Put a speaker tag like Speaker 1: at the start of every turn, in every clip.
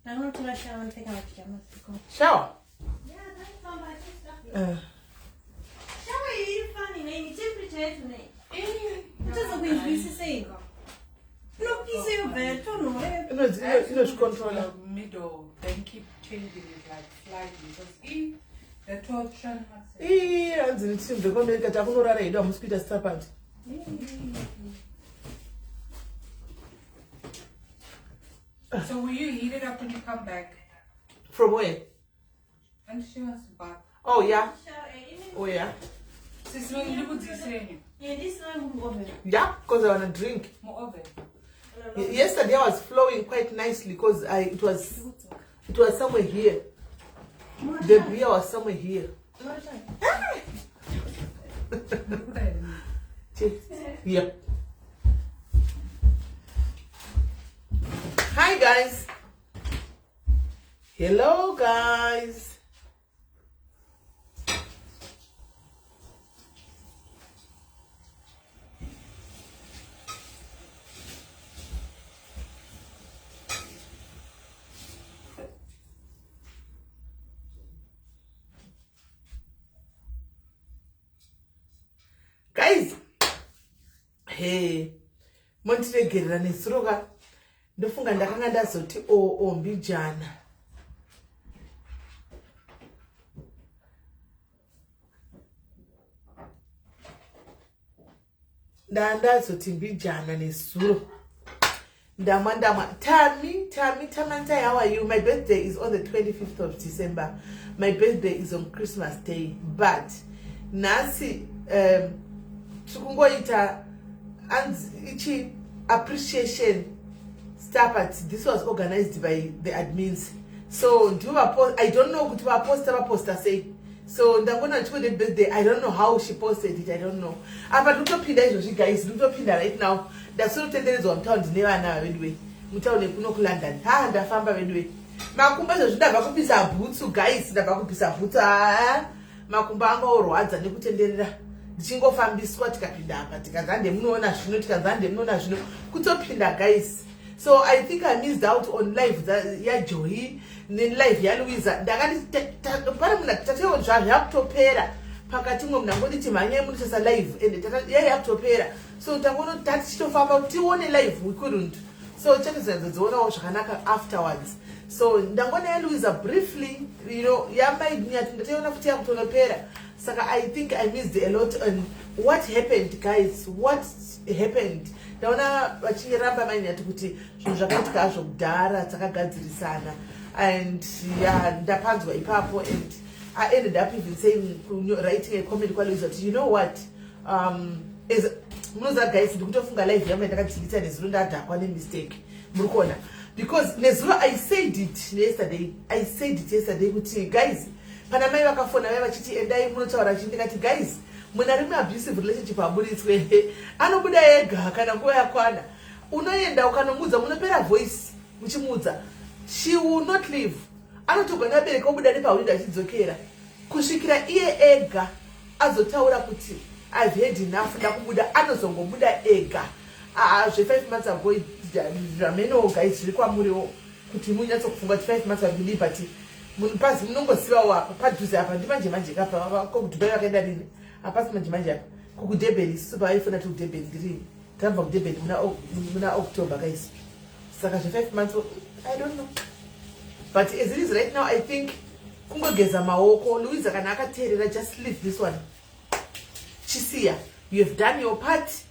Speaker 1: I'm going to my shower and take out pajamas.
Speaker 2: Shower?
Speaker 1: Yeah, that's not my stuff. Shower is funny, man. Temperature tonight. It doesn't mean this is saying. No, piece of your bed. Don't know.
Speaker 2: You know, controller.
Speaker 3: Middle, then keep changing it like slightly. Because the torture.
Speaker 2: Yeah, and it's the government that I'm not ready. I'm mosquito serpent.
Speaker 3: So will you heat it up when you come back?
Speaker 2: From where?
Speaker 3: And she was back.
Speaker 2: Oh, yeah. Oh, yeah.
Speaker 3: Sis, when you put this in?
Speaker 1: Yeah, this one will oven.
Speaker 2: Yeah, because I want to drink.
Speaker 3: More oven.
Speaker 2: Yesterday I was flowing quite nicely because it was somewhere here. The beer was somewhere here. Yeah. Hi guys. Hello guys. Guys, hey, montiregerera nesroka ndofunga ndakanga ndazoti mbijana. Ndazoti mbijana nesuro. Ndama. Tamanta, how are you? My birthday is on the 25th of December. My birthday is on Christmas Day. But nasi tukungoita ichi appreciation stuff, but this was organized by the admins. So I don't know kuti vaposta say. So ndangona to the birthday. I don't know how she posted it. I don't know. Apa ndotopinda izvozvi guys. Ndotopinda right now. Ndasotenderedzwa mutaundi nevana anyway. Mutaundi kuno kuLondon. Ndafamba anyway. Makumba izvozvi ndabva kupisa bhutsu guys. Ndabva kupisa bhutsu. Makumba anga orwadza nekutenderera. Ndichingofambiswa tikapinda apa tikazande munoona zvino tikazande munoona zvino kutopinda guys. So I think I missed out on live ya Joy ne live ya Louisa. Ndakati pari muna tatewo zvangu yakutopera pakati mwe mnangoti mhanye munotsa live and yakutopera. So tangono tatichitofamba tione live we couldn't. So chatizadzoonawo zvakanaka afterwards. So ndangona ya Louisa briefly, you know, yamainyati ndatoona kuti yakutonopera. Saka I think I missed a lot on what happened guys. What happened? Ndaona vachiramba mainyati kuti zvinhu zvakaitika hazvo kudhara takagadzirisana. And yeah, ndapanzwa ipapo, and I ended up even saying, writing a comment kwa Louisa, you know what? Is munoza guys ndikutofunga live yangu ndakadzilita nezuro ndadhakwa nemistake. Murikona. Because nezuro I said it yesterday kuti guys pana mai vakafona vaya vachiti endai munotaura chindikati guys muna rimwe abusive relationship aburitswe anobuda ega kana nguva yakwana unoenda ukanomudza munopera voice muchimudza she will not leave anotogona bereka obuda nepahwindi achidzokera kusvikira iye ega azotaura kuti I've had enough ndakubuda anozongobuda ega zve5 months ago zvameno guys zviri kwamuriwo kuti munyatsokufunga kuti 5 months ago but munpazi munongosiwawo apa padhuze apa ndimanje kapa kokudubai vakaenda rini apasi manje apa kukudebheni isusu pavaifona ti kudebheni ndirini tabva kudebheni muna October guys. Saka zve5 months I don't know, but as it is right now I think kungogeza maoko. Louisa kana akateerera just leave this one. Chisiya, you have done your part.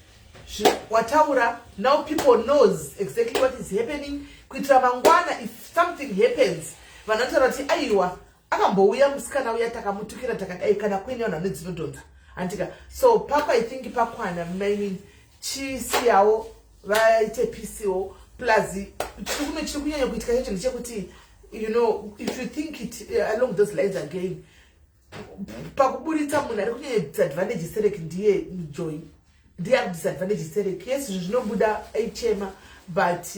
Speaker 2: Wataura, now people knows exactly what is happening. Kuitira mangwana if something happens vanotaura kuti aiwa akambouya musikana uya takamutukira takadai kana kuine vanhu vanodzinodhonza andika. So pako I think pakwana, I mean chisiyawo vaite pisiwo plus chiri kunyanya kuitika chacho ndechekuti you know if you think it along those lines again pakuburitsa munhu ari kunyanya disadvantage Serek ndiye Joy ndiye ari disadvantage Serek. Yes zvinobuda aichema but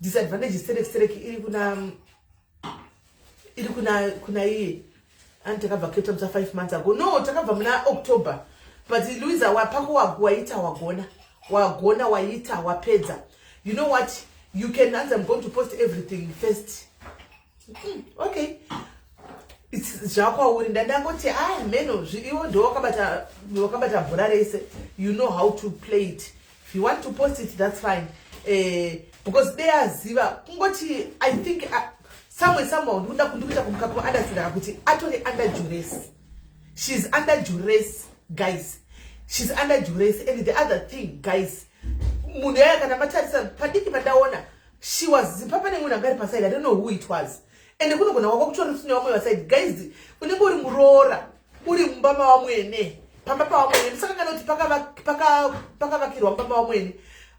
Speaker 2: disadvantage Serek iri kuna iye ani takabva Cape Town 5 months ago. No, takabva muna October. But Louisa wapako waita wagona waita wapedza. You know what? You can answer. I'm going to post everything first Okay. Zvakwauri ndandangoti meno iwo ndo wakabata bhora rese. You know how to play it. If you want to post it, that's fine. Because they are ziva kungoti I think somehow ndoda kundukuita kumukapa understand kuti atore under duress. She's under duress, guys. She's under duress. And the other thing, guys, munhu yaya kana matarisa padiki padaona, she was papa nemunhu angari paside. I don't know who it was. And kunogona wako kutora usina wamwe waside, guys. Unenge uri muroora, uri mumbama wamwene, pamba pa wamwene. Saka kana kuti pakavakirwa mumbama wamwene.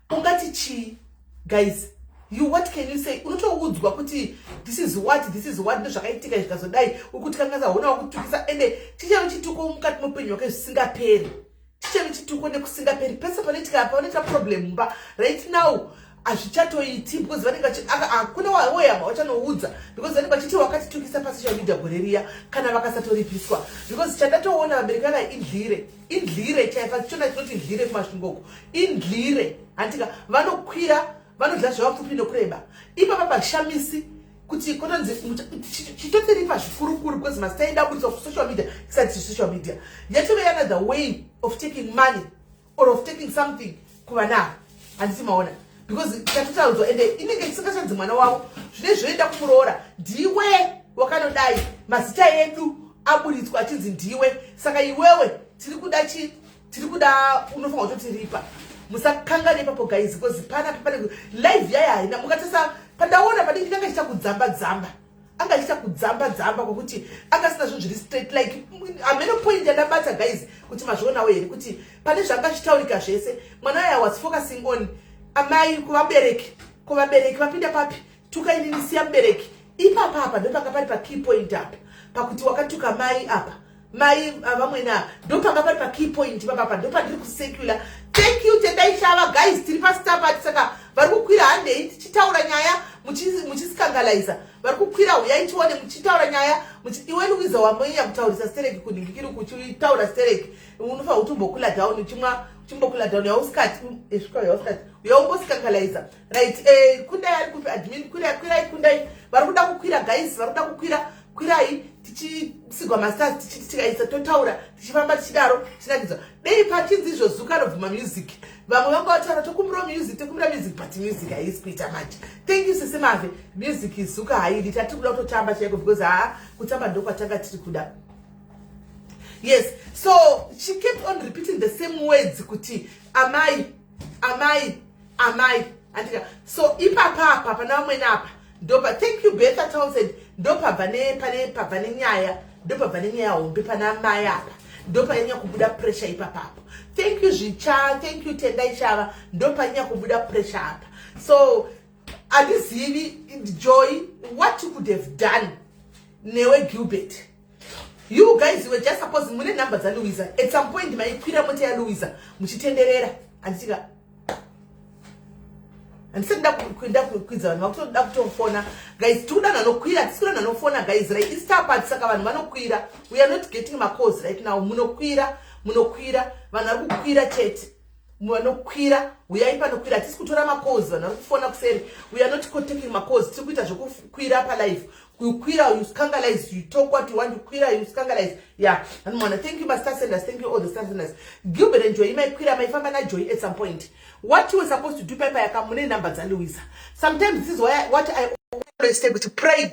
Speaker 2: Ungati chi, guys? What can you say? Unotoudzwa kuti this is what ndo zvakaitika zvikazodai ukuti kangaza hona wakutukisa ende chichero chituko mukati mupenyu wake zvisingaperi. Chichero chituko nekusingaperi. Pesa panoitika problem mba right now azvichatoiti because vanenge hakuna woyama wachanoudza because vanenge vachiti wakatitukisa pasocial media gore riya kana vakasatoripiswa because chandatoona vabereki vava indlire chaifa chichona chinoti indlire kumashingoko indlire handika vanokwira vanodla zvavapfupi nokureba ipapa pashamisi kuti kotonzi chitotiripa zvikuru because mastaida buritsa social media isati social media yatove another way of taking money or of taking something kuvana handisi maona because tatotaudzwa ende inenge isingachanzi mwana wavo zvine zvoenda kumuroora ndiwe wakanodai mazita edu aburitswa achinzi ndiwe saka iwewe tiri kuda unofanwa kutotiripa. Musakangane ipapo guys because pana live yaya haina mukatasa pandaona padiki ndanga chichakudzamba anga chichakudzamba kokuti anga sina zvinhu zviri straight like ameno point yandabata guys kuti mazvionawo here kuti pane zvanga chitaurika zvese mwana yaya was focusing on amai kuvabereki vapinda papi tukainisiya mubereki ipapa apa ndopanga pari pa key point apa pakuti wakatuka mai apa mai vamwena ndopanga pari pa key point papapa ndopandiri kusecular. Thank you Tendai Shava guys tiri pasitapa saka vari kukwira handei tichitaura nyaya muchisikangaliza vari kukwira uyai tione muchitaura nyaya iwe Louisa wambonya kutaurisa stereki kuningikiri kuchitaura stereki unofa utombokula down uchimbokula down yausikati yaumbosikangalaiza right kundai ari kupi admin kwirai kundai vari kuda kukwira guys vari kuda kwirai tichisigwa masters tichitikaisa totaura tichifamba tichidaro chinakidzwa dei pachinzi izvo zuka robvuma music vamwe vanga vataura tokumbira music but music haisi kuita manje. Thank you sisi mave music izuka haidi tatiri kuda kutotamba chaiko because kutamba ndokwatanga tiri kuda. Yes, so she kept on repeating the same words kuti amai andika so ipapa pana vamwene apa ndopa. Thank you Betha Townsend ndopa pane nyaya hombe pana mai apa ndopa nyanya kubuda pressure ipapapo. Thank you Zvicha, thank you Tendai Shava ndopa nyanya kubuda pressure apa. So adizivi Joy what you could have done newe Gilbert. You guys were just supposed mune number za Louisa at some point maikwira moto ya Louisa muchitenderera andika andisenda kukwidza vanhu vakutoda kutofona guys tikudana nokwira tisikudana nofona guys right it's part saka vanhu vanokwira we are not getting my calls right now munokwira vanhu vari kukwira chete vanokwira uyai panokwira tisi kutora macalls vanhu vari kufona kuseri we are not taking macalls tiri kuita zvokukwira palive kukwira you scandalize you talk what you want to kwira you scandalize yeah and mwana thank you master senders thank you all the star senders Gilbert and Joy maikwira maifamba na Joy at some point what you were supposed to do paper yakamune number za Louisa. Sometimes this is what I always say with pride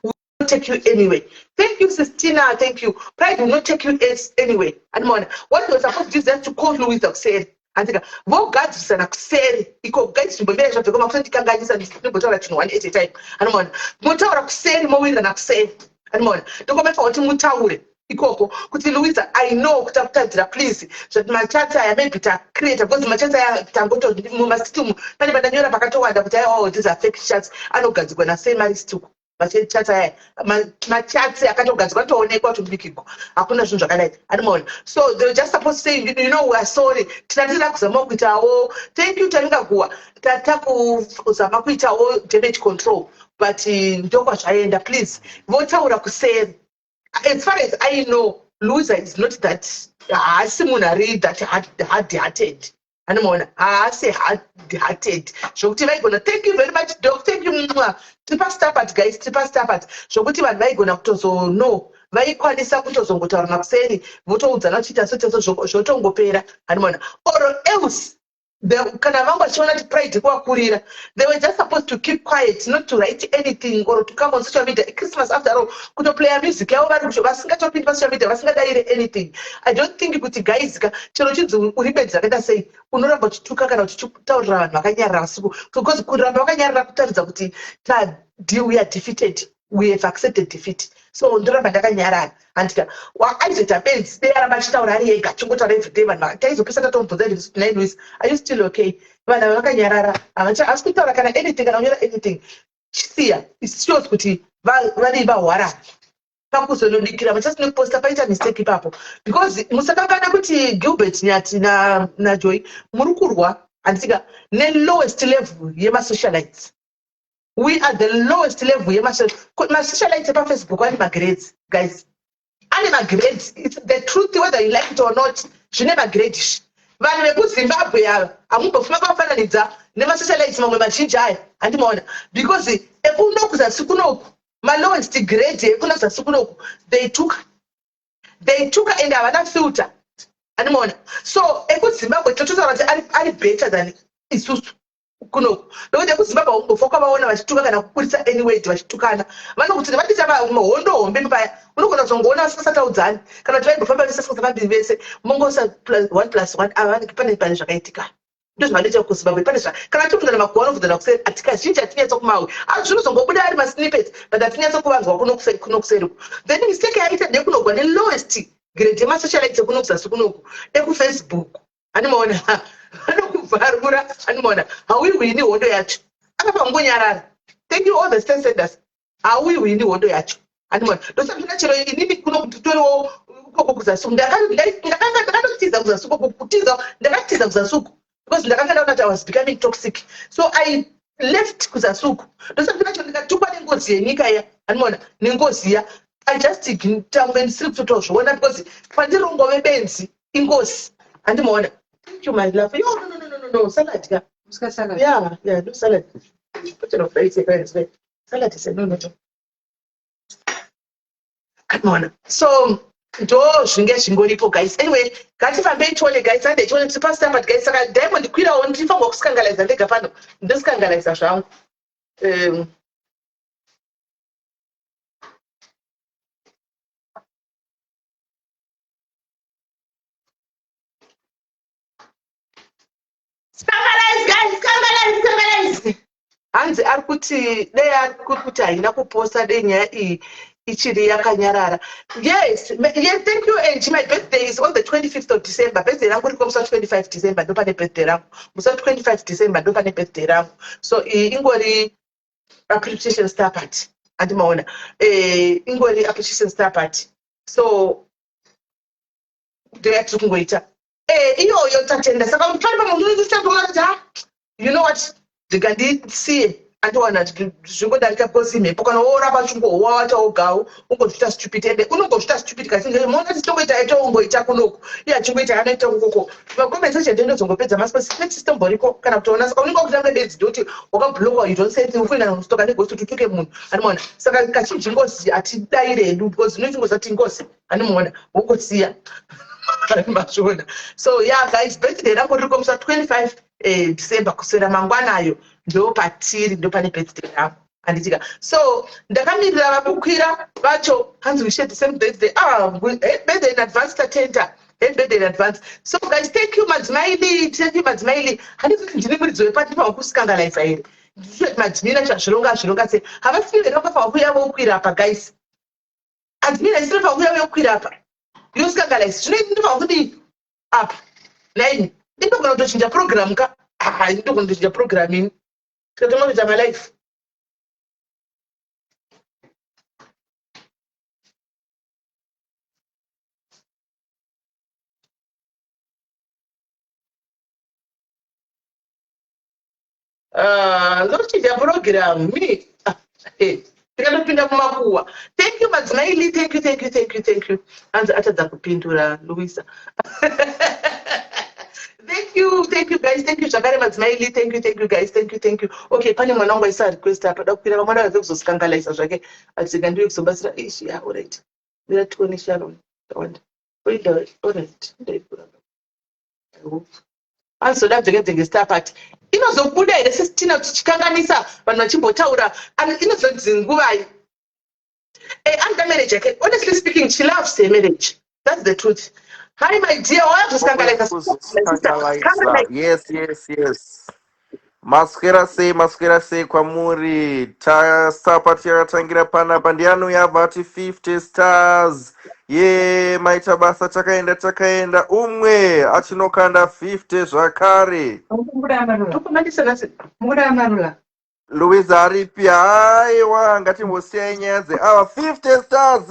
Speaker 2: will not take you anyway. Thank you Sistina, thank you. Pride will not take you anyway. And mwana what you were supposed to do is just to call Louisa kuseri andika vogadzisana kuseri iko guys timbomera zvabvekoma kusati kanganyisa ndinotaura chinhu one at a time anomona motaura kuseri mowirirana kuseri anomona ndokomefa kuti mutaure ikoko kuti Louisa I know kuti akutadzira please zvati machatsa aya maybe create because machatsa aya tangoto mumasitumu pane pandanyora pakatowanda kuti oh these are fake chats anogadzirwa nasei maristuku machatsa aya machatsa akatogadzirwa toonekwa tombikiko hakuna zvinhu zvakadai anomona so they were just supposed to say you know we are sorry tinatira kuzama kuitawo thank you taringaguwa tatakuzama kuitawo damage control but ndokwa zvaenda please votaura kuseri. As far as I know, Louisa is not that munhu ari that hard-hearted. Animona, say hearted. Shokuti vaigona, thank you very much, Doc. Thank you. Tipa stapat, guys, tipa stapat. Shokuti vanhu vaigona kutozo no. Vaikwanisa kutozongotaura nakuseri votoudzana kuchiita soteso zvotongopera. Animona. Or else kana vanga vachiona kuti pride kwakurira, they were just supposed to keep quiet, not to write anything or to come on social media. Christmas after all, kutoplaya music yavo vari kusho vasingatopindi pasocial media, vasingadaire anything. I don't think kuti guys chero chinzi uri bedzi rakaita sei unoramba uchituka kana uchitaurira vanhu vakanyarara usiku, because kuramba vakanyarara kutaridza kuti we are defeated, we have accepted defeat. So ndoramba ndakanyarara andika aizoita benzi deyaramba achitaura ari ega chingotaura everyday vanhu taizopesa tatomubvunza naini Louis, are you still okay? Vanhu vakanyarara havasi kutaura kana anything kana kunyora anything. Chisiya it shows kuti vari vahwara pakuzonodikira vachasi nekuposta paita mistake ipapo, because musakangana kuti Gilbert Nyati naJoy muri kurwa andika ne-lowest level yemasocialites. We are the lowest level yemasocialites pafacebook ane magrades, guys. Ane magrades, it's the truth whether you like it or not. Zvine magrades. Vanhu vekuZimbabwe ava hamumbofuma kwafananidza nemasocialites mamwe mazhinji aya handimaona, because ekuno kuzasi kunoku malowest grade ekuno kuzasi kunoku they took and havana filter handimaona. So ekuZimbabwe tototaura kuti ari better than isusu kunoku, nokuti ekuZimbabwe umbofoka vaona vachituka kana kukurisa anyway vachitukana vanokuti vaticha mahondo hombe paya unogona kuzongoona vasingosataudzani kana kuti vaimbofamba vesasasa vambiri vese mongosa 1+1 avanenge pane zvakaitika. Ndozvinoita kuZimbabwe pane kana topinda namakuwa anobvunzana kuseri atikazhinji atinyatsa kumawe zvinozongobuda ari masnippets but atinyatsa kuvanzwa kuno kuseri. Then mistake yaita nekunogwa ne-lowest grade yemasocialites ekuno kuzasi kunoku ekufacebook animaona vanokubvarura animaona hauiwini hondo yacho akapa ngonyarara. Thank you all the stand senders, hauiwini hondo yacho animaona. Ndosapinda chero inini kuno kutoriwo ukoko kuzasi ndakatiza kuzasi ukoko ndakatiza kuzasi uko because ndakanga ndaona that I was becoming toxic, so I left kuzasuku. Ndosapinda chero ndikatukwa nengozi yenyika iya animaona nengozi ya I just tambe ndisiri kutotozviona because pandirongove benzi ingozi handimaona. Thank you, my love. No, salad. Yeah. Salad. Yeah, no salad. Put it on face. Salad is no. Come on. So, guys. Anyway, gatifambe tole guys, and tole tipa stamp guys. Saka Diamond kwira on tifa ngokuskangaliza ndega pano. Ndosangaliza zvangu. Scandalize. Hanzi arikuti arikuti haina kuposta nenyaya iyi ichiri yakanyarara. Yes, thank you. And my birthday is on the 25th of December. Birthday rangu riko musa 25 December ndo pane birthday rangu. Musa 25 December ndo pane birthday rangu. So ingori appreciation star party. Andimaona. Ingori appreciation star party. So ndo yatiri kungoita. Iyoyo tatenda saka mfana pamunhu unoita you know what ndikandisiye andiwana zvingodarika kosi mhepo kana worapa chungohwa wataogawo ungozvita stupid ende unongozvita stupid kasinge mona titongoita itoongoita kunoku iye achingoita anoita kukoko makomensetion ndinozongopedza masipesi sitomboriko kana kutoona saka unenge wakutanga bedzi ndoti wakabhlokwa you don't say anything ufuina nostoka negosi tutuke munhu animona saka kachinji ngozi atidaire hedu because zvinochingoza ngozi animona wongosiya. So yeah guys, birthday rangu riko musa 25 December kusera mangwanayo ndo patiri ndo pane birthday rangu anditika. So ndakamirira vabukwira vacho hanzi we share the same birthday. Birthday in advance tatenda. Birthday in advance. So guys, thank you Madzimai. Handikuti ndine muridzi wepati pakuskangaliza here. Madzimai zvazvironga se havasiri vakafa kuya vokwira apa guys. Adzimai isiri pakuya vokwira apa. Yuskangalize zvinoita kuti apa line ndinogona kutochinja program ka ndinogona kutochinja programming tikatomavita my life. Ndochinja program me tikatopinda mumakuwa. Thank you Madzimai, thank you. Hanzi atadza kupindura Louisa. Thank Thank you guys. Thank you Zvakare Madzimai. Thank you guys. Thank you. Okay, pane mwana wangu aisa request apa dakukwira vamwana vaze kuzoskangalisa zvake atika ndiyo kuzobatsira ishi. Yeah, all right. Mira tuone Sharon. Tawanda. All right. I hope. Anozoda bvege star party. Inozobuda here sesitina tichikanganisa vanhu vachimbotaura inozonzi nguvai. I'm the manager. Honestly speaking, she loves her marriage. That's the truth. Hi, my dear.
Speaker 4: Yes. Maswera sei kwamuri. Star party yakatangira panapa ndianouya vati 50 stars. Ye maita basa takaenda umwe achinokanda 50 zvakare. Louisa aripi aiwa ngatimbosiyai nyaya dzeava 50 stars.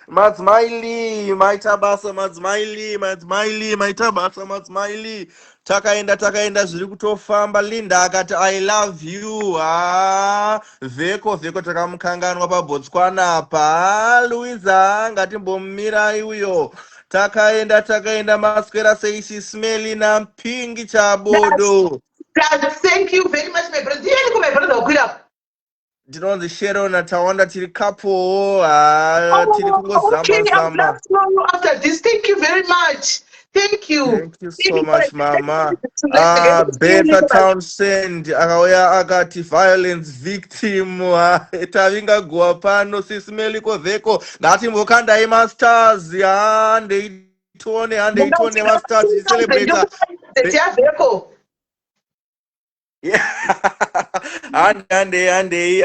Speaker 4: Madzimai maita basa madzimai maita basa madzimai. Takaenda zviri kutofamba. Linda akati I love you. Vheko takamukanganwa paBotswana pa. Louisa ngatimbomumirai uyo. Takaenda maswera sei Sismeli nampingi chabodo.
Speaker 2: Thank you very much, my brother. My brother,
Speaker 4: ndinonzi Sharon Tawanda tiri couple. Tiri kungozama.
Speaker 2: After this, thank you very much. Thank you
Speaker 4: So much, Mama. Betha Townsend akauya akati violence victim. Tavinga gua pano Sismeli kovheko ngatimbokandai masters. Ndeitone masters celebrate. Handei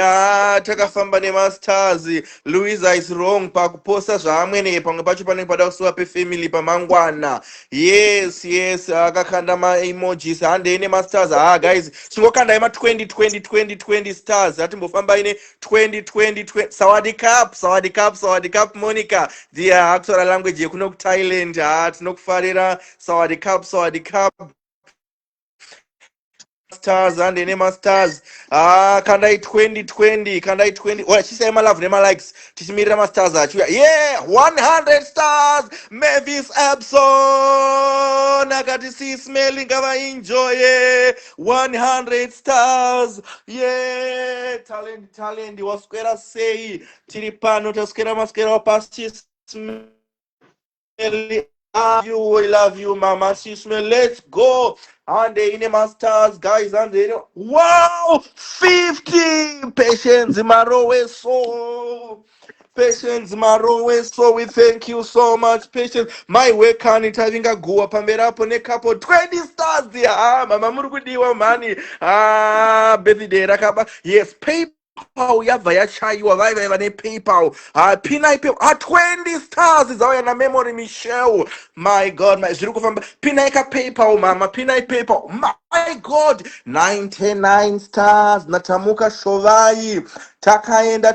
Speaker 4: takafamba nemasters. Louisa is wrong pakuposta zvaamwene pamwe pacho panenge pada kusuwa pefamily pamangwana. Yes akakanda maemojis. Handei nemasters. Guys chingokandai ma 20 stars. Atimbofamba ine 20 Sawadee Cup Monica. Ndiye akutaura language yekuno kuThailand. Tinokufarira Sawadee Cup stars and nema stars. Kandai 20. Chisai malove nema likes. Tichimirira mastars achiuya. 100 stars. Mavis Abson akati Sismeli ngava enjoy. 100 stars. Talent waswera sei. Tiri pano taswera maswera pasi Sismeli. We love you, Mama Sismeli. Let's go. And the Inema stars, guys, and the wow, 50 Patience Marowe so we thank you so much, Patience. My way can it having a go up and up a couple 20 stars there. Mama Murudiwa money. Birthday Rakaba. Yes, PayPal. Yava yachaiwa vaiva PayPal. Pinai PayPal 20 stars is our memory Michelle. My God, my zvirikufamba pinaika PayPal mama, pinai PayPal. My God, 99 stars. Natamuka Shovai. Takaenda.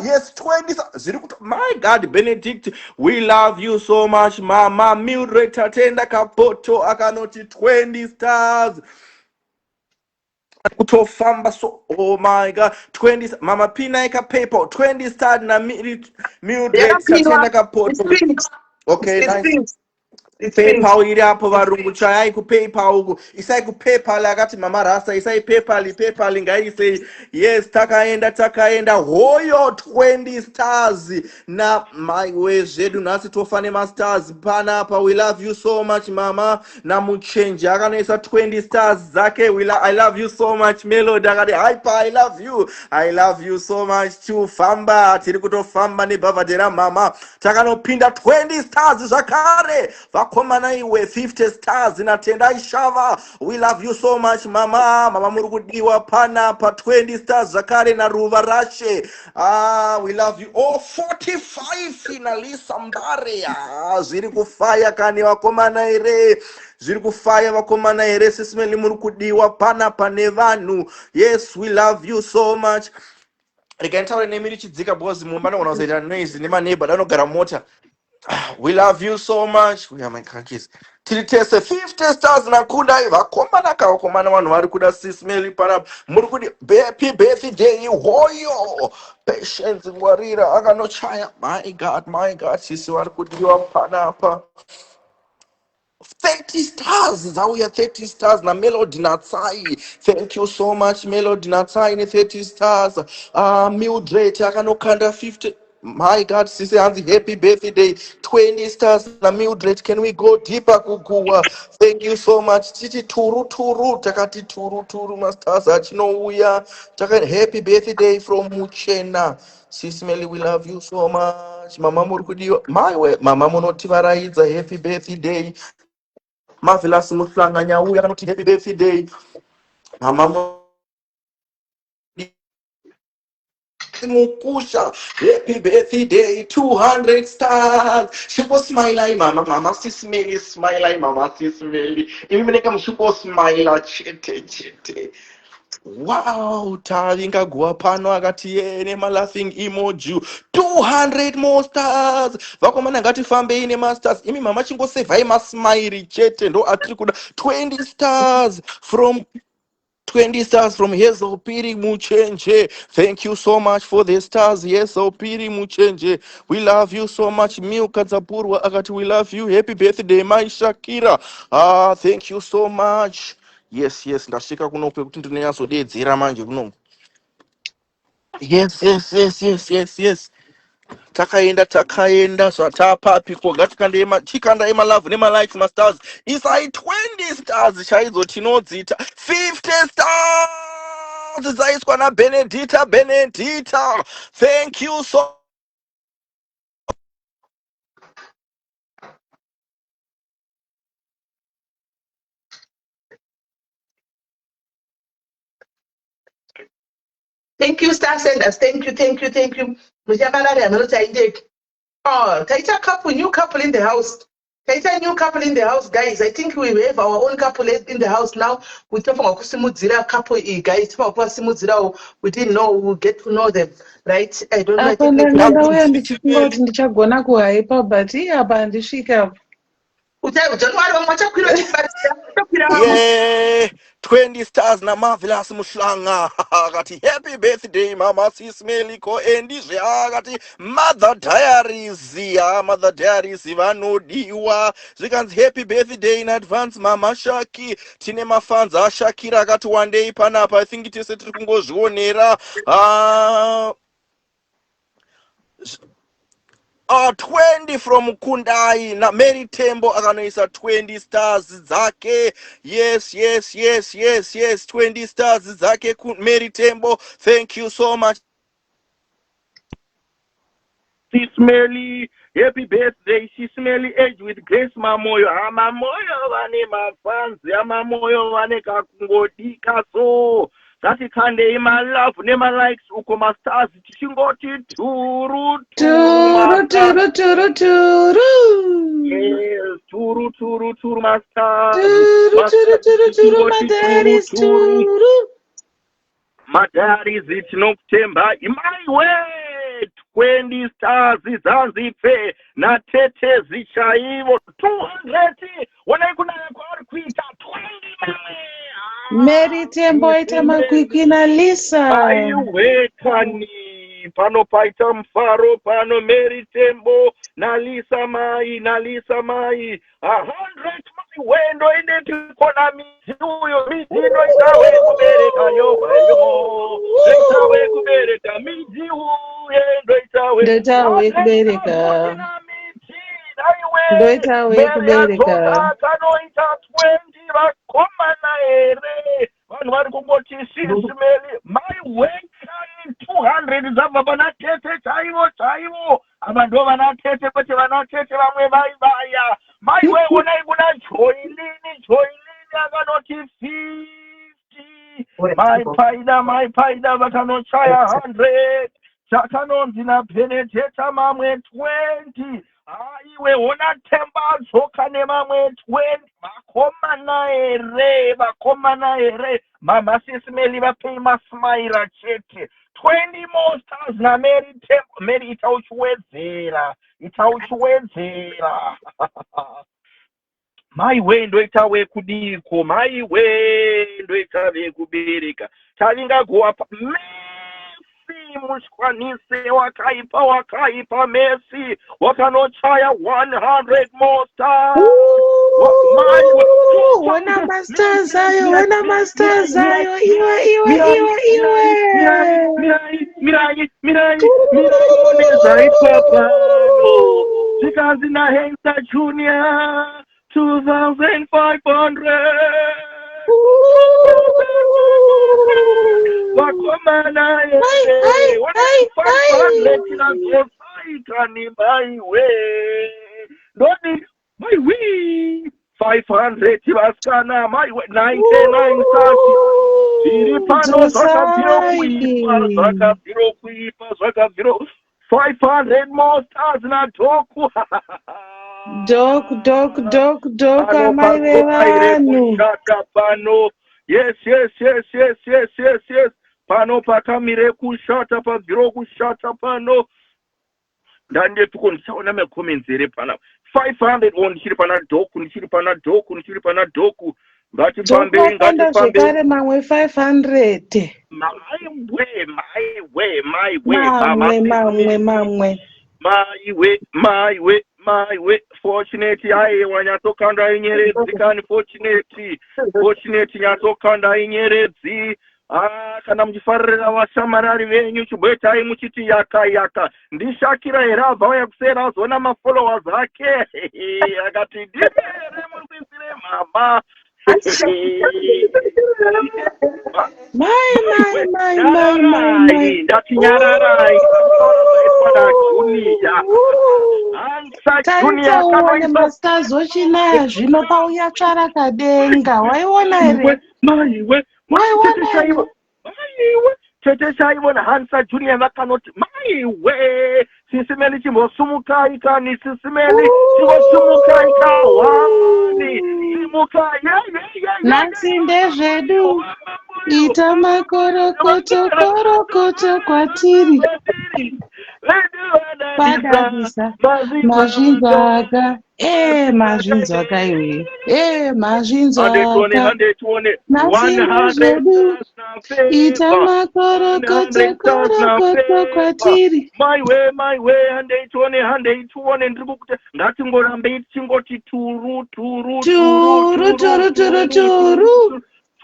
Speaker 4: Yes, 20 stars. My God, Benedict, we love you so much, Mama. Mildred Tatenda Kapoto akanoti 20 stars. Kutofamba so oh my God 20 Mama Pinaika PayPal 20 stars na Mildred Tatenda Kapoto. Okay, nice. PayPal iri apo varungu chayai kuPayPal uku isai kuPayPal akati Mama Rasta isai PayPal ngaise. Yes, takaenda hoyo 20 stars na my way zvedu nhasi tofane masters panapa. We love you so much Mama. Na muchenji akanoisa 20 stars zake. I love you so much Melody akati hyper I love you so much Famba tiri kutofamba nebhavhadhera Mama. Takanopinda 20 stars zvakare. Vakomana iwe 50 stars Natendai Shava. We love you so much Mama murukudiwa panapa 20 stars zvakare naRuva Rashe. We love you. 45 finalisa Mbare. Zviri kufaya kani vakomana ere. Zviri kufaya vakomana ere Sismeli murukudiwa panapa nevanhu. Yes, we love you so much. Rekantaura nemi richidzika because mumba nogona kuzoita noise nemaneighbor anogara mota. We love you so much. We are my cookies. Tiritese 50 stars nakunda vakomana kavakomana vanhu vari kuda Sismeli panapa. Murikudi happy birthday hoyo. Patience ngwarira akanochaya. My God, sisi vari kudiwa panapa. 30 stars. Zauya 30 stars na Melody Natsai. Thank you so much, Melody Natsai. 30 stars. Mildred akanokanda 50. My God, Sisi Hansi, happy birthday. 20 stars na Mildred. Can we go deeper kukuwa? Thank you so much. Titi turu turu. Takati turu turu masters achinouya. Takati happy birthday from Muchena. Sis Melly, we love you so much. Mama Murkudio. My way. Mama Monotivaraidza. Happy birthday. Marvelous Mutlanganya, we are not happy birthday. Mama Mukusha, happy birthday, 200 stars. She was smiling, mama, sis Mary, smiling, mama, sis Mary. Even when I'm super smile, chete. Wow, taringa guapano agati ene laughing emoji. 200 more stars. Vakomana ngati fambe ine masters. Imi mama chingo save my smile chete ndo atrikuda 20 stars from 20 stars from Yeso Piri Muchenje. Thank you so much for the stars, Yeso Piri Muchenje. We love you so much. Milka Zapurwa Agati, we love you. Happy birthday, my Shakira. Thank you so much. Yes, ndashika kunope kuti ndinyatsodedzera manje kuno. Yes. Takaenda zvatapapi koga tikanda emalove nemalikes mastars isai 20 stars chaidzo tinodzita 50 stars dzaiswa nabenedita. Thank you so
Speaker 2: Thank you, star senders. Thank you. Mujamalari, I'm not saying. Oh, Taita new couple in the house. Taita new couple in the house, guys. I think we have our own couple in the house now. We talk about Kusimudzira couple, guys. We didn't know. We'll get to know them, right? I don't know. I think
Speaker 3: ndauya ndichifunga kuti ndichagona kuhaipa but apa handisvika.
Speaker 4: yeah, 20 stars na Marvelous Muslanga. Akati happy birthday mama Sismeliko endizve akati Mother Diaries. Mother Diaries vanodiwa. Zvikanzi happy birthday in advance mama Shaki. Tine mafans aShakira akati one day panapa. I think tese tiri kungozvionera. 20 from Kundai na Mary Tembo akanoisa 20 stars dzake. Yes, 20 stars dzake Mary Tembo. Thank you so much. Sismeli, happy birthday. Sismeli age with Grace Mamoyo. Mamoyo vane mafans, Mamoyo vane kakungodika so. Zati kande ima love nema likes uko masters tichingoti turu. Yes, turu masters.
Speaker 3: Turu madaris turu.
Speaker 4: Madaris itinokutemba my way. 20 stars Zanzife na tete zichaivo 200 wanaikuna kwa kuita 20
Speaker 3: Mary Tembo ita makwikwi na Lisa.
Speaker 4: Aiwekani pano paita mfaro pano Mary Tembo na Lisa mai 100 mai wendo ine tikona miziuyo mizindo itawe kubereka yobayo itawe kubereka miziu yendo itawe
Speaker 3: kubereka ndoitawe kubereka
Speaker 4: kanoita 20 vakomana ere vanhu vari kungoti Sismeli my wekani 200 zabva vanatete chaivo ava ndo vanatete kwete vanatete vamwe vaivaya maiwe onai kuna joilini akanoti 50 my paida vakanochaya 100 chakanonzi napeneteta mamwe 20 aiwe ona Temba dzoka nemamwe 20 vakomana ere mama Sismeli vapei masmaira chete 20 more stars na Mary Tembo. Mary itauchiwedzera maiwe ndoitawe kudiko maiwe ndoitawe kubereka tavingagowa Messi mushwanise wakaipa Messi wakanochaya 100 more stars
Speaker 5: Wana masters ayo, wana masters ayo, iwe.
Speaker 4: Mirai, unezaitwa pano. Zikazi na Hensa Junior, 2,500. Wakomana yeye, my way. Doni, my way. 500 Tibaskana, my way. 99 Sati. Iripano, Zaka 500 more stars na Doku.
Speaker 5: Doku, amaiwe vanu.
Speaker 4: Yes. Pano pakamire kushata pabiro kushata pano. Ndande tukonsaona comments ere pana. 500 on nchiri pana Doku. Ngati
Speaker 5: zvekare mamwe 500.
Speaker 4: My way. Fortunate aye wanyatokanda inyeredzi kani fortunate nyatokanda inyeredzi. Kana muchifarira vashamarari venyu chibwetai muchiti yaka ndishakira herabva uya kusera azona mafollowers ake akati ndimere muri kuisire mama.
Speaker 5: My.
Speaker 4: Ndatinyararai
Speaker 5: taitaone mastazo chinaya zvino pauya tsvara kadenga waiona here?
Speaker 4: Tete shaivona Hansa Junior vakanoti maiwe sisimeni chimbosumukai kani sisimeni chimbosumukai kawani simuka
Speaker 5: nansi ndezvedu ita makorokoto kwatiri padadisa mazvinzaka mazvinzaka iwe mazvinzaka nansi ndezvedu ita makorokoto kwatiri
Speaker 4: my way handeituone ndiri kukuti ngatingorambei tichingoti turu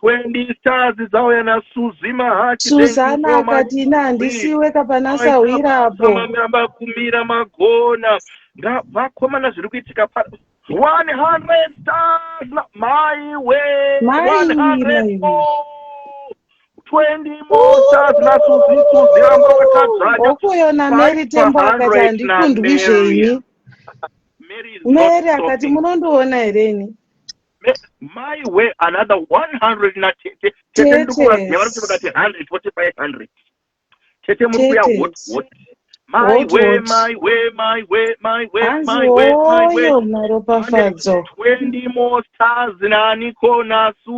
Speaker 4: 20 stars zauya naSuzima Hachi.
Speaker 5: Suzana akati ina handisiwe kapana sawirapo
Speaker 4: kumira magona vakomana zviri kuitika 100 stars my way 100 more 20 more stars naSuziramba vakadzanya
Speaker 5: okuyona Mary Tembo akati handikundwi zvenyu Mary akati munondoona hereni
Speaker 4: my way another 100 na tete ndikuvaziva kuti 100 tete muri kuya what my way
Speaker 5: maropafadzo
Speaker 4: 20 more stars naniko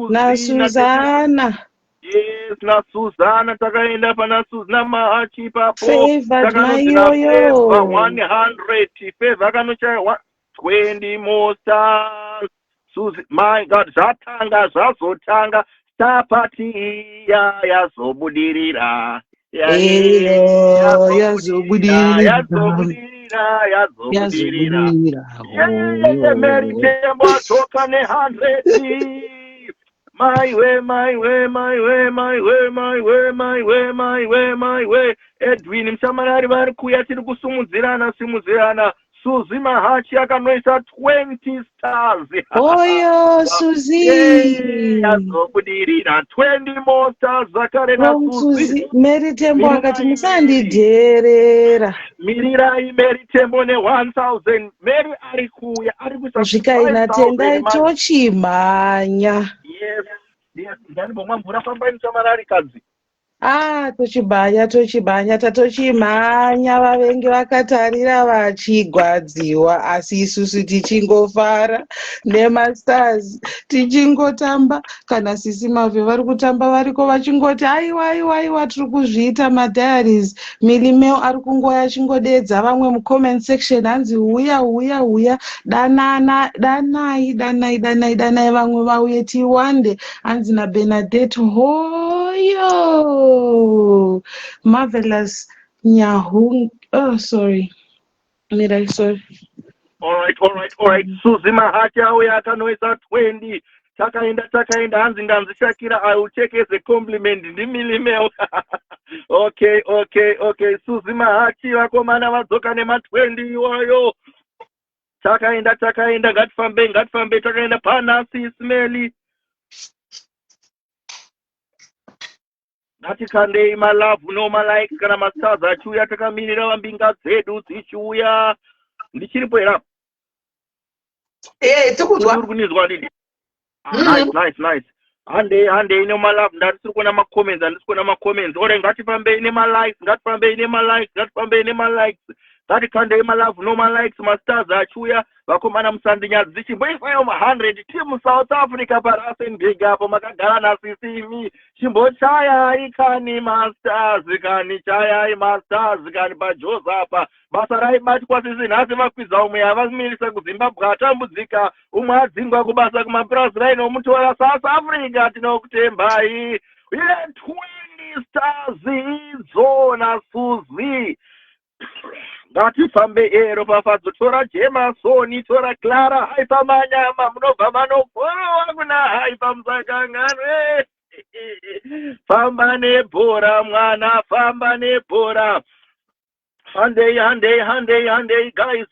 Speaker 5: naSuzana
Speaker 4: yes naSuzana takaenda pana Suzana Mahachi papo
Speaker 5: favored maiyoyo
Speaker 4: 100 favor kanochaiwa 20 more stars Suzy, my God, zvazotanga stapati iya yazobudirira
Speaker 5: yazobudirira
Speaker 4: Mary Tembo atoka ne100 my way Edwin mshamarari vari kuya tiri kusumudzirana Suzima Hachi akanoisa 20 stars.
Speaker 5: Oyo Suzy.
Speaker 4: Yazobudirira 20 more stars zakarena Suzy.
Speaker 5: Mary Tembo akati musandidherera.
Speaker 4: Mirirai Mary Tembo ne 1000. Mary ari kuya ari kuisa.
Speaker 5: Zvikaina tendai tochimhanya.
Speaker 4: Yes. Ndani bomwa mvura famba mchamarari kadzi.
Speaker 5: Tochimhanya tatochimhanya vavengi vakatarira vachigwadziwa asi isusu tichingofara nemastars tichingotamba kana sisi mavhe vari kutamba variko vachingoti aiwa tiri kuzviita madhiaries Milimeo ari kungoya achingodedza vamwe mucomment section hanzi huya danai vamwe vauye tiwande hanzi naBernadette hoyo Marvelous Nyahung. Oh, sorry. Sorry.
Speaker 4: Alright. Suzy Mahati auya akanoisa 20. Takaenda hanzi ndanzi Shakira, I will take as a compliment. Ndimilimeo. Okay. Suzy Mahati vakomana vadzoka nema 20 iwayo. Takaenda ngatifambe takaenda panasi Ismaili. Ngatikandei malavu no malaiki kana masaza achiuya takamirira vambinga dzedu dzichiuya. Ndichiripo era.
Speaker 2: Tikuzwa.
Speaker 4: Uri kunizwa didi. Nice. Hande ine malavu ndisiri kuona macomments. Ore ngatifambei nema likes. Ngatikandei malavu no malikes masters achiuya vakomana musandinyadzi dzichimboisaiwo 100 team South Africa parasen big apo makagara nasisimi chimbochayai kani masters kani chayai masters kani pajozapa basa raibatwa sisi nhasi vakwidza umwe avamirisa kuZimbabwe atambudzika umwe adzingwa kubasa kumapurasi raino mutora South Africa tinokutembai 20 stars idzona Suzy. Ngatifambe ero pafadzo tora Jemasoni tora Clara haipa manyama munobva manoforowa kuna haipa musakangane. Famba nebhora mwana, famba nebhora. Handei guys.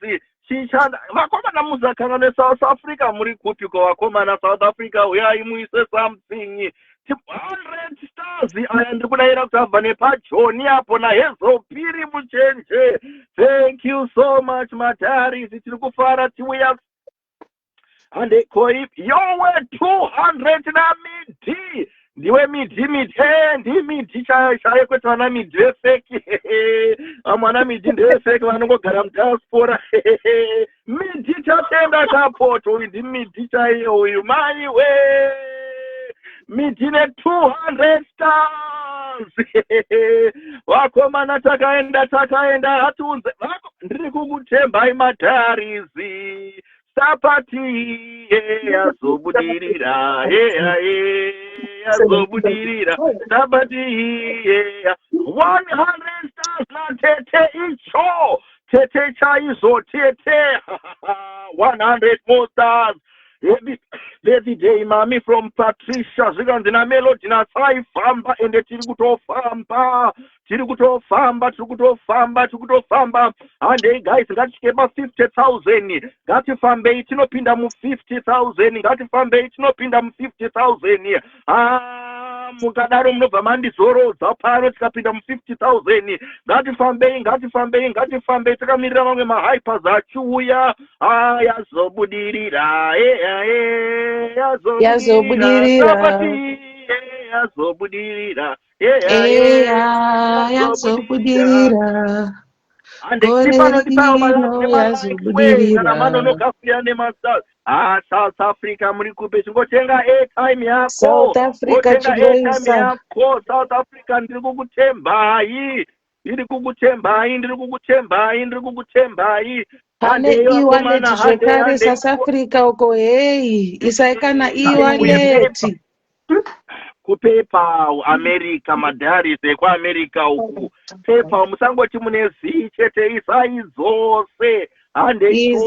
Speaker 4: Chichanda vakomana muzakangane South Africa muri kuti kwa vakomana South Africa uyai muise something. 100 stars aya ndikudayira kuti abva nepajoni apo naHezo Piri Muchenje. Thank you so much Mataris, tiri kufara tiuya. And koi yowe 200 na midi. Ndiwe midi chaye kwetana midi fake. Amwana midi ndefake vanongogara mdiaspora. Midi chatenda kapoto ndi midi chayo uyu mai we. Midine 200 stars. Vakomana takaenda hatunze. Ndiri kukutembai Matarizi. Sapati yazobudirira. Yazobudirira. Sapati 100 stars na tete icho. Tete chaizo tete. 100 more stars. Every day mami from Patricia zvikanzi naMelody nasai famba ende tiri kutofamba handei guys ngatisvike pa 50,000 ngatifambei tinopinda mu 50,000 ngatifambei tinopinda mu 50,000 mukadaro munobva mandizorodza pano tikapinda mu 50,000 ngatifambei takamirira mamwe mahypers achiuya yazobudirira yazobudirira South Africa muri kupe chingotenga airtime yako
Speaker 5: South Africa chigoisa
Speaker 4: South Africa ndiri kukutembai
Speaker 5: pane e-wallet zvekare South Africa uko hey isaikana e-wallet
Speaker 4: kuPayPal America madhari ekwa America uku PayPal musangoti mune chete isai dzose handei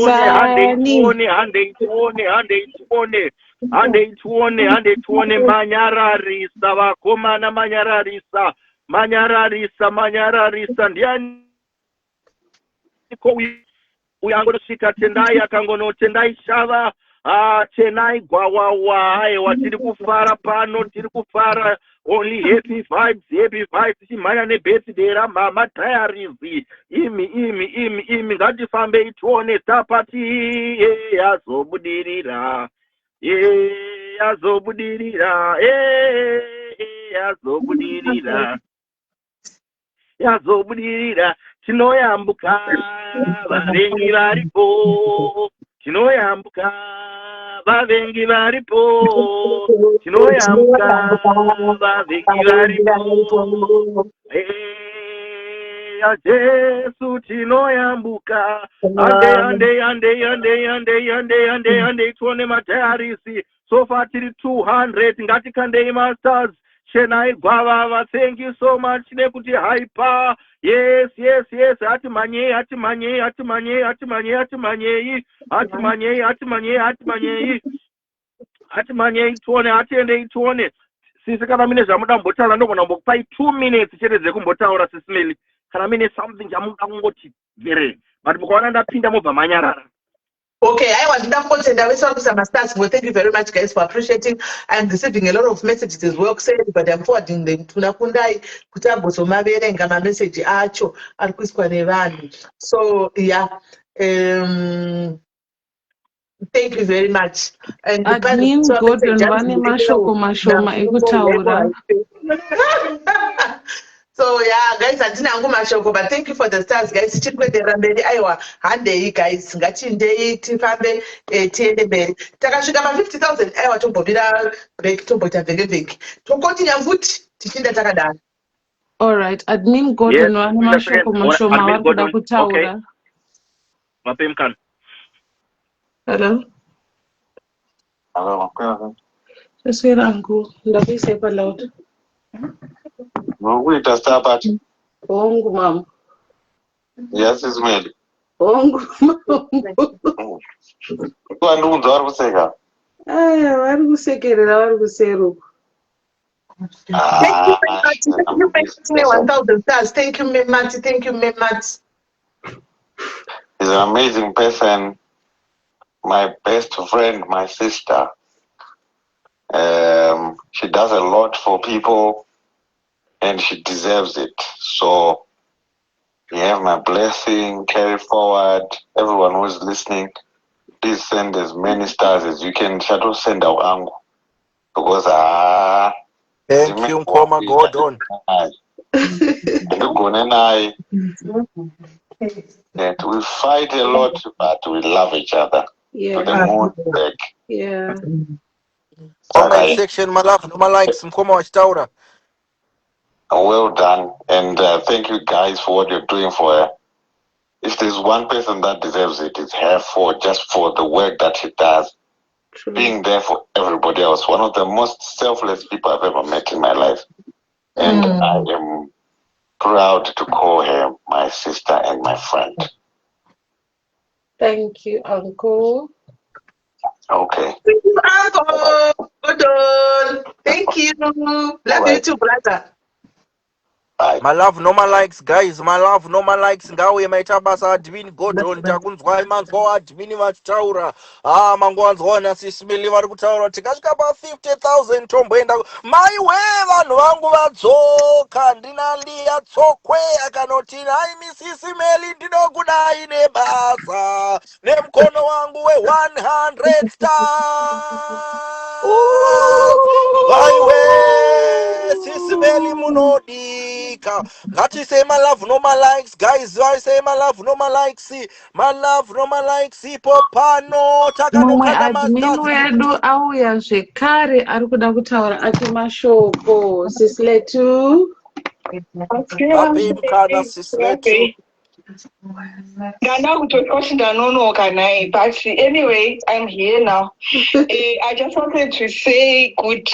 Speaker 4: manyararisa vakomana manyararisa ndiani uyangosvika tendai akangonotendai shava Chennai gwawawa aiwa tiri kufara pano tiri kufara only happy vibes chimhanya nebirthday ramama Diaries imi ngatifambei tione Sapati yazobudirira yazobudirira tinoyambuka vavengi varipo tinoyambuka vavengi varipo Jesu tinoyambuka handei tione Matarizi so far tiri 200 ngatikandei masters Chenai Guava, thank you so much. Nekuti hyper. Yes. Atimanye. Tuone. Sisi kana mine zvamuda kumbotaura ndogona kumbokupai 2 minutes chete dzekumbotaura sisimeli. Kana mine something chamuda kungoti gerei. But mukaona ndapinda mobva manyarara.
Speaker 2: Okay, I was thank you very much, guys, for appreciating. I'm receiving a lot of messages as well, but I'm forwarding them to Nakundai, Kutambo, so Mabere, and Gama message, Acho, and Kusquanevan. So, yeah, thank you very much. And
Speaker 5: Admin Gordon vane mashoko mashoma ekutaura.
Speaker 2: So yeah, guys, andina angu mashoko, but thank you for the stars, guys. Chikwedera mberi aiwa handei guys, ngachindei tifambe tiende mberi. Takasvika pa 50,000 aiwa tombobira break tomboita vhenge. Tokontinya futi tichinda takadaro.
Speaker 5: All right, Admin Gordon vane mashoko mashoma vari kuda kutaura.
Speaker 4: Vape mukana.
Speaker 5: Hello. Sesirangu ndakuise pa loud.
Speaker 6: Nokuita start.
Speaker 5: Hongu mama.
Speaker 6: Yes, is made.
Speaker 5: Hongu mama.
Speaker 6: Kwandu vari kuseka.
Speaker 5: Vari kusekerera vari kuseruka.
Speaker 2: Thank you very much. Thank you very much. 1,000 stars. Thank you, Memati. Thank you, Memati.
Speaker 6: He's an amazing person. My best friend, my sister. She does a lot for people and she deserves it. So you have my blessing, carry forward. Everyone who's listening, please send as many stars as you can. Shadow send our angle. Because
Speaker 4: thank you, Nkoma Gordon.
Speaker 6: And we fight a lot, but we love each other.
Speaker 5: Yeah.
Speaker 6: To the moon back.
Speaker 5: Yeah.
Speaker 4: Comment section, my love, no my likes, Nkoma Wachitaura.
Speaker 6: Well done, and thank you guys for what you're doing for her. If there's one person that deserves it, it's her just for the work that she does.
Speaker 5: True.
Speaker 6: Being there for everybody else. One of the most selfless people I've ever met in my life. And I am proud to call her my sister and my friend.
Speaker 5: Thank you, Uncle.
Speaker 6: Okay.
Speaker 2: Thank you, Uncle. Good on. Thank you. Love you too, brother.
Speaker 6: Bye.
Speaker 4: My love, no my likes, guys. My love, no my likes. Ngawe maita basa Admin Gordon. Takunzwa imanzwa Admin Wachitaura. Mangwanzwa na sisimili vari kutaura. Tikasvika pa 50,000 tomboenda. Maiwe vanhu vangu vadzoka. Ndinalia tsokwe akanoti hai misisimeli ndinokudai nebasa. Nemkono wangu we 100 stars. Maiwe sisimeli munodi. Gati say my love, no my likes, guys. I say my love, no my likes. My love, no my likes. Popano,
Speaker 5: Mumwe admin wedu auya zvekare ari kuda kutaura ati mashoko sisletu.
Speaker 4: Apimkana sisletu.
Speaker 7: But anyway, I'm here now. I just wanted to say good,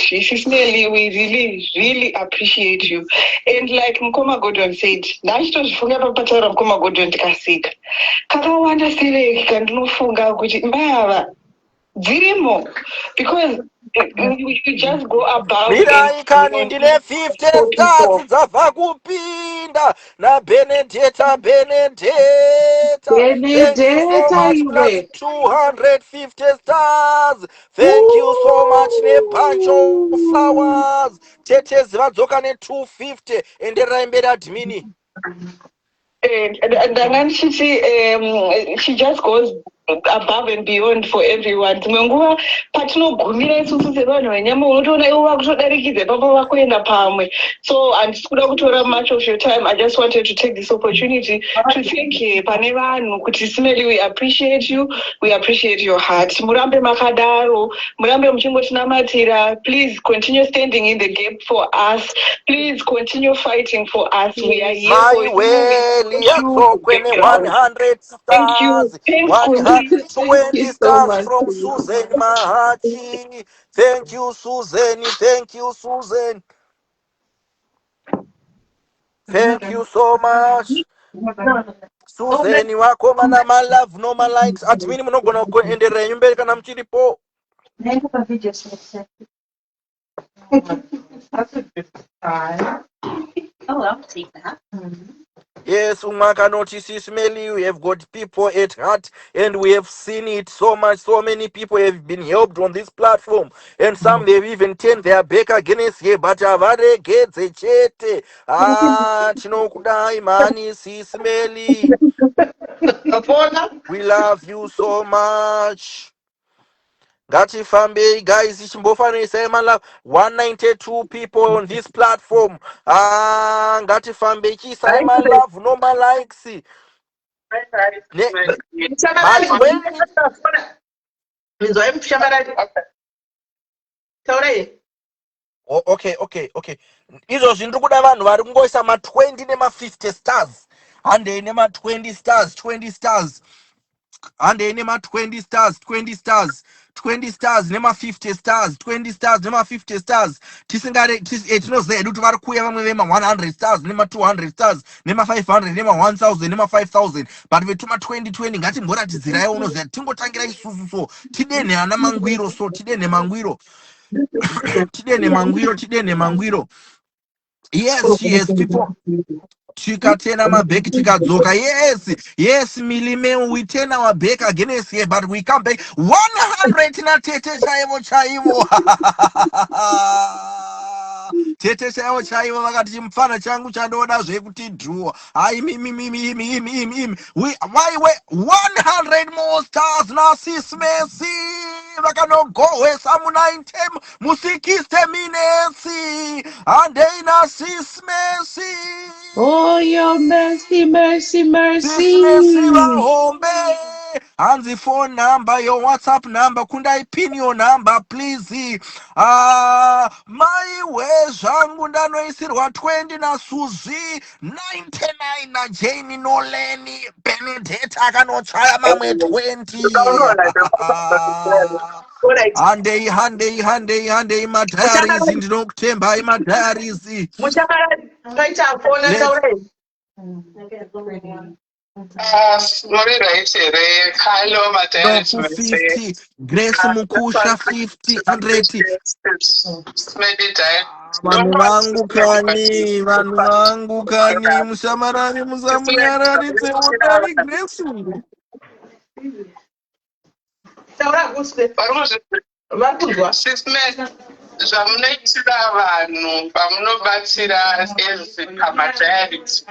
Speaker 7: Nelly, we really appreciate you. And like Nkoma Gordon said, Nkoma Gordon tikasika. Kakawanda sile kandunofunga kuti mbava dzirimo because you just go about.
Speaker 4: Mira ikani ndine 50 stars dzabva kupinda na Benedetta. Thank you so much, plus 250 stars. Thank you so much, ne bunch of flowers. Tete zvadzoka ne 250 enderai mberi admini.
Speaker 7: And then she just goes above and beyond for everyone. So and kutora much of your time, I just wanted to take this opportunity to thank you. We appreciate you. We appreciate your heart. Murambe makadaro, murambe mchingochinamatira. Please continue standing in the gap for us. Please continue fighting for us. We are here for you.
Speaker 4: 100 stars.
Speaker 7: Thank you.
Speaker 4: 120 stars from Susan Mahachi. Thank you, Susan. Thank you so much. Susan wakomana my love no my likes ati mini munogona kuenderera nyumberi kana muchiripo.
Speaker 1: Oh, I'll take that.
Speaker 4: Yes, Umakanoti Smelly, we have got people at heart and we have seen it so much. So many people have been helped on this platform and some they've even turned their back against here. But avare gets a chete. Ah, Chinokudai Mani Smelly. We love you so much. Gati Fambe, guys, Chimbofani Semala, 192 people on this platform. Ah, Gati Fambe, Simon Love, no my likes. But when okay. Izo zvindu kuda vanhu vari kungoisa ma 20 nema 50 stars. And then nema 20 stars, 20 stars. And then nema 20 stars, 20 stars. 20 stars nema 50 stars 20 stars nema 50 stars tisingare tinoziva kuti vari kuuya vamwe vema 100 stars nema 200 stars nema 500 nema 1000 nema 5000 but vetuma 2020 ngatimboratidzirai unoziva tingotangira isusu so tidene ana mangwiro so tidene mangwiro tidene mangwiro. Yes people tikatena mabheki tikadzoka. Yes milime we turn our back against here but we come back 100 na tete chaivo tete chaivo vakati chimufana changu chandoda zvekuti draw ai mimi why 100 more stars na sis Messi vakanogohwesa mu9 mu60 minutes and they na sis Messi.
Speaker 5: Oh, your mercy.
Speaker 4: Messi vahombe. And the phone number, your WhatsApp number, kundai pin your number, please. My way, zvangu ndanoisirwa 20 na Suzy, 99 na Jane Noleni, Benedetta akanotsvaya mamwe 20. Handei madiaries ndinokutemba madiaries. Grace Mukusha 50 100. Vanhu vangu kani mushamarani musamunyararidze utari Grace.
Speaker 7: zvamunoitira vanhu pamunobatsira ezipamadiaries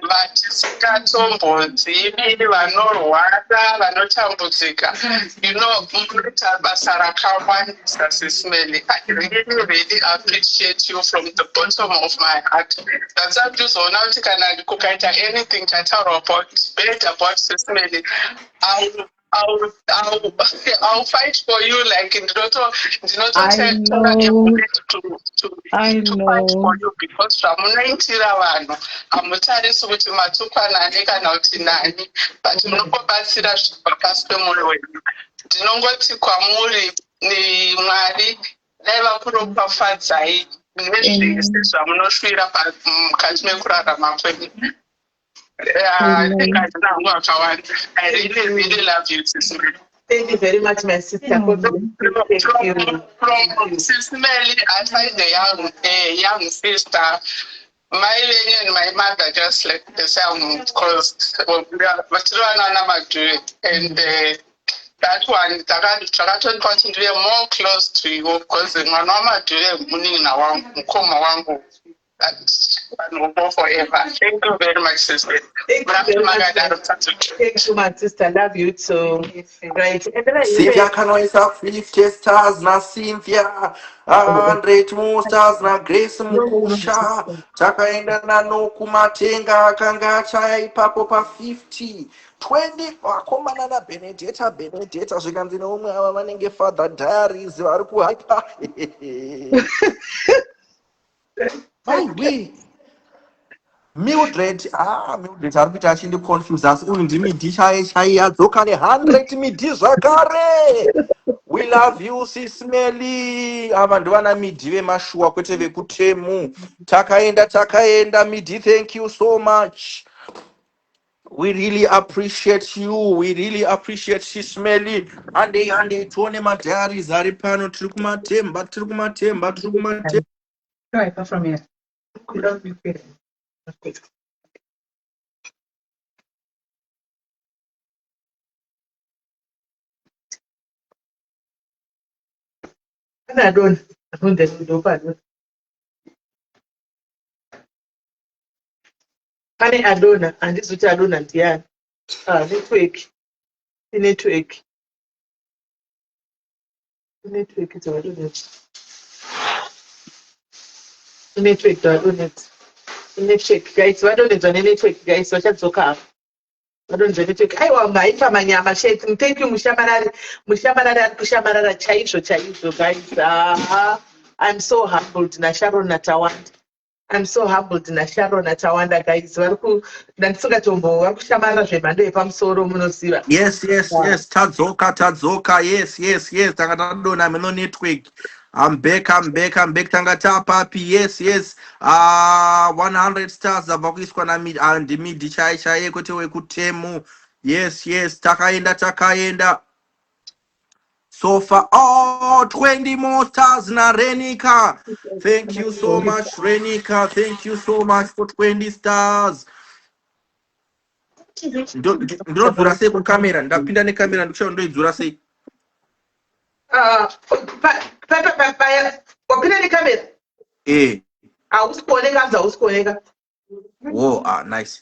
Speaker 7: vatisingatombodzi vanorwara vanotambudzika munoita basa rakawandisa sisimeli. I really appreciate you from the bottom of my heart. That's how tizoona kuti kana kukaita anything chataura bad about sisimeli I'll fight for you like in Doto to fight for you because zvamunoitira vanhu hamutarisi kuti matukwanani kana kuti nani but munobatsira zvibva pasi pemwoyo wenyu. Ndinongoti kwamuri Mwari dai vakuropafadzai nezvese zvamunosvira mukati mekurarama kwenyu. I really love you, sister.
Speaker 2: Thank you very much, my sister.
Speaker 7: From Sister Melly, I find a young sister. My lady and my mother just like the same because and that one Takaton continue more close to you because the mama do muning now mkoma wangu. And will go forever. Thank you very much, sister.
Speaker 2: Thank you so much, sister. Love you too. Right.
Speaker 4: Cynthia kanoisa 50 stars na Cynthia 100 more stars na Grace Mukusha takaenda nano kumatenga akanga achaya ipapo pa 50 20 vakomana na Benedetta zvikanzi neumwe ava vanenge Father Diaries vari kuhaipa. My way. Mildred ari kuita achindi confuse asi uyu ndimi disha chai yadzoka ne 100 midi zvakare. We love you, Sismeli. Avandu vana midhi vemashua kwete vekutemu. Takaenda midhi. Thank you so much. We really appreciate you. We really appreciate Sismeli. Ande tuone madhari ari pano tiri kumatemba.
Speaker 2: Right, from here. You don't be kidding. And I don't do bad. Honey, Adona, and this which Adona, and yeah. Network. The network. The network is already net. The network, I don't net. The network, guys. Why don't it on the network, guys? Watch out, so calm. I don't the network. I want my famanya, shaking. Thank you, Mushamarada, Chaisho, guys. I'm so humbled, Nasharo Natawand. I'm so humbled, Nasharo Natawanda, guys. Welcome. Nansuga Tombo, Shamara, Shemande, if I'm so Romunosira.
Speaker 4: Yes. Tadzoka. Yes. Tangadona, no network. I'm back. Tangata papi. Yes. 100 stars. Avakiswa na mid and mid chai kote wekutemu. Yes. Takaenda. So far, 20 more stars na Renika. Thank you so much, Renika. Thank you so much for 20 stars. Ndinodzura sei kukamera ndapinda nekamera ndikushaura ndoidzura sei
Speaker 2: Wapinda nekamera hausi kuoneka
Speaker 4: nice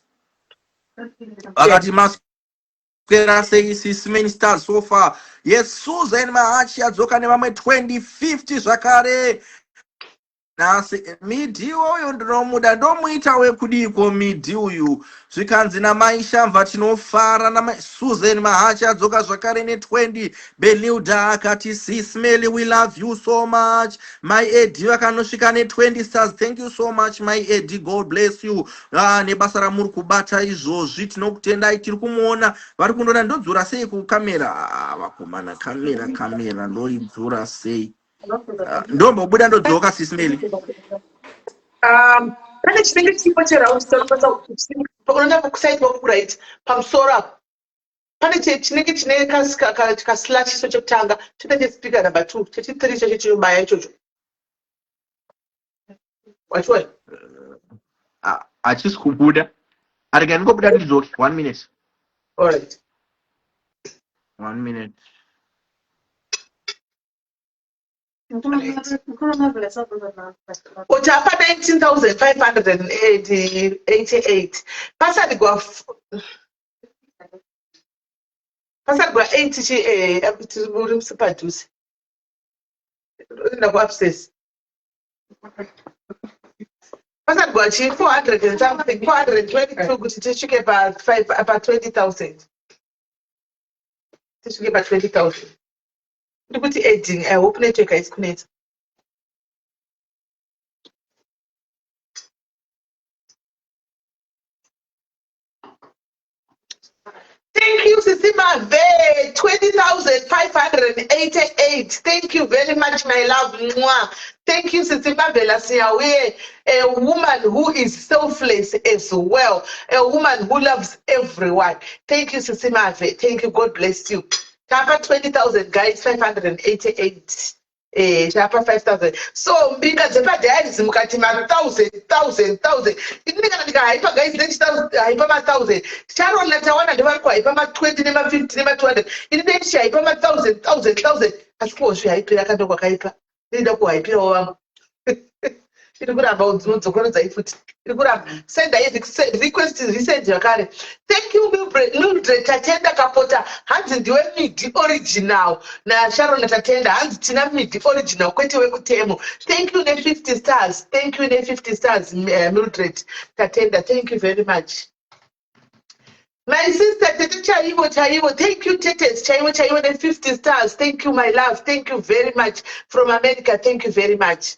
Speaker 4: akati maswera sei Sismeni stars so far. Yes, Susan Mahachi adzoka nevamwe 2050 zvakare. Nasi midhi uyu ndinomuda ndomuita wekudiko midhi uyu zvikanzi namai Shamva tinofara Susan Mahachi adzoka zvakare ne20. Benilda akati Sismeli we love you so much. My Eddie vakanosvika ne20 stars. Thank you so much my Eddie, God bless you. Nebasa ramuri kubata izvozvi tinokutendai. Tiri kumuona vari kundoda ndodzura sei kukamera. Vakomana kamera ndoidzura sei. Ndombobuda ndodzoka Sismeli.
Speaker 2: Pane chinenge chiripo cheraunonda kusaiti wakuraiti pamusoro apo pane chinenge chine kaslachiso chekutanga choita chespeaker number 2 chechi3 checho chinobaya ichocho wachiona
Speaker 4: hachisi kubuda arega ndingobuda ndidzoke 1 minute.
Speaker 2: Alright.
Speaker 4: 1 minute.
Speaker 2: Uchapa 19,588. Pasadi gwa 80 muri msipadusi. Ndakwa upstairs. Pasadi gwa 400 and something, 422 kuti tishuke pa 20,000. Tishuke pa 20,000. Ndikuti editing, I hope network is connected. Thank you, Sisimave, 20,588. Thank you very much, my love. Mwah. Thank you, Sisimave Lasiawe, a woman who is selfless as well, a woman who loves everyone. Thank you, Sisimave. Thank you. God bless you. Chapa 20,000, guys, 588. Chapa 5,000. So, because the father is Mukatima 1,000. It means that hyper guys, then hyper 1,000. Sharon Natawana, the one hyper 20, never 50, never 200. It means hyper 1,000. I suppose she hyper, I can't do a hyper. Need a hyper. It could have about it could have send a request to resend your card. Thank you, Mildred Tatenda Kapota. Hands in the original. Now, Sharon Tatenda, hands Tinami, the original. Thank you, 50 stars. Thank you, 50 stars, Mildred Tatenda. Thank you very much. My sister, Tete Chaiwo, thank you, Tete Chaiwo, 50 stars. Thank you, my love. Thank you very much. From America, thank you very much.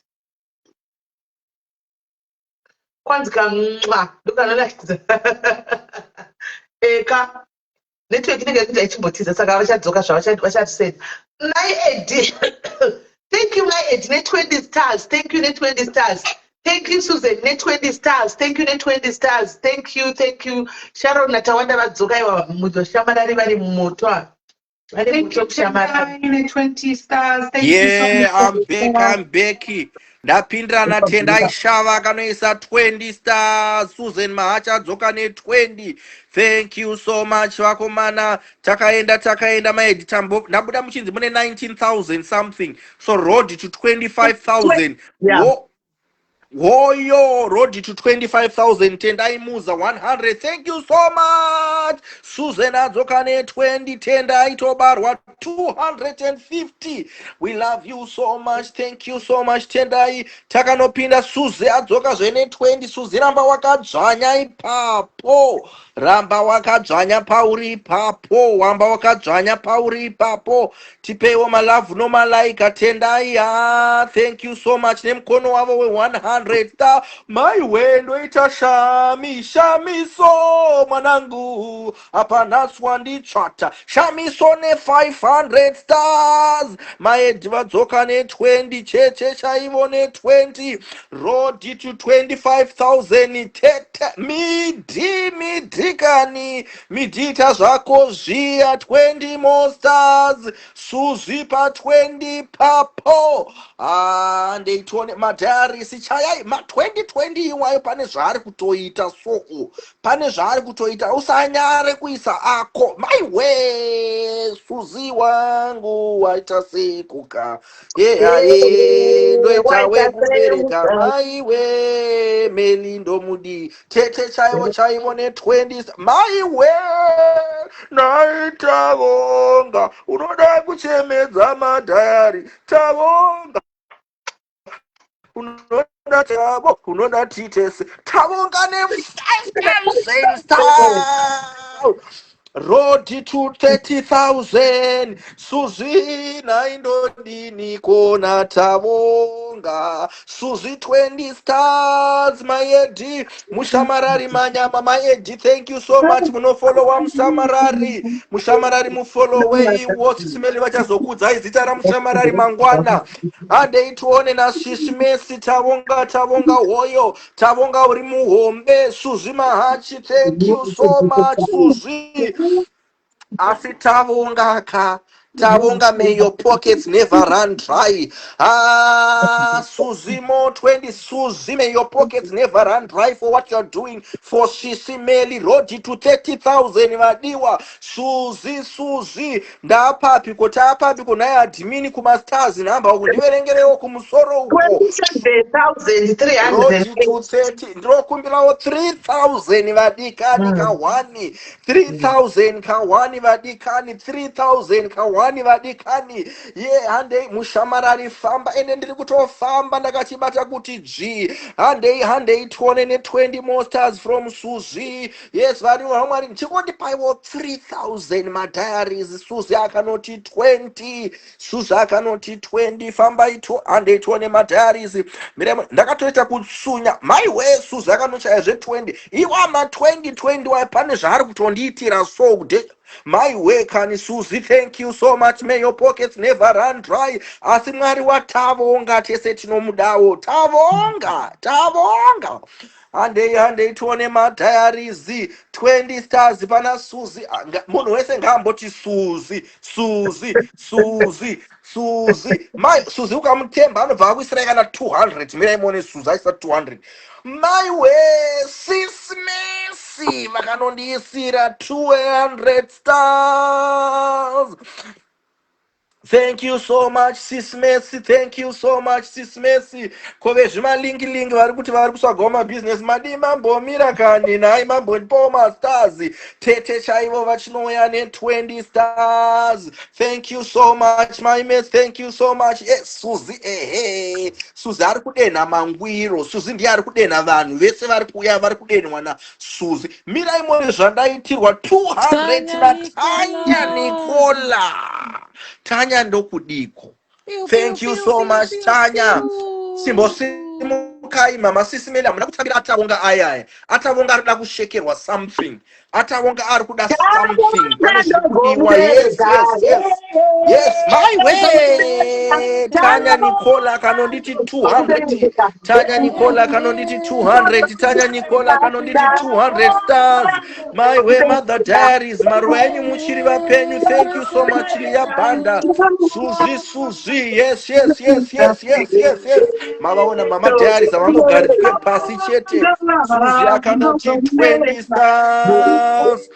Speaker 2: Kwanzika ndokanona eka network inenge kuti ichimbotiza saka vachadzoka zvavachati said My Eddie. Thank you, my Eddie. Net 20 stars. Thank you, Net 20 stars. Thank you, Susan. Net 20 stars. Thank you, Net 20 stars. Thank you, thank you. Sharon Natawanda Badzokai Muzo Shamadari Bari Motoa.
Speaker 3: Thank you, Tendai, 20 stars. Thank you so
Speaker 4: Yeah, I'm back,
Speaker 3: much.
Speaker 4: I'm back. Ndapindira na Tendai Shava kanoisa 20 stars. Susan Mahacha dzoka ne 20. Thank you so much vakomana. Takaenda maedi tambo. Nabuda muchinzi mune 19,000 something. So road to 25,000.
Speaker 2: Yeah.
Speaker 4: Woyo, road to 25,000. Tendai Muza 100. Thank you so much. Susan Adzokane 20. Tendai Tobarwa 250. We love you so much. Thank you so much. Tendai Takanopinda Suze Adzoka Zene 20. Suze Ramba wakadzvanya ipapo. Ramba wakadzvanya pauri ipapo. Wamba wakadzvanya pauri ipapo. Tipewo malavu no malaika Tendai. Thank you so much. Nemkono wavo we 100 star. My wendoita shamiso mwanangu hapana swandi chata shamiso ne 500 stars. Maedi vadzoka ne 20 cheche chaivo ne 20 road to 25,000 tete midikani midita zvako zviya 20 more stars. Suzi pa 20 papo ndeitone madhayaris chayai ma 2020 iwayo pane zvaari kutoita soko pane zvaari kutoita usanyare kuisa ako maiwe Suzi wangu waita sekuka ndoita wekubereka maiwe Melindo mudi tete chaivo ne 20 maiwe naitavonga unoda kuchemedza madhayari tavonga unoda titese tavonga ne 5,000 stars. Road to 30,000. Suzi naindodini kona tavonga. Suzi 20 stars. Maedi Mushamarari manyama. Maedi, thank you so much. Muno follow wa Mushamarari. Mushamarari mufollow way. What's smeli vachazokudza izitara Mushamarari mangwana. Ande ituone na Shishmesi tavonga hoyo. Tavonga uri muhombe. Suzi Mahachi, thank you so much. Suzi asi tavonga may your pockets never run dry. Suzi more 20. Suzi, may your pockets never run dry for what you're doing for Shisimeli. Road to 30,000 vadiwa. Suzi ndapapi kunaya admini kuma stars namba kundiverengerewo kumusoro uko
Speaker 2: 27,308
Speaker 4: ndokumbirawo 3,000 vadikani kawani 3,000 kawani vadikani 3,000 kawani vadikani handei Mushamarari famba ende ndiri kutofamba ndakachibata kuti g handei tione ne 20 more stars from Suzi. Yes vari vamwari ndichikondipaiwo 3,000 madiaries. Suzi akanoti 20 Suzi akanoti 20 famba handei tione madiaries ndakatoita kutsunya maiwe Suzi akanochaya zve 20 iwa ma 2020 wai pane zvaari kutondiitira so my way kani Suzi, thank you so much. May your pockets never run dry. Asi mwari watavonga tese tinomudawo tavonga handei tione madiaries 20 stars pana Suzi. Munhu wese ngaamboti Suzi mai Suzi ukamutemba anobva akuisira kana 200 mirai muone Suzi aisa 200 maiwe Sismesi vakanondiisira 200 stars. Thank you so much Sismesi. Thank you so much Sismesi. Kove zvimalingi vari kuti vari kusvagawo mabusiness madi mambomira kani nai mambonipawo mastars tete chaivo vachinouya ne20 stars. Thank you so much my mates. Thank you so much. Suzi Suzi ari kudenha mangwiro. Suzi ndiye ari kudenha vanhu vese vari kuuya vari kudenhwa naSuzi. Mirai muone zvandaitirwa 200 naTanya Nicola. Tanya ndokudiko. Thank you so much Tanya. Simbosimukai mama Sisimeli amuna kutambira atavonga ayaya. Atavonga arikuda kushekerwa something. Atavonga arikuda something. Yes. Yes, my way. Tanya Nicola kanonditi 200. Tanya Nicola kanonditi 200. Tanya Nicola kanonditi 200 stars. My way, Mother Diaries. Marwenyu muchiriva penyu. Thank you so much, Lia Banda. Suzy. Yes. Mavaona Mama Diaries. Avangogarirwe pasi chete. Suzy akanoti 20 stars.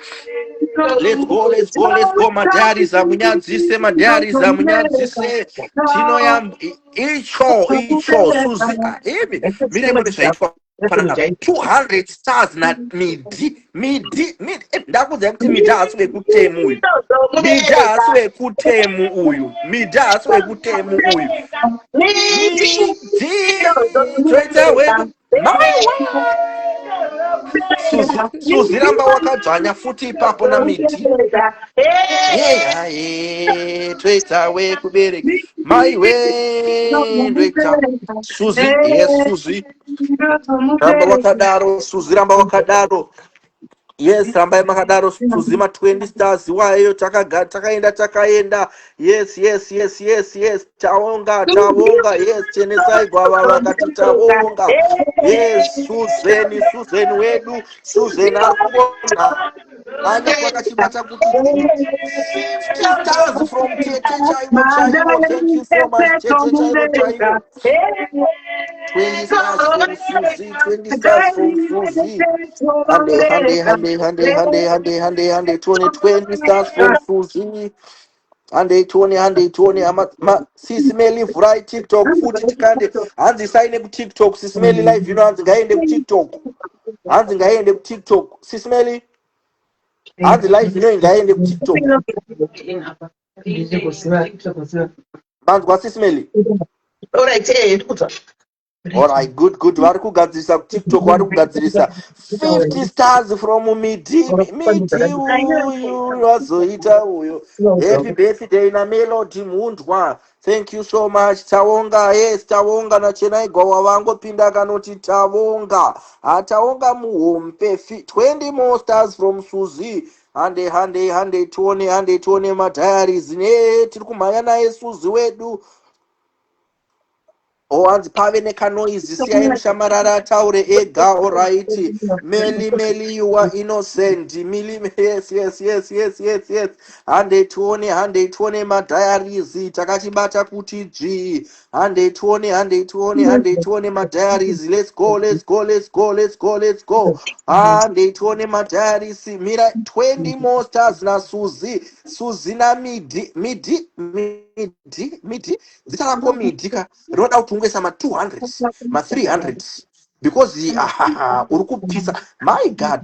Speaker 4: Let's go, madari zamunyadzise, madari zamunyadzise. Tino yam icho Suzy imi mirembo zvaitwa panapa 200 stars na midi ndakudza kuti midi haasi wekutemu uyu midi haasi wekutemu uyu midi toita wedu maiwa Suzy ramba wakadzvanya futi ipapo na midi toita wekubereka maiwe ndoita Suzy yes Suzy ramba wakadaro yes rambai makadaro Suzy ma 20 stars wayo takaenda yes taonga yes chenesai gwava vakati taonga yes Susan wedu Susan arikubona anya kwakachibata kuti 50 stars from Tete Chaivo. Thank you so much Tete Chaivo. 20 stars from Suzy, 20 stars from Suzy. Hande 20 stars from Suzy. Hande 20 sisimeli vhurai TikTok futi tikande hanzi saine ku TikTok sisimeli live hanzi ngaende ku TikTok sisimeli hanzi live ngaende ku TikTok manzwa sisimeli alright good vari kugadzirisa TikTok vari kugadzirisa 50 stars from midi uyu wazoita uyu happy birthday na Melody Mundwa. Thank you so much taonga taonga na chenaigwa vangopinda kanoti taonga muhompe 20 more stars from Suzy. Hande 20 madiaries tiri kumhanya naye Suzy wedu hanzi pave nekanoizi siyai mushamarara ataure ega. Alright Meli you are innocent yes hande 20 madiaries takachibata kuti G hande 20 madiaries. Let's go hande 20 madiaries mira 20 more stars na Suzy na midi zita rako midika rinoda kutongesa ma 200 ma 300 because uri kupisa. My god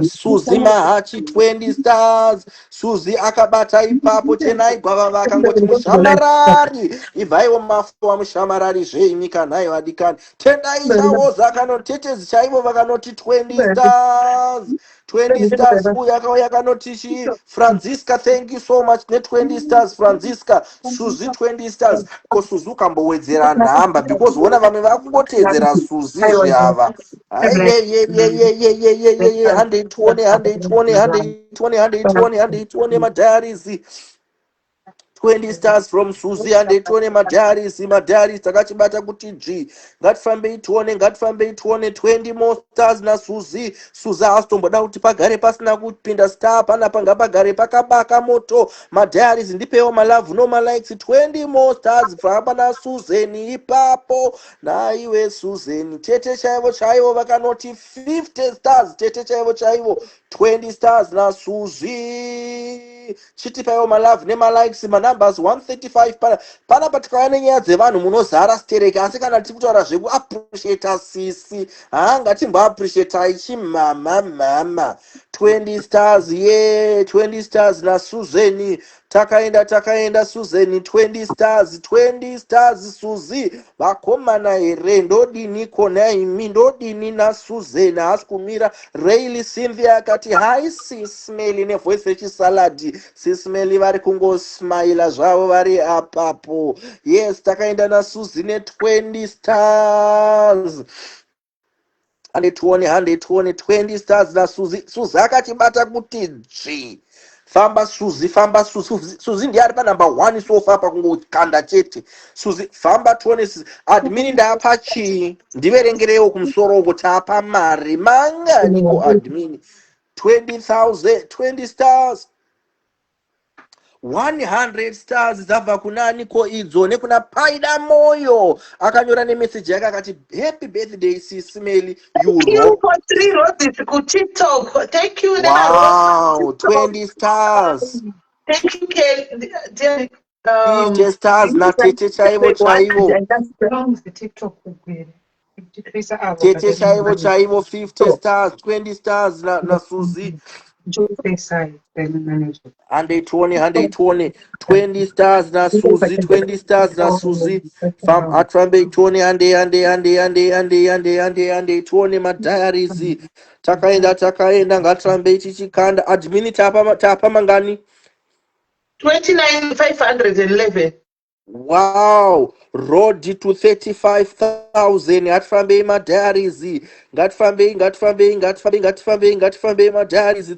Speaker 4: Suzy mahachi 20 stars. Suzy akabata ipapo chenaigwava vakangoti mushamarari ibvaiwo mafuwa mushamarari zveimika nayo adikani tendai chavo zakanotetezi chaivo vakanoti 20 stars. 20 stars uyu akauya kanoti Franziska. Thank you so much ne 20 stars Franziska. Suzy 20 stars ko Suzy ukambowedzera nhamba because wona vamwe vakungotedzera Suzy zvava 120 madiaries 20 stars from Suzy and 20 madiaries takachibata kuti G ngatifambei tuone 20 more stars na Suzy asitomboda kuti pagare pasina kupinda star panapa ngapagare pakabaka moto madiaries ndipewo malavu no malikes 20 more stars famba na Susan ipapo naiwe Susan Tete chaivo vakanoti 50 stars Tete chaivo 20 stars na Suzy chitipaiwo malavu nemalikes numbers 135 panapa tikauya nenyaya dzevanhu munozara stereki asi kana tiri kutaura zveku appreciata sisi ngatimboappreciatai chimama 20 stars 20 stars na Susan takaenda Susan 20 stars Suzy vakomana here ndodini kona imi ndodini na Susan haasi kumira Rayleigh Cynthia akati hi sismeli nevoice yechisaladi sismeli vari kungosmaila zvavo vari apapo yes takaenda na Suzy ne 20 stars 20 stars na Suzy akatibata kuti G famba Suzi ndiye ari panumber 1 sofa pakungokanda chete. Suzi famba tione admin ndapa chii ndiverengerewo kumusoro uko tapa mari mangani ko admin 20,000 20 stars 100 stars dzabva kunani ko idzo nekuna Paida Moyo akanyora nemeseji yake akati happy birthday Sisimeli
Speaker 2: Thank you for 3 roses ku TikTok. Thank you.
Speaker 4: wow 20 stars
Speaker 2: Thank you, Kelly.
Speaker 4: 50 stars na tete chaivo tete chaivo 50 stars 20 stars na Suzi and 20 20 stars na Suzi 20 stars na Suzi fam atrambe 20 ande 20 madiaries takaenda ngatrambe tichikanda admin tapa mangani
Speaker 2: 29,511.
Speaker 4: wow road to 35,000 ngatifambei madiaries ngatifambei madiaries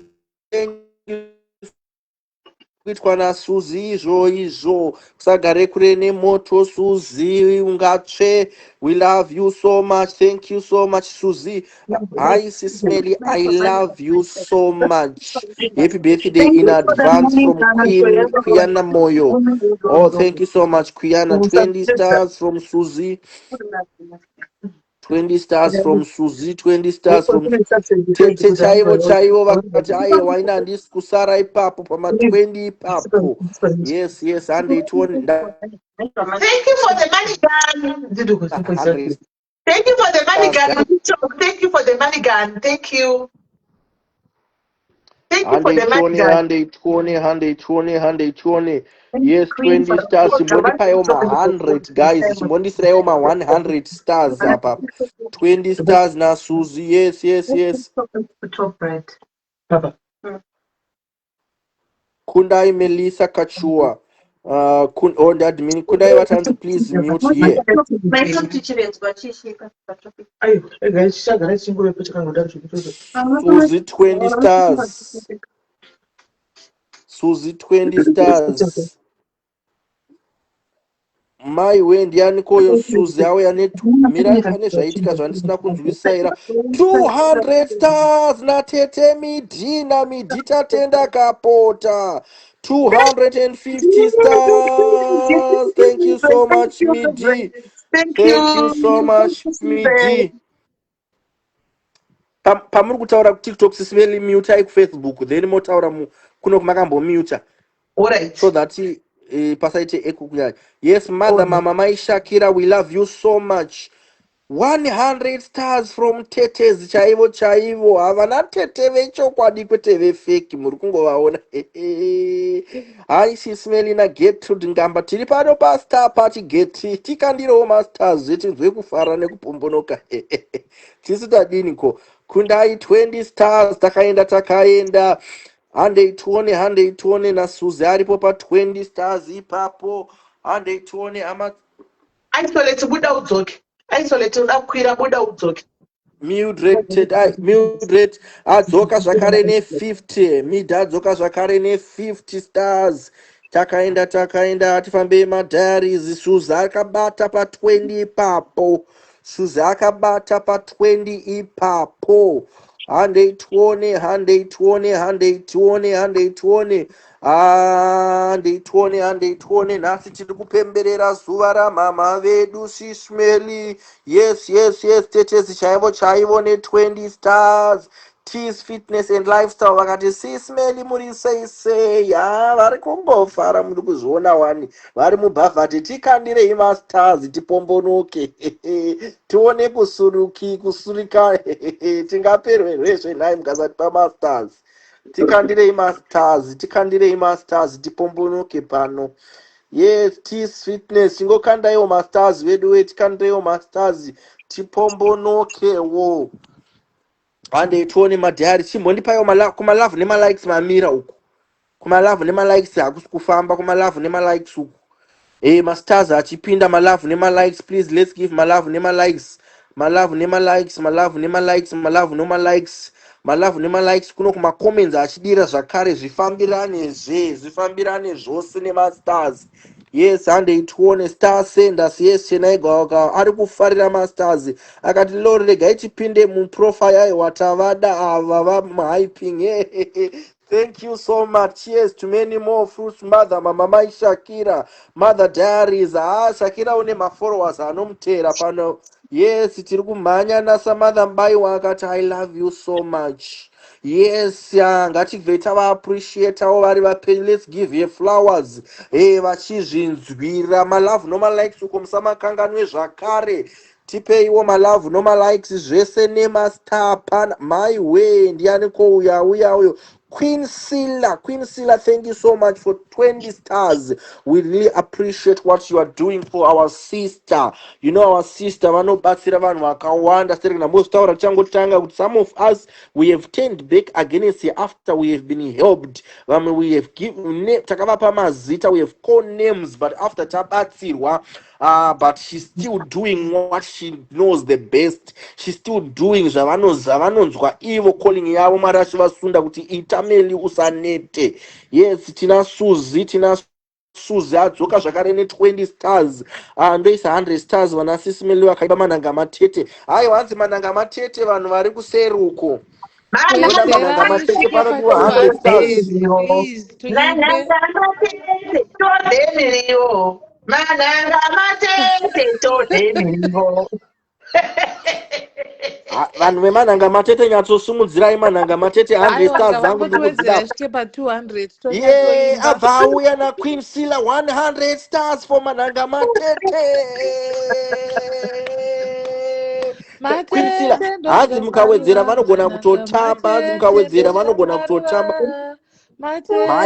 Speaker 4: kuitwa naSuzi izvo kusagare kure nemoto Suzi ungatsve. We love you so much, thank you so much Suzi. Hi Sisimeli, I love you so much. Happy birthday in advance from Kuyana Moyo. Oh, thank you so much Kuyana. 20 stars from Suzi. 20 stars from Suzi, 20 stars from tete chaivo vakati aiwa ina handisi kusara ipapo pama 20 ipapo. Yes and it won.
Speaker 2: Thank you for the money gun. Thank you for the money gun. Thank you for the money gun. Thank you. Thank you for the money gun.
Speaker 4: 120. Yes, 20 stars. Simbondipayo ma 100 guys. Simbondisirayo ma 100 stars apa. 20 stars na Suzi. Yes.
Speaker 2: Top right.
Speaker 4: Kundai Melissa Kachua. Admin, Kundai Watanzi, please mute here. Suzi 20 stars. Suzi 20 stars. Mai wendiani koyo Suzi auya mira pane zvaitika zvandisina kunzwisa 200 stars na tete Midi tatenda kapota 250 stars. Thank you so much Midi. Thank you so much Midi. Pamuri kutaura ku TikTok Sisimeli mute ku Facebook then motaura kuno kumakambo mute.
Speaker 2: Alright.
Speaker 4: So that pasaite ekukuya. Yes, mother mama Mai Shakira, we love you so much. 100 stars from Tetezi chaivo havana tete vechokwadi kwete vefeki muri kungovaona. Hai Sisimeli na Gertrude Ngamba tiri pano pastar party geti tikandirewo masters tinzwe kufara nekupombonoka. Tisu tadiniko Kundai 20 stars takaenda 120 na Suzi aripo pa 20 stars ipapo 120 ama
Speaker 2: isolate buda udzoke. Isolate unakwira buda udzoke.
Speaker 4: Mildred adzoka zvakare ne50 Midha adzoka zvakare ne50 stars takaenda atifambei madiaries. Suzi akabata pa 20 ipapo. Suzi akabata pa 20 ipapo 120 nhasi tiri kupemberera zuva ramama vedu Sisimeli. Yes Tetezi chaivo ne20 stars. Tease Fitness and Lifestyle vakati Sisimeli muri sei vari kungofara muri kuzviona wani vari mubhavhati tikandirei mastars tipombonoke tione kusurika tingaperwerezve nhai mukasati pamastars. Tikandirei masters tipombonoke pano. Yes, Tease Fitness ingokandaiwo masters vedu tikandireiwo masters tipombonokewo. 120 madhari chimbondipaiwo kumalove nemalikes mamira uku kumalove nemalikes hakusi kufamba kumalove nemalikes uku mastars achipinda malove nemalikes please let's give malove nemalikes malove nemalikes kuno kumacomments achidira zvakare zvifambirane zvose nemastars. Yes, handei tione star senders. Yes, chenai gawakawa ari kufarira masters akati lori regai tipinde muprofile aiwa tavada ava vamuhyping. Thank you so much. Cheers to many more fruits. Mother mama mai Shakira mother diaries. Shakira une mafollowers anomutera pano. Yes, tiri kumhanya nasa mother mbaiwa akati I love you so much. Yes, ngatigve tavaappreciatawo vari vapenyu. Let's give her flowers. Vachizvinzwira malove nomalikes uko musamakanganwe zvakare. Tipeiwo malove nomalikes zvese nemastar pana. My way ndiani kouya uyo Queen Silla, thank you so much for 20 stars. We really appreciate what you are doing for our sister. You know our sister, vanobatsira vanhu vakawanda. Some of us, we have turned back against her after we have been helped. We have given, takavapa mazita, we have called names, but after tabatsirwa, but she's still doing what she knows the best. She's still doing zvavanonzwa ivo calling yavo marashi vasunda kuti itameli usanete. Yes, tina Suzi adzoka zvakare ne20 stars. Ndoisa 100 stars vanasisi meli vakaiba mananga matete. Hanzi mananga matete vanhu vari kuseruko.
Speaker 5: Please, they are
Speaker 4: Pano
Speaker 5: for
Speaker 4: 100 stars.
Speaker 5: 200. Please, to Imbe.
Speaker 4: Vanhu vemanhanga matete nyatsosimudzirai manhanga matete 100 stars zangu
Speaker 5: ndikudzira svike pa200.
Speaker 4: Ye abva auya naQueen Silla 100 stars for manhanga matete. Queen Silla hanzi mukawedzera vanogona kutotamba, hanzi mukawedzera vanogona kutotamba. My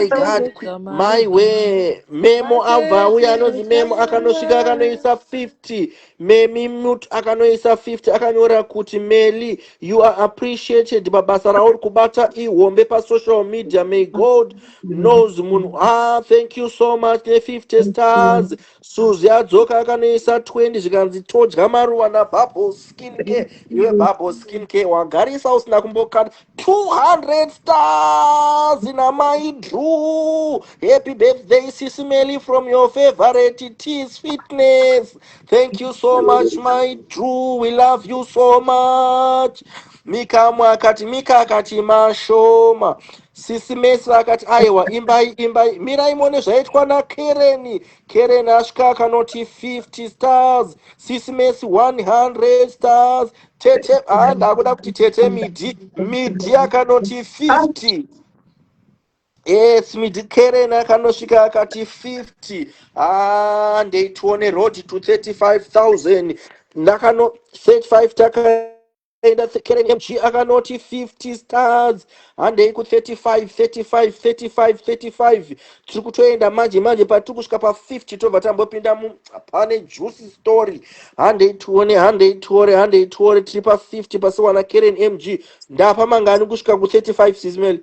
Speaker 4: God, my way. Memo abva auya anonzi Memo akanosvika akanoisa 50. Memi mute akanoisa 50 akanyora kuti Meli, you are appreciated babasa rauri kubata ihombe pa social media. May God knows munhu. Thank you so much. 50 stars. Suzi adzoka akanoisa 20 zvikanzi todya maruva naBubble Skincare. Iwe Bubble Skincare wagarisa usina kumbokata 200 stars in my Drew. Happy birthday Sisi Meli from your favorite Tees Fitness. Thank you so much my Drew. We love you so much. Mika akati mashoma. Sisi Mesi akati aiwa imbai mirai mone zvaitwa naKeren. Keren asvika akanoti 50 stars. Sisi Mesi 100 stars. Tete ndakuda kuti Tete midi akanoti 50. Yes, Keren akanosvika akati 50. Ndeitione road to 35,000. Ndakano 35 taka Keren MG akanoti 50 stars. Handei ku 35. Tiri kutoenda manje patiri kusvika pa 50 tobva tambopinda pane juicy story. Handei tuore tiri pa 50 pasiwana Keren MG. Ndapa mangani kusvika ku 35 Sismel.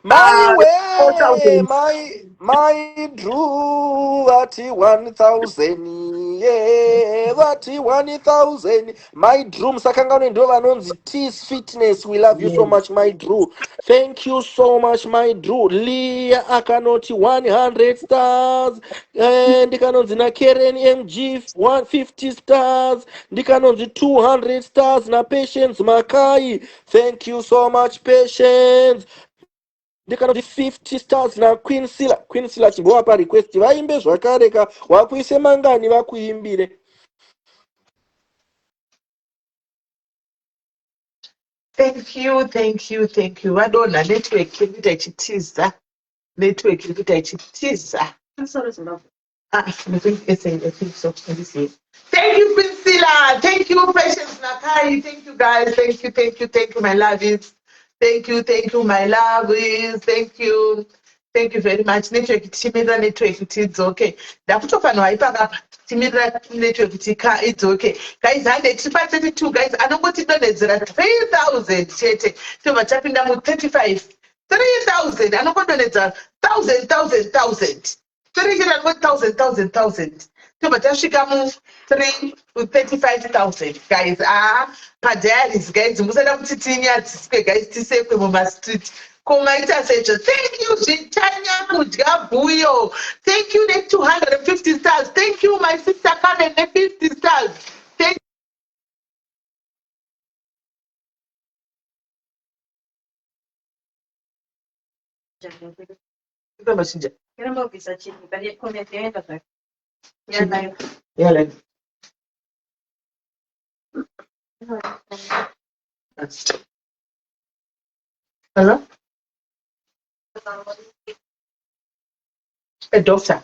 Speaker 4: My way, my Drew, that 1,000, yeah, that 1,000. My Drew, msakangane ndo vanonzi Tees Fitness. We love you so much, my Drew. Thank you so much, my Drew. Leah akanoti 100 stars. Ndikanonzi na Keren MG 150 stars. Ndikanonzi 200 stars na Patience Makai. Thank you so much, Patience. Ndikanoti 50 stars na Queen Silla chimbovapa request vaimbe zvakareka wakuise mangani vakuimbire.
Speaker 2: Thank you. Vadonha network yekuita ichitiza. I think so. Thank you, Queen Silla. Thank you, Patience Nakai. Thank you, guys. Thank you, my lovies. Thank you, my lovies. Thank you very much. Network timirira network it's okay. Ndakutofanwa ipapa timirira network it's okay. Guys, 132 guys. Anongoti donedzera 3,000 chete. Tova tapinda mu 35. 3,000. Anongodonedza 1,000. 3,000. tobva tasvika mu3 with 35,000 guys. Padiaries guys, musada kuti tinyadziswe guys, tisekwe mumastreet. Komaita secho. Thank you Zvitanya kudya bhuyo. Thank you the 250 stars. Thank you my sister Karen the 50 stars. Thank you. Yeah, hello? A doctor.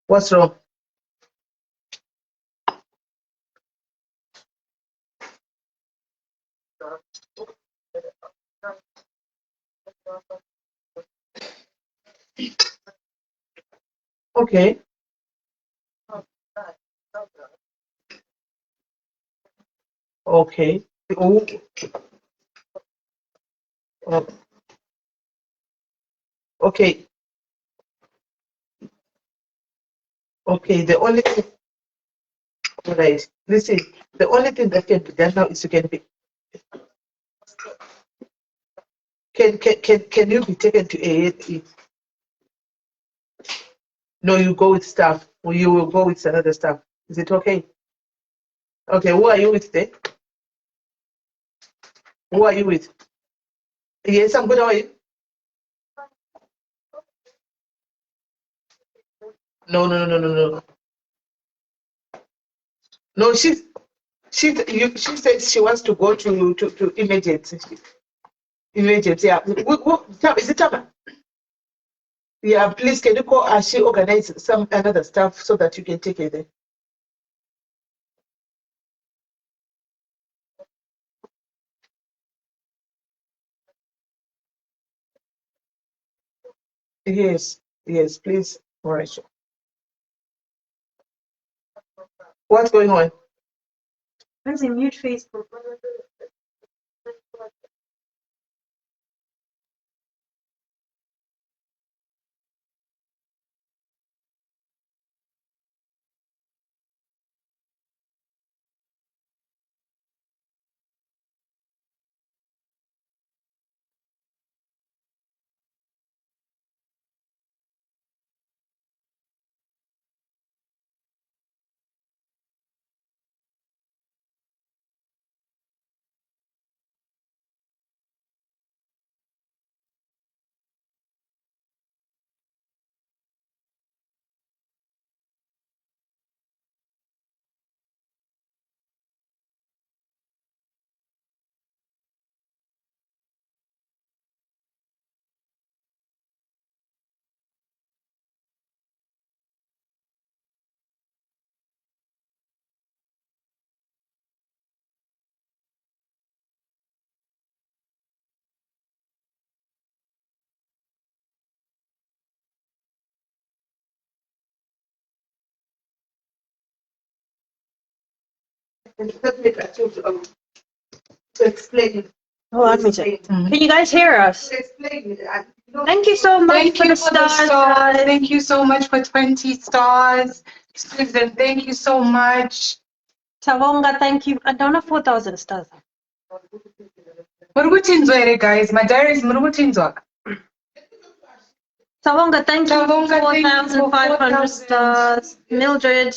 Speaker 2: What's wrong? Okay. Okay. Oh. Oh. Okay. Okay. The only thing, right. Listen, the only thing that can be done now is you can be. Can you be taken to AAE? No, you go with staff, or you will go with another staff. Is it okay? Okay, who are you with today? Who are you with? Yes, I'm good. How are you? No. No, she said she wants to go to emergency. Emergency, yeah. Is it Tama? Yeah, please, can you call her? She organize some another stuff so that you can take it there. Yes, please. All right. Sure. What's going on?
Speaker 1: When's in mute Facebook?
Speaker 2: To explain.
Speaker 1: Oh, admit. Can you guys hear us? Thank you so much
Speaker 3: Thank
Speaker 1: for
Speaker 3: you
Speaker 1: the
Speaker 3: for the
Speaker 1: stars.
Speaker 3: stars. Thank you so much for 20 stars. Susan, thank you so much.
Speaker 1: Tavonga, thank you. I don't know 4,000 stars.
Speaker 3: Murugutinzwa ere guys, my diary is Murugutinzwa.
Speaker 1: Tavonga, thank you.
Speaker 3: Tavonga, thank you for
Speaker 1: 4,500 stars. Mildred.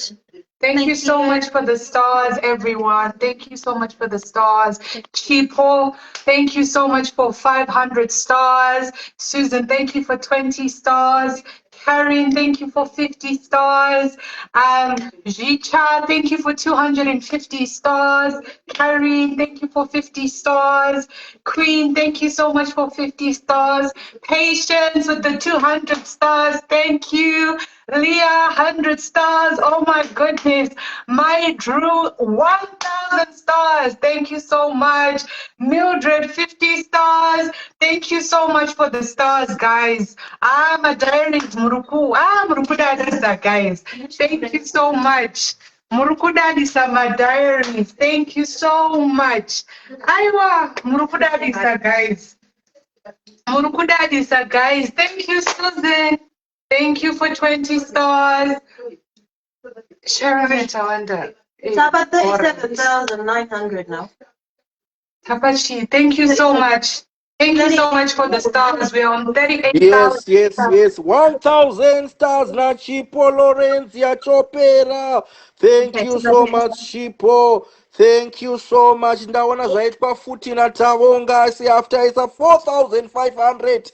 Speaker 3: Thank you so much for the stars, everyone. Thank you so much for the stars. Chipo, thank you so much for 500 stars. Susan, thank you for 20 stars. Karen, thank you for 50 stars. Jicha, thank you for 250 stars. Karen, thank you for 50 stars. Queen, thank you so much for 50 stars. Patience with the 200 stars. Thank you. Leah, 100 stars. Oh my goodness. My Drew, 1,000 stars. Thank you so much. Mildred, 50 stars. Thank you so much for the stars, guys. My diary is Muruku. Muruku Dadisa, guys. Thank you so much. Muruku Dadisa, my diaries. Thank you so much. Aiwa, Muruku Dadisa, guys. Murukudadisa, guys. Thank you, Susan. Thank you for 20 stars. Sharon, I wonder.
Speaker 1: It's about 37,900 now.
Speaker 3: Tapachi, thank you so much. Thank you so much for the stars. We're on 38,000.
Speaker 4: Yes. 1,000 stars na Chipo Lorenzia Chopera. Thank you so much, Chipo. Thank you so much. Ndaona zvaitwa futi na Tavonga. See, after it's a 4,500.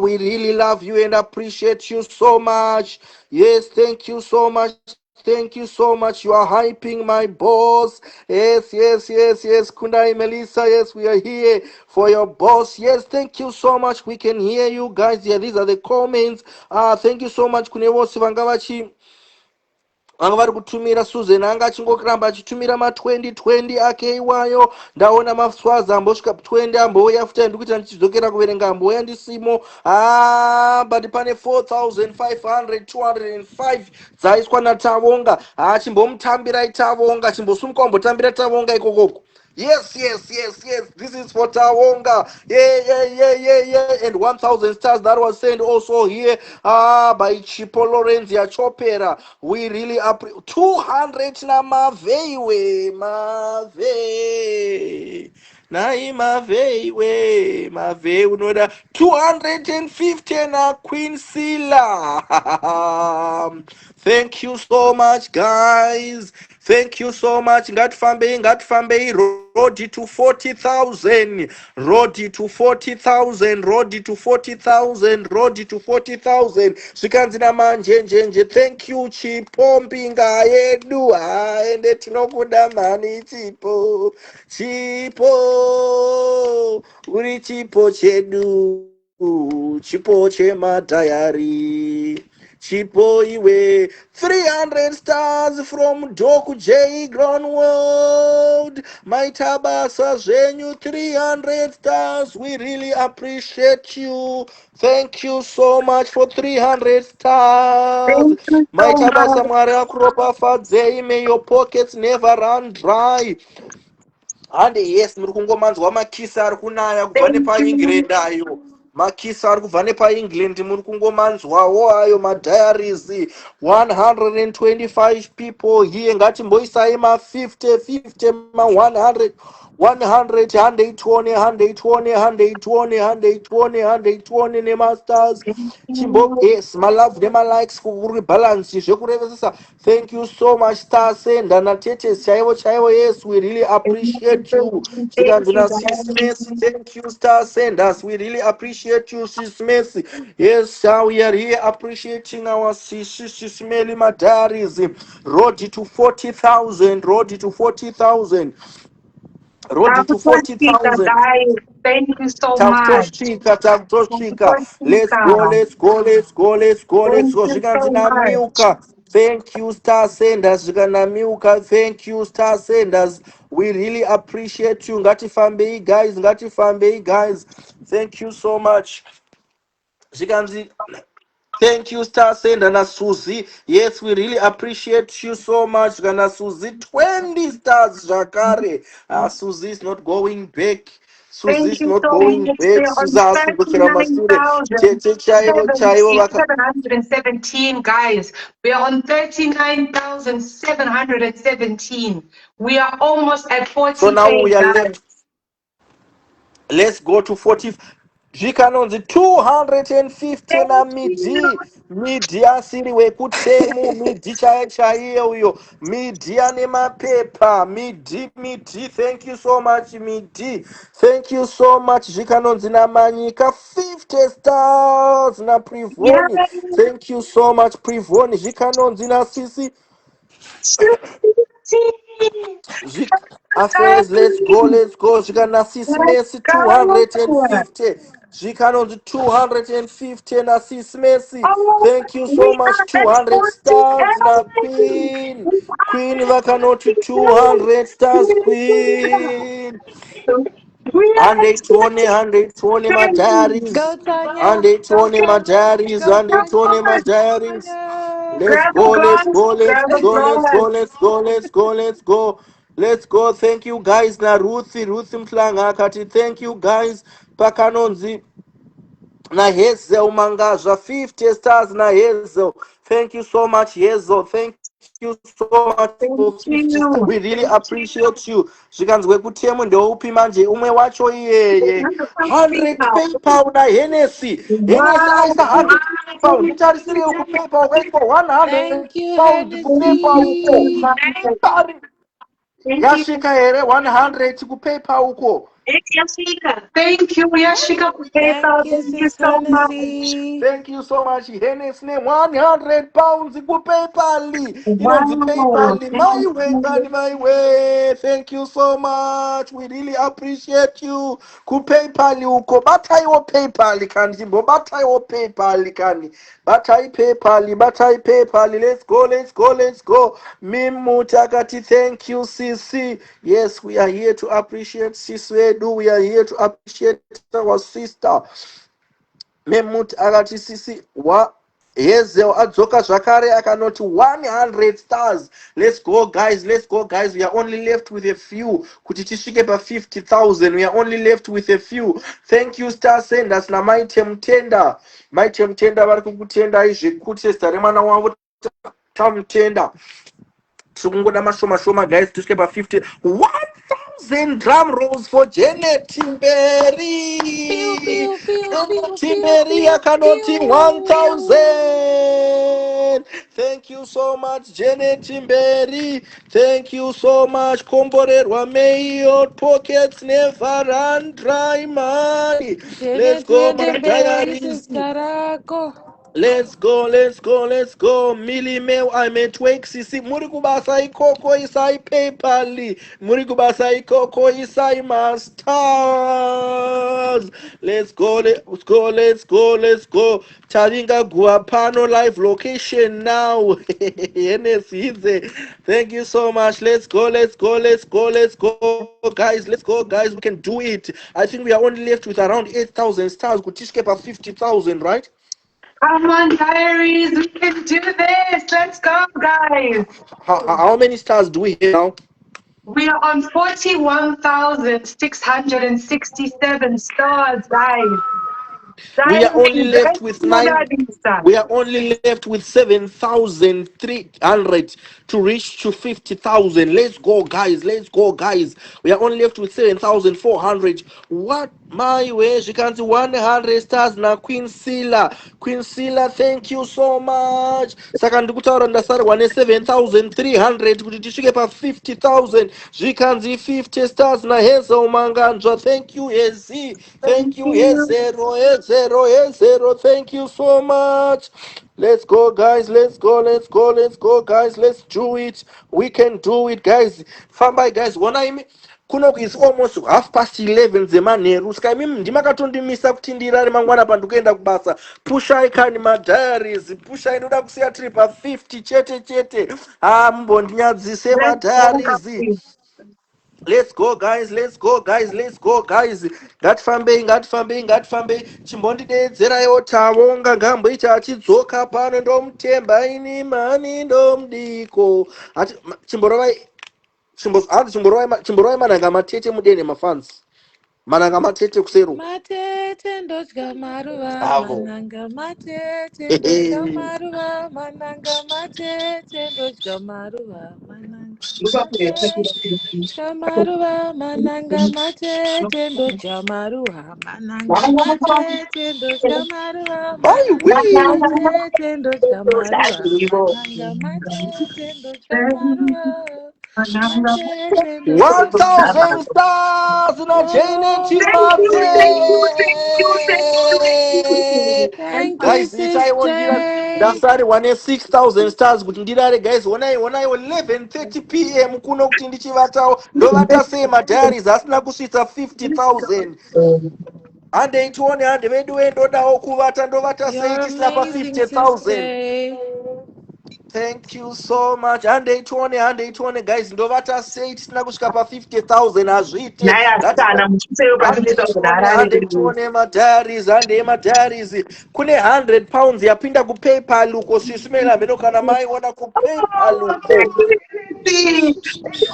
Speaker 4: We really love you and appreciate you so much. Yes, thank you so much. Thank you so much. You are hyping my boss. Yes. Kundai Melissa, yes, we are here for your boss. Yes, thank you so much. We can hear you guys. Yeah, these are the comments. Thank you so much. Kune vose vanga vari kutumira Susan anga achingoramba achitumira ma20 ake iwayo. Ndaona maswazi ambosvika 20 ambouya futa ndikuita ndichidzokera kuverenga ambouya ndisimo. But pane 4,500 205 dzaiswa naTavonga. Chimbomutambirai Tavonga, chimbosumuka umbotambira Tavonga ikokoko. Yes. This is for Tawonga. Yeah. And 1,000 stars that was sent also here by Chipo Lorenzia Chopera. We really appreciate 200 na maveiwe. Nai mavei unoda 250 na Queen Sila. Thank you so much, guys. Thank you so much. Ngatifambei road to 40,000. Road to 40,000. Road to 40,000. Road to 40,000. Svikanzina manjenjenje. Thank you Chipombi ngayedu. Ende tinokuda mani Chipo. Uri Chipo chedu. Chipo chematayari. Chipo iwe 300 stars from Doku J Groundworld. My tabasa zvenyu 300 stars. We really appreciate you. Thank you so much for 300 stars.
Speaker 3: Thank you
Speaker 4: My
Speaker 3: so
Speaker 4: tabasa
Speaker 3: much.
Speaker 4: mwari akuropafadzei. May your pockets never run dry. And yes, muri kungomanzwa makisa ari kunaya kubva
Speaker 3: Thank
Speaker 4: nepaengland
Speaker 3: you.
Speaker 4: ayo. Makisa ari kubva nepaengland muri kungomanzwawo ayo madiaries. 125 people here. Ngatimboisai ma50 ma100 120 nemasters. Chimbo, yes, my love, my likes kuri balance zvekurevesesa. Thank you so much, Star Senda na Tete chaivo. Yes, we really appreciate you.
Speaker 3: Thank you,
Speaker 4: Chikanzina Sis
Speaker 3: guys.
Speaker 4: Messi, thank you, Star Senders. We really appreciate you, Sis Messi. Yes, we are here appreciating our Sis Melly Madaris. Road to 40,000. Road to 40,000. Road to 40,000.
Speaker 3: Guys. Thank you so much.
Speaker 4: Takutoshika. Let's go.
Speaker 3: Thank you so
Speaker 4: Zvikanzina
Speaker 3: much.
Speaker 4: Milka. Thank you, Star Senders. Zvikana Milka. Thank you, Star Senders. We really appreciate you. Ngatifambei, guys. Thank you so much. Zvikanzi. Thank you, Star Sender na Suzy. Yes, we really appreciate you so much. Gana Suzy, 20 stars, Jakare. Suzy is not going back. Suzy
Speaker 3: Thank
Speaker 4: is
Speaker 3: you
Speaker 4: not
Speaker 3: so
Speaker 4: going
Speaker 3: much.
Speaker 4: back.
Speaker 3: We're
Speaker 4: Suzy
Speaker 3: on
Speaker 4: has to go to Ramasure. Chaivo.
Speaker 3: 717, guys. We are on 39,717. We are almost at
Speaker 4: So now
Speaker 3: 40K,
Speaker 4: we are
Speaker 3: guys.
Speaker 4: left. Let's go to 40. Zvikanonzi 250 na midhi asiri wekutemu, midhi chaiye uyo, midhi ane mapepa, midhi. Thank you so much, midhi. Thank you so much. Zvikanonzi namanyika 50 stars na Privoni.
Speaker 3: Yeah.
Speaker 4: Thank you so much, Privoni. Zvikanonzi na Sisi. Affairs, let's go. Zvikana Sis Messi 250. Zvikanonzi 250 na Sis Messi.
Speaker 3: Oh,
Speaker 4: Thank you so
Speaker 3: we
Speaker 4: much.
Speaker 3: are at
Speaker 4: 200 stars na
Speaker 3: 48.
Speaker 4: Queen Vakanoti 200 stars Queen.
Speaker 3: We are
Speaker 4: And
Speaker 3: at
Speaker 4: they 20 my
Speaker 3: 20.
Speaker 4: diaries.
Speaker 1: Go
Speaker 4: And
Speaker 1: Tanya.
Speaker 4: they 20 my diaries.
Speaker 1: Go
Speaker 4: And they 20 my
Speaker 1: Tanya.
Speaker 4: diaries.
Speaker 1: Tanya.
Speaker 4: Let's
Speaker 3: Grab a
Speaker 4: go.
Speaker 3: glass. Grab a glass.
Speaker 4: Let's go. Thank you guys. Na Ruthi Mtlanga akati. Thank you guys. Pakanonzi. na Hazel Mangaja, 50 stars na Hazel. Thank you so much, Hazel. Thank you so much
Speaker 3: Thank
Speaker 4: for 50 stars.
Speaker 3: you.
Speaker 4: We really appreciate you. Zvikanzwe kuti yemu ndoupi manje umwe wacho iyeye 100 PayPal na Hennessy. Hennessy
Speaker 3: Wow.
Speaker 4: aisa 100 PayPal. Nditarisire ku PayPal kwaiko 100
Speaker 5: Thank you,
Speaker 4: pounds ku PayPal uko.
Speaker 5: Hennessy.
Speaker 3: Thank you.
Speaker 4: Yasvika here 100 ku PayPal uko.
Speaker 3: Thank you, Yashika, for PayPal.
Speaker 5: Thank you,
Speaker 3: Thank you
Speaker 5: Sis
Speaker 3: so much.
Speaker 5: Hennessy.
Speaker 4: Thank you so much. Hennessy name 100 pounds ku PayPal. Inonzi
Speaker 3: Wow.
Speaker 4: PayPal
Speaker 3: Thank
Speaker 4: my
Speaker 3: you
Speaker 4: way
Speaker 3: so
Speaker 4: and my way. Thank you so much. We really appreciate you. Ku PayPal uko bataiwo PayPal kandi chimbo bataiwo PayPal kandi batai PayPal. Let's go, let's go, let's go. Mimu takati, thank you Sisi. Yes, we are here to appreciate Siswedu. We are here to appreciate our sister. Memut akati Sisi wa Hazel adzoka zvakare akanoti 100 stars. Let's go guys, let's go guys. We are only left with a few kuti tisvike pa 50,000. We are only left with a few. Thank you star senders na Maite Mtenda vari kukutendai zvekuti sezita remwana wavo tamutenda. Tikungoda mashoma guys tisvike pa 50. 1,000 drum rolls for Janet Timberi.
Speaker 5: Pew, pew, pew, pew, pew,
Speaker 4: Timberi
Speaker 5: pew,
Speaker 4: akanoti
Speaker 5: pew.
Speaker 4: 1,000. Thank you so much Janet Timberi. Thank you so much. Komborerwa may your pockets never run dry money. Let's
Speaker 5: Janet
Speaker 4: go my
Speaker 5: Yendemberi,
Speaker 4: diaries.
Speaker 5: Sister Rako.
Speaker 4: Let's go. Mili meu ametwek sisi. Murikubasa ikoko isai PayPal. Murikubasa ikoko isai masters. Let's go. Taringa Guapano live location now. Hennessy. Thank you so much. Let's go. Guys, let's go, guys. We can do it. I think we are only left with around 8,000 stars. Kutishke pa 50,000, right?
Speaker 3: Come on, diaries. We can do this. Let's go, guys.
Speaker 4: How many stars do we have now?
Speaker 3: We are on 41,667 stars, guys.
Speaker 4: We are only left with we are only left with 7,300 to reach to 50,000. Let's go, guys. We are only left with 7,400. What my way? You can see 100 stars now. Queen Sila, thank you so much. Second kutaura ndasara 7,300 kuti tisvike pa 50,000. Zvikanzi 50 stars na Hazel Manganzva. Thank you Hezi. Thank you Hezero. Thank you so much. Let's go guys. Guys. Let's do it. We can do it guys. Fambai guys. Kuno is almost 11:30 dzemanheru saka imimi ndimakatondimisa kuti ndirare mangwana pandukuenda kubasa. Pushai kani madiaries, pushai ndoda kusiya tiri pa 50 chete. Mumbondinyadzise madiaries. Let's go guys. Ngatifambei. Chimbondideedzeraiwo Tavonga ngamboita achidzoka pano ndomutemba ini mani ndomudiko. Chimborovai mananga matete mudene mafans. Mananga matete kusero.
Speaker 5: Matete ndodya maruva,
Speaker 4: Avo.
Speaker 5: mananga matete ndodya maruva, mananga matete ndodya maruva, mananga matete ndodya maruva, mananga matete ndodya maruva, mananga matete ndodya maruva,
Speaker 4: Bye
Speaker 5: mananga
Speaker 4: wee.
Speaker 5: matete ndodya maruva, mananga matete ndodya maruva.
Speaker 4: 1,000 stars na Janet Timate.
Speaker 5: Thank you,
Speaker 4: Guys,
Speaker 5: sister.
Speaker 4: ndasari 6,000 stars kuti ndirare guys. Onai 11:30 p.m. kuno kuti ndichivatawo ndovata sei madiaries asina kusvitsa 50,000. Hande vedu vendodawo kuvata ndovata sei
Speaker 5: You're
Speaker 4: tisina pa
Speaker 5: amazing,
Speaker 4: 50,000.
Speaker 5: sister.
Speaker 4: Thank you so much. Hande guys ndovata sei tisina kusvika pa 50,000 hazviite. Hande madiaries. Kune 100 pounds yapinda ku PayPal uko sisumela meno kana maiona ku PayPal uko.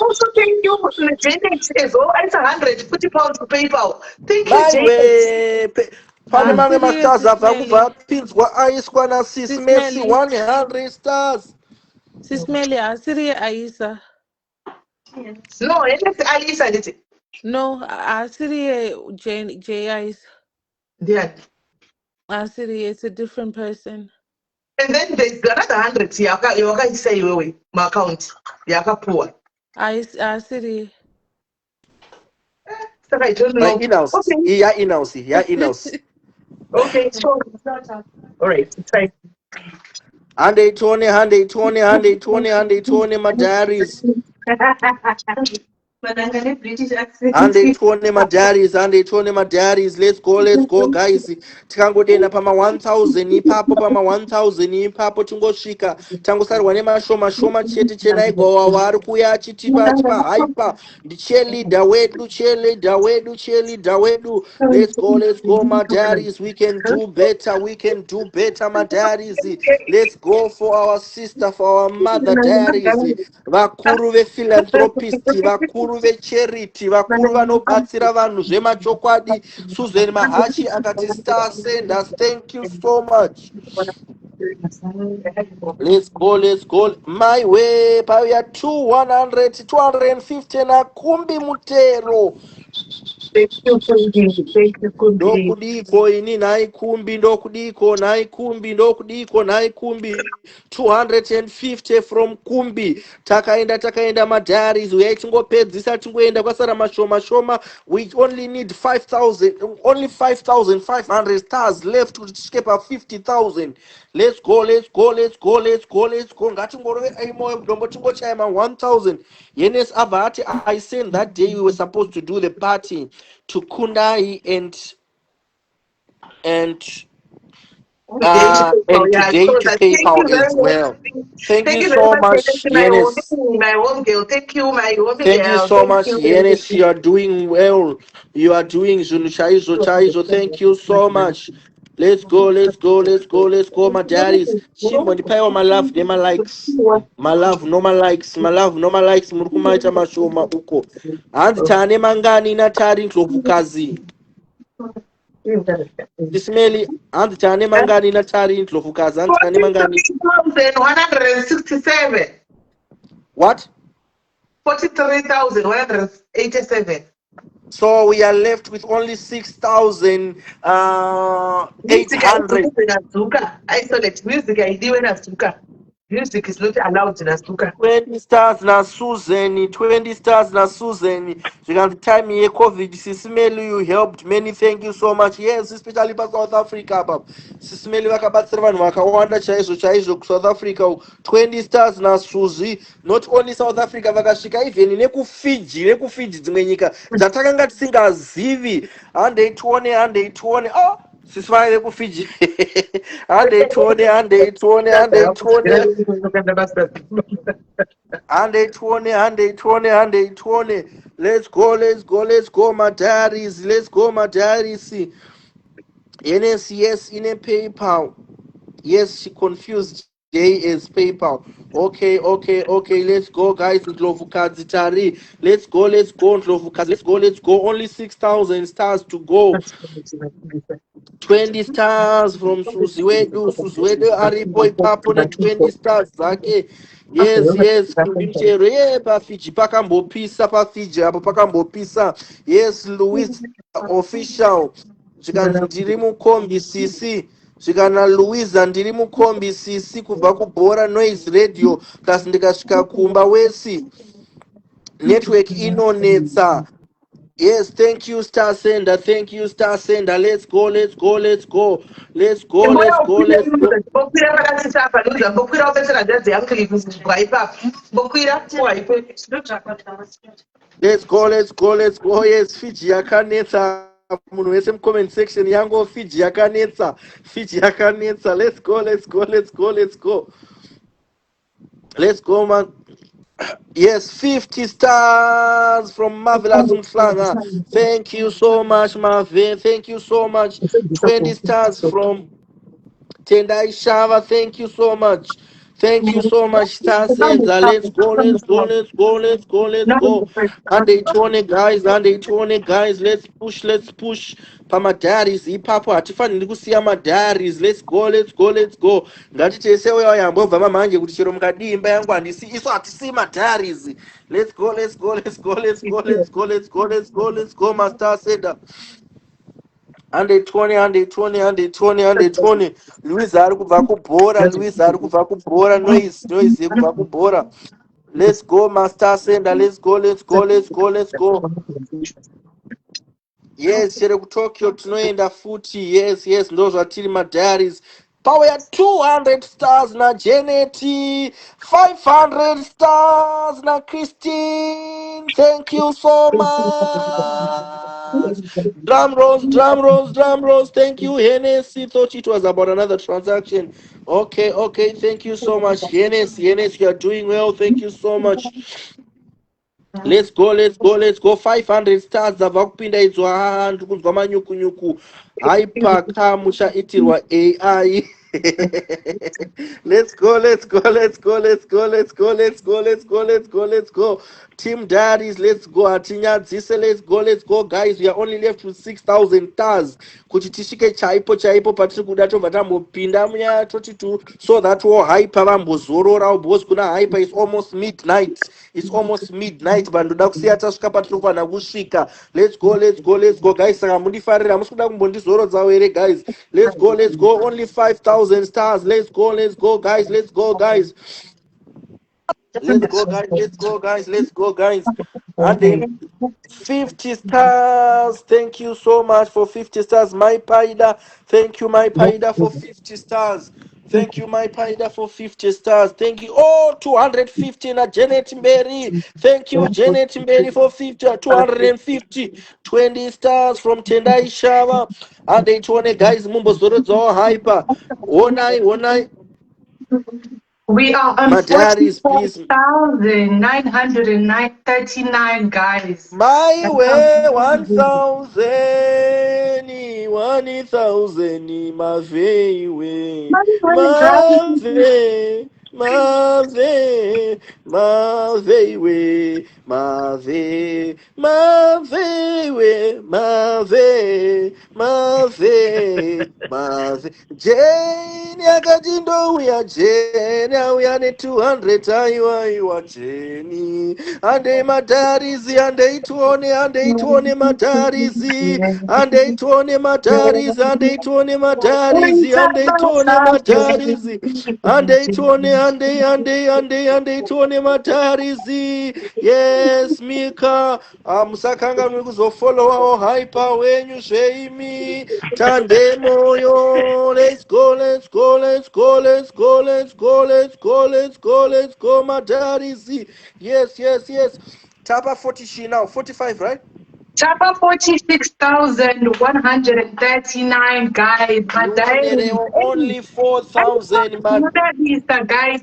Speaker 3: Also, thank you, Janet, as well. It's 150 pounds to PayPal. Thank you,
Speaker 4: My
Speaker 3: Janet.
Speaker 4: way. Pane mamwe
Speaker 5: Asiriye
Speaker 4: mastars abva kubva
Speaker 5: Sismeli.
Speaker 4: apinzwa aiswa nasis Messi
Speaker 5: Sismeli.
Speaker 4: 100 stars.
Speaker 5: Sismeli Asiriye Aisa.
Speaker 2: No, it's Alisa did it.
Speaker 5: No, Asiriye J Aisa.
Speaker 2: Yeah.
Speaker 5: Asiriye, it's a different person.
Speaker 2: And then there's another 100 here. You can say my account. Yaka poor.
Speaker 5: Asiriye.
Speaker 2: So I don't know.
Speaker 4: Okay. Yeah, in-house.
Speaker 2: Okay, so all right, it's fine.
Speaker 4: 120 my diaries.
Speaker 2: British accent.
Speaker 4: 120 my diaries. Let's go guys. Tikangodenda pama 1000 ipapo pama 1000 ipapo tungosvika tangosarwa nemashoma chete chenaigwa vari kuya achitipa hyper cheerleader wedu. Let's go my diaries. We can do better my diaries. Let's go for our sister, for our mother diaries. Vakuru vephilanthropist, vakuru vecharity, vakuru vanobatsira vanhu zvemachokwadi. Susan Mahachi akati star send us. Thank you so much. Let's go. My way, pauya 250 nakumbi mutero. Ndokudiko ini naikumbi ndokudiko naikumbi 250 from kumbi. Takaenda madharis uyai tingopedzisa tingoenda kwasara mashoma. We only need 5,500 stars left to escape 50,000. Let's go. Ngatingorove aimoyo dombo tingochaya 1,000. Yenes Abati, I said that day we were supposed to do the party to Kundai and today to PayPal as well. Thank you so much, Yenes.
Speaker 2: My home girl. Thank you, my home girl.
Speaker 4: Thank you so much, Yenes. You are doing well. You are doing Chaizo. Thank you so much. Let's go, my daddies. Chimbo my love, they my likes. My love, no my likes. Murukumaita mashoma uko. And tane mangani na tari ndlovukazi. Ismaili, and tane mangani na tari ndlovukazi. And tane mangani.
Speaker 2: 167.
Speaker 4: What?
Speaker 2: 43,187.
Speaker 4: So we are left with only 6,800.
Speaker 2: Isolate music. I do in Azuka. Music is not allowed in Azuka.
Speaker 4: 20 stars na Susan. You can time here COVID. Sismeli, you helped many. Thank you so much. Yes, especially for South Africa. Sismeli wakabatsira vanhu vakawanda chaizvo South Africa. 20 stars na Suzy. Not only South Africa vakasvika even nekufiji dzimwe nyika dzatakanga tisingazivi. 120. Oh, sisifana nekufiji. 120. Let's go, my diaries. Yes, in a PayPal. Yes, she confused J as PayPal. Okay. Let's go, guys. Ndlovukadzitari. Let's go. Ndlovukadzi. Let's go. Only 6,000 stars to go. 20 stars from Suzy Wedu aripo ipapo na 20 stars zake. Yes, kumbimchero pafiji pakambopisa pafiji apo pakambopisa. Yes, Louis official. Zvikanzi ndiri mukombi CC. Zvikana Louisa ndiri mukombi CC kubva kubhora Noise Radio plus ndikasvika kumba wesi. Network inonetsa. Yes, thank you, Star Sender. Let's go. Yes, Fiji yakanetsa. Munhu wese comment section yango Fiji yakanetsa. Let's go, man. Yes, 50 stars from Marvelous Mhlanga. Thank you so much, Marvin. Thank you so much. 20 stars from Tendai Shava. Thank you so much. Thank you so much, Star Sender. Let's go, let's go, let's go, let's go, let's go. And they 20 guys, and they 20 guys. Let's push, let's push. Pamadaris, ipapo hatifaniri kusiya madaris. Let's go, let's go, let's go. Ngatitese uya yambobva mamanje kuti chero mukadii imba yangu handisi isu hatisi madaris. Let's go, let's go, let's go, let's go, let's go, let's go, let's go, let's go, Master Sender. 120, 120, 120, 120. Luis ari kubva kubhora, Luis ari kubva kubhora, noise kubva kubhora. Let's go, Master Sender. Let's go, let's go, let's go, let's go. Yes, chere kuTokyo tinoenda futi. Yes, yes, ndo zvatiri madiaries. Power ya 200 stars na Janet, 500 stars na Christine. Thank you so much. Drum rolls, drum rolls, drum rolls. Thank you, Hennessy. Thought it was about another transaction. Okay, okay. Thank you so much, Hennessy. Hennessy, you are doing well. Thank you so much. Let's go, let's go, let's go. 500 stars dzabva kupinda idzo. Ndiri kunzwa manyuku aipaka muchaitirwa AI. Let's go, let's go, let's go, let's go, let's go, let's go, let's go, let's go, let's go. Team Daddies, let's go. Atinyadzise, let's go, let's go, guys. We are only left with 6,000 stars. Kuti tishike chaipo patiri kuda tobva tambopinda munyaya 22 so that wo hyper vambozorora because kuna hyper is almost midnight. It's almost midnight, but ndoda kusiya tasvika patiri kufanira kusvika. Let's go, let's go, let's go, guys. Saka mundifarira musi kuda kumbondizorodzawo here, guys. Let's go, let's go. Only 5,000 stars. Let's go, guys. Let's go, guys. Let's go, guys. Let's go, guys. Let's go, guys. And then 50 stars. Thank you so much for 50 stars. My Paida. Thank you, my Paida, for 50 stars. Thank you, my Paida, for 50 stars. Thank you. Oh, 250 na Janet Mberry. Thank you, Janet Mberry, for 250. 20 stars from Tendai Shava. And they 20 guys. Mumbo Zoro hyper. Onai.
Speaker 3: We are on
Speaker 4: Madaris, please.
Speaker 3: 44,939 guys.
Speaker 4: My way, 1,000, 1,000, my way, Jane yakatindo Jane auya ne 200 aiwa Jane ande madarizi ande ituone madarizi ande ituone madarizi ande ituone madarizi ande ituone madarizi ande ituone madarizi. Yes, Mika musakanga muri kuzofollowa hyper wenyu zveimi tande moyo. Let's go, let's go, let's go, let's go, let's go, let's go, let's go, let's go, madarizi. Yes. Tapa 40 now, 45, right?
Speaker 3: Tapa 46,139 guys.
Speaker 4: Only 4,000
Speaker 3: guys.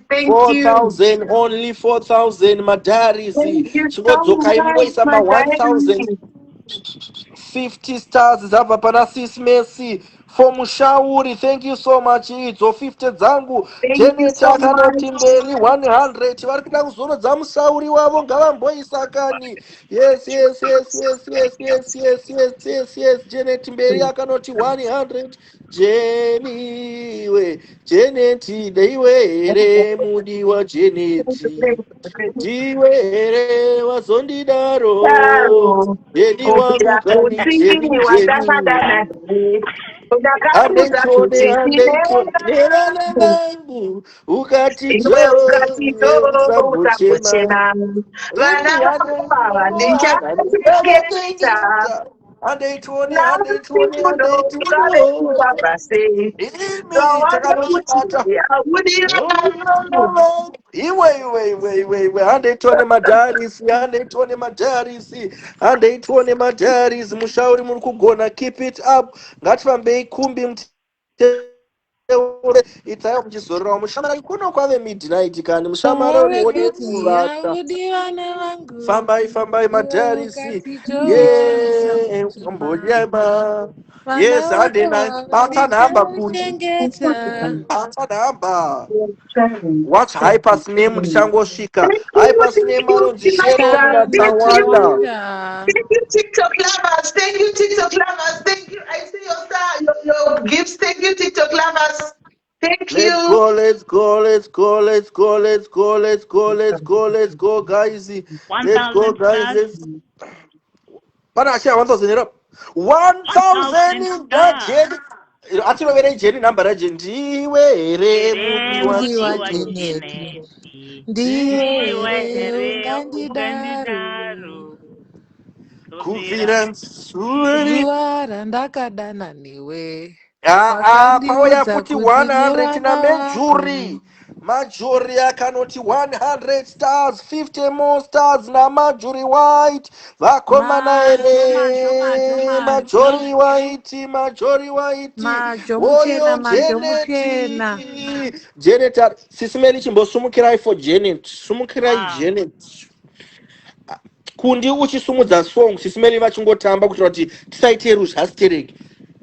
Speaker 3: Thank
Speaker 4: 4,000, you. Only 4,000 madarizi. Chigodzoka imuisa ma 1,050 stars zava pana sis Messi. For Mushauri, thank you so much. Idzo 50 dzangu. Janet akanoti mberi 100. Vari kuda kuzorodza Mushauri wavo ngavamboisa kani. Yes. Janet mberi akanoti 100. Janet deiwe here mudiwa Janet. Diwe here wazondidaro. Dedi wangu kani Jenny. Mushauri muri kugona, keep it up. Ngatifambei kumbi itai muchizorora mushamara kuno kwave midnight kani mushamara
Speaker 5: Taure
Speaker 4: muone
Speaker 5: kuti
Speaker 4: kuvata.
Speaker 5: haudivana vangu
Speaker 4: Fambai
Speaker 5: iwe
Speaker 4: madharisi.
Speaker 5: ukati George
Speaker 4: Yeah, mbonyama.
Speaker 5: vana
Speaker 4: Yes, Sunday
Speaker 5: vako
Speaker 4: night. Patanhamba kuti.
Speaker 5: havandichengetedza
Speaker 4: Patanhamba. Watch Hyper's name ndichangosvika. Hyper's name anonzi Sharon
Speaker 5: Sharon
Speaker 4: Natawanda.
Speaker 5: Natawanda.
Speaker 2: Thank you, TikTok lovers. Thank you, TikTok lovers. Thank you. I see your star, your gifts. Thank you, TikTok lovers. Thank
Speaker 4: Let's
Speaker 2: you.
Speaker 4: go, guys. Let's go,
Speaker 8: 1,000
Speaker 4: guys.
Speaker 8: stars.
Speaker 4: Let's. Pana share 1,000 era. 1,000 in the
Speaker 8: stars.
Speaker 4: Jenny. Atinovera Jenny number raje ndiwe here
Speaker 5: Mudi
Speaker 8: Mudi
Speaker 4: mudiwa
Speaker 8: wa
Speaker 5: wajeneti
Speaker 8: Jeneti.
Speaker 5: ndiwe
Speaker 8: Ndiwe
Speaker 5: here
Speaker 8: here
Speaker 5: ungandidaro
Speaker 8: ungandidaro. Kuvira
Speaker 4: kuvira nsuri.
Speaker 5: zuva randakadana newe
Speaker 4: Pauya
Speaker 5: wakandiudza
Speaker 4: kuti
Speaker 5: kuti
Speaker 4: 100 na
Speaker 5: nevana
Speaker 4: majuri.
Speaker 5: vako
Speaker 4: Majuri akanoti 100 stars, 50 more stars na majuri white. Vakomana ere majori white, majori white.
Speaker 5: majo
Speaker 4: Oyo
Speaker 5: muchena majo muchena
Speaker 4: Janet. Janet, sisimeli chimbosumukirai for Janet. Sumukirai
Speaker 8: wow.
Speaker 4: Janet. Kundi uchisumudza song sisimeli vachingotamba kuitira kuti tisaite ruzhastereki.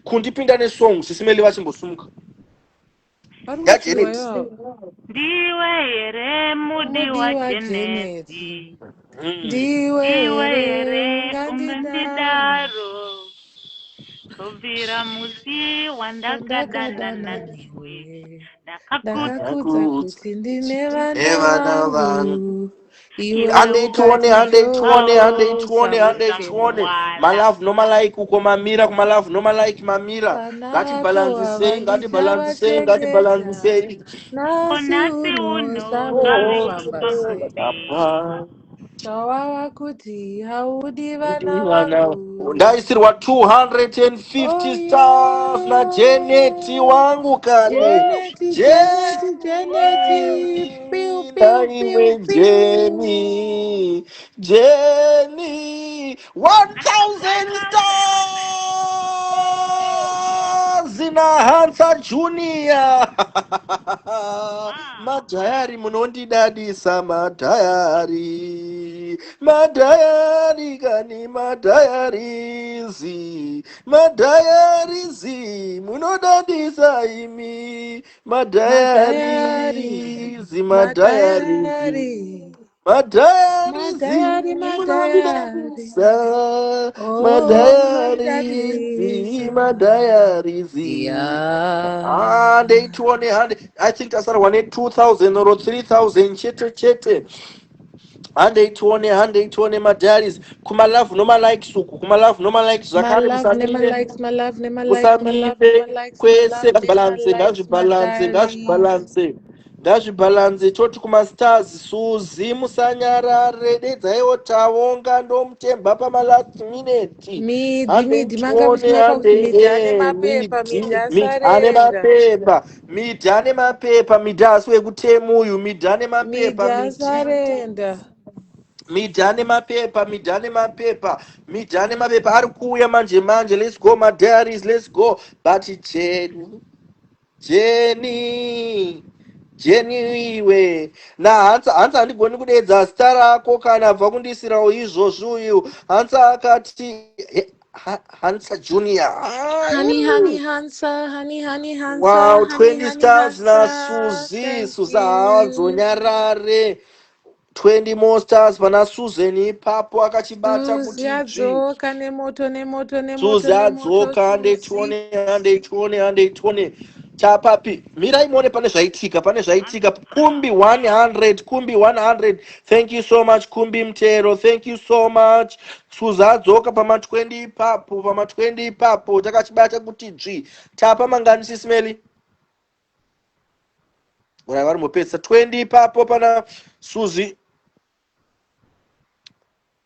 Speaker 4: Kundipinda nesong sisimeli vachimbosumuka.
Speaker 5: vari
Speaker 4: Ya
Speaker 5: kutirwa
Speaker 4: Janet.
Speaker 5: ivo
Speaker 8: Ndiwe here mudi wa
Speaker 5: Jeneti
Speaker 8: Jeneti.
Speaker 5: ndiwe
Speaker 8: Ndiwe
Speaker 5: here
Speaker 8: here
Speaker 5: ungandidaro
Speaker 8: ungandidaro. Kuvira musi wandakadana
Speaker 5: wandakadana
Speaker 8: newe.
Speaker 5: newe
Speaker 8: Ndakakudza
Speaker 5: ndakakudza kuti ndine vana
Speaker 4: Evana vanhu.
Speaker 5: vangu iwe
Speaker 4: Hande
Speaker 5: ukati
Speaker 4: tuone. My love no malike uko mamira kuma love no malike mamira.
Speaker 5: vana
Speaker 4: Ngati
Speaker 5: vako
Speaker 4: balance say.
Speaker 5: havandichavachengeta nhasi
Speaker 8: Onasi
Speaker 5: uno
Speaker 8: uno
Speaker 5: zvave
Speaker 8: zvave
Speaker 5: kufamba sei
Speaker 8: kufamba sei.
Speaker 5: zvawava kuti haudi vana vangu
Speaker 4: Ndaisirwa 250 stars na Janet wangu kane.
Speaker 5: Jeneti piu piu piu piu
Speaker 4: Jenny 1,000 stars in a Hansa Junior. Madhayari munondidadisa madhayari kani madhayarizi munodadisa imi madhayarizi munodadisa madhayarizi. Hande I think tasara 2,000 or 3,000 chete. Hande ituone madharis kuma love no likes uku kuma love no likes zakare musamipe kwese ngazvibalance toti kuma stars Suzi musanyarare dedzaiwo taonga ndomutemba pama last minute
Speaker 5: midhi manga muchinopa kuti midhi ane mapepa
Speaker 4: midhi ane mapepa midhi asi wekutemu uyu midhi ane mapepa
Speaker 5: asarenda
Speaker 4: midhi ane mapepa ari kuuya manje. Let's go madharis, let's go. But Jenny iwe na hansa handigoni kudedza zita rako kana abva kundisirawo izvozvi uyu hansa akati Hansa Junior.
Speaker 5: honey Hansa
Speaker 4: Wow, 20 stars na
Speaker 5: Hansa.
Speaker 4: Suzi haadzonyarare 20 more stars pana Susan ipapo akachibata kuti
Speaker 5: adzoka nemoto
Speaker 4: Suzi adzoka handei chapapi mirai muone pane zvaitika kumbi 100 thank you so much kumbi mtero thank you so much Suzi adzoka pama 20 ipapo takachibata kuti tapa mangani sisimeli ora vari mupesa 20 ipapo pana Suzi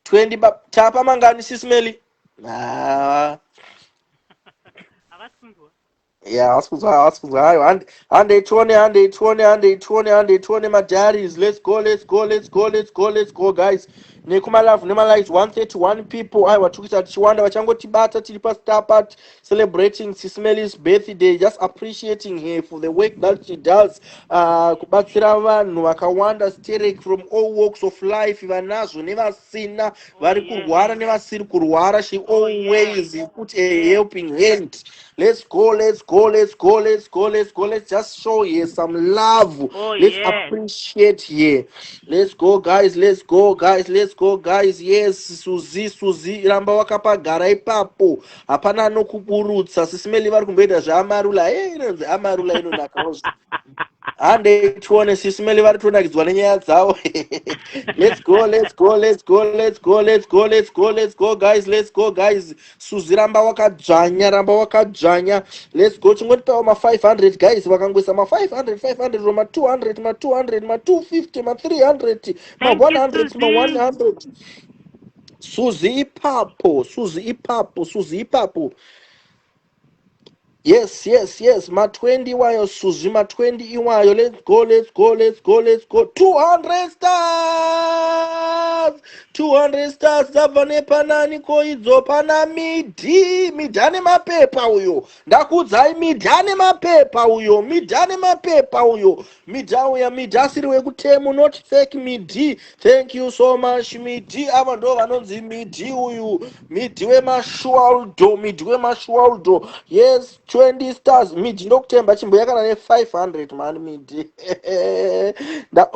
Speaker 4: 20 tapa mangani sisimeli yeah, hayo handei tuone madharis. Let's go guys. nekuma-love nema-likes 131 people aiwa tikuita tichiwanda vachangotibata tiri pastapart celebrating Sismeli's birthday, just appreciating her for the work that she does, kubatsira vanhu vakawanda sterek from all walks of life, vanazvo nevasina, vari kurwara nevasiri kurwara. She always put a helping hand. Let's go, let's go, let's go, let's go, let's go. Let's just show her some love. Let's appreciate her. Let's go, guys. Let's go, guys. Let's go, guys. Yes, Suzi, ramba wakapagara ipapo. Hapana nokuburutsa. Sisimeli vari kumboita zvamarula. Inonzi amarula inonakawo. Hande tuone Sisimeli vari tonakidzwa nenyaya dzavo. Let's go, let's go, let's go, let's go, let's go, let's go, let's go, guys. Let's go, guys. Suzi ramba wakadzvanya. Let's go. Chingotipawo ma500 guys. Vakangoisa ma500 roma 200 ma200 ma250 ma300 ma100 ma100. Suzi ipapo. Yes, ma20 iwayo Suzi, ma20 iwayo. Let's go. 200 stars zabva nepanani koidzo pana midhane mapepa uyo. Ndakudzai midhane mapepa uyo. Midha asiri wekutemu, not fake midhi. Thank you so much midhi. Ava ndo vanonzi midhi uyu. Midhi wemashualdo. Yes, 20 stars. Midhi ndokutemba chimbo yakana ne500 man midhi.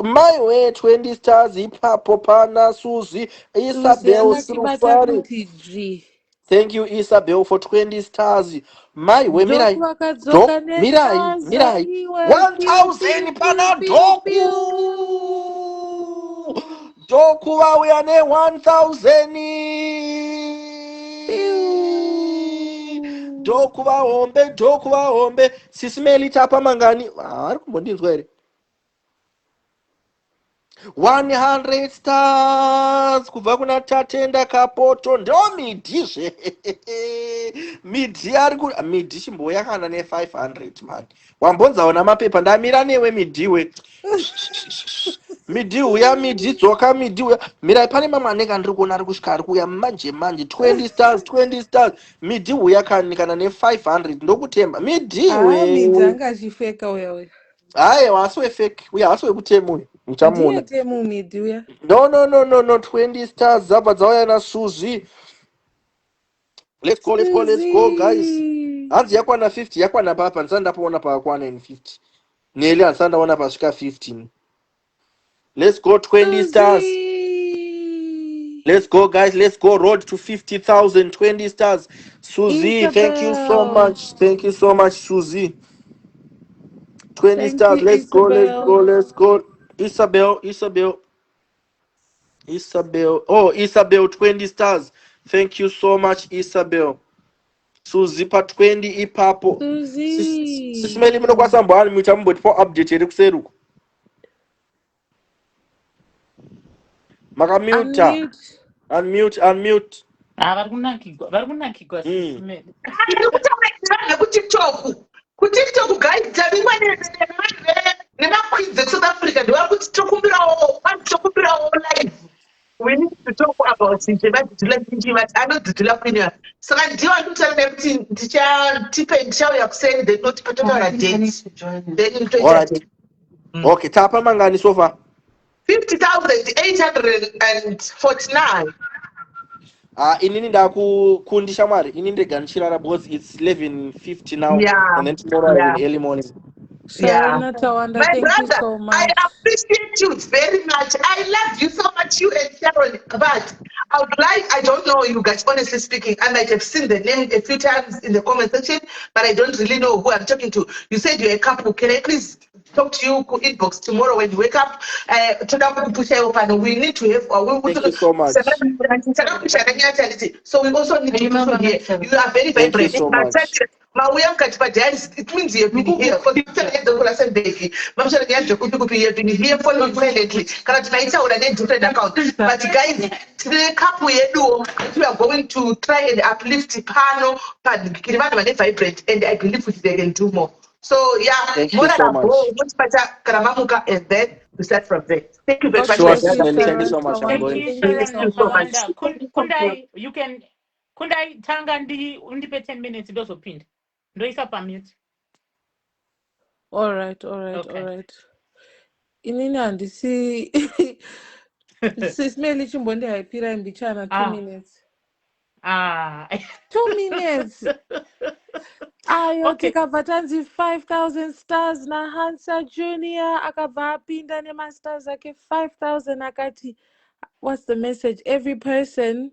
Speaker 4: My way 20 stars ipapo pana Suzi. Isabel Sirufari. Thank you Isabel for 20 stars. My way mirai. Mirai. 1000 pana Doku. Doku wauya ne 1000. Doku vahombe. Sisimeli tapa mangani. Ari kumbondinzwa here. 100 stars kubva kuna Tatenda Kapoto. Ndo midhizve. Midhi chimbo yakana ne500 man. Wambonzaona mapepa ndamira newe midhiwe. Midhi uya midhi dzoka midhi uya. Mirai pane mamwe anenge andiri kuona ari kusvika ari kuuya manje 20 stars. Midhi uya kana ne500 ndokutemba. Midhi
Speaker 5: midhi angachifeka uya.
Speaker 4: Aye, wasiwe fake. Uya wasiwe kutemu. Uchamuona.
Speaker 5: Temu midhi uya.
Speaker 4: No. 20 stars zabva dzauya na Suzi. Let's go guys. Hanzi yakwana 50 yakwana papa ndisanda paona pakwana 50. Neli ansanda ona pasvika 15. Let's go 20 stars. Let's go guys. Let's go road to 50,000. 20 stars. Suzi, thank you so much Suzi. 20 stars. Let's go. Isabel. Oh, Isabel 20 stars. Thank you so much Isabel. Suzi pa 20 ipapo. Sisimeli mino kwa sambuani mwitambo for update yeri kuseruku. Maka mute. Unmute.
Speaker 8: Vari kunakigwa Sisimeli.
Speaker 2: TikTok guys, dzavimwa nemakwidzi eSouth Africa ndivari kuti tokumbirawo live. We need to talk about it. But anodzidzira kuinya. Saka ndiwo anditaura kuti ndichauya kuseni then not patotaura date. Then
Speaker 4: alright. Okay, tapa mangani so far? 50,849. Inini ndakukundisha mwari. Inini ndeganishira because it's 11:50 now.
Speaker 2: Yeah.
Speaker 4: And then tomorrow in early morning.
Speaker 2: Yeah.
Speaker 5: My
Speaker 2: brother,
Speaker 5: so much.
Speaker 2: I appreciate you very much. I love you so much, you and Sharon. But I don't know you guys, honestly speaking. I might have seen the name a few times in the comment section, but I don't really know who I'm talking to. You said you're a couple. Can I please talk to you inbox tomorrow when you wake up? We need to have.
Speaker 4: Thank you so much.
Speaker 2: So we also need to hear. You are very, very brave.
Speaker 4: So much.
Speaker 2: It means you have been here for the but guys, today we are going to try and uplift Pano, but vibrant, and I believe they can do more. So yeah,
Speaker 4: Thank
Speaker 2: more
Speaker 4: you
Speaker 2: than
Speaker 4: so
Speaker 2: a goal,
Speaker 4: much.
Speaker 2: much better Karamamuka, and then we start from there. Thank you very
Speaker 3: God
Speaker 2: much,
Speaker 4: Sure,
Speaker 2: my
Speaker 3: bless
Speaker 2: dear.
Speaker 3: you,
Speaker 4: Sister, thank you
Speaker 3: Sharon.
Speaker 4: so much. I'm
Speaker 3: Thank
Speaker 8: Thank
Speaker 4: going.
Speaker 3: you.
Speaker 8: you,
Speaker 3: Thank you
Speaker 8: Sharon
Speaker 3: so
Speaker 2: Much.
Speaker 3: much.
Speaker 8: Nakamanda. Kundai, you can. Kundai, tanga undipe 10 minutes ndozopinda. Ndoisa pamute.
Speaker 5: All right, all right, all
Speaker 8: Okay.
Speaker 5: right. Inini handisi sismeli chimbondihaipira mbichana 2 minutes. 2 minutes. Ayo
Speaker 8: Okay.
Speaker 5: tikabva tanzi 5,000 stars naHansa Junior akabva apinda nemastars ake 5,000 akati what's the message? Every person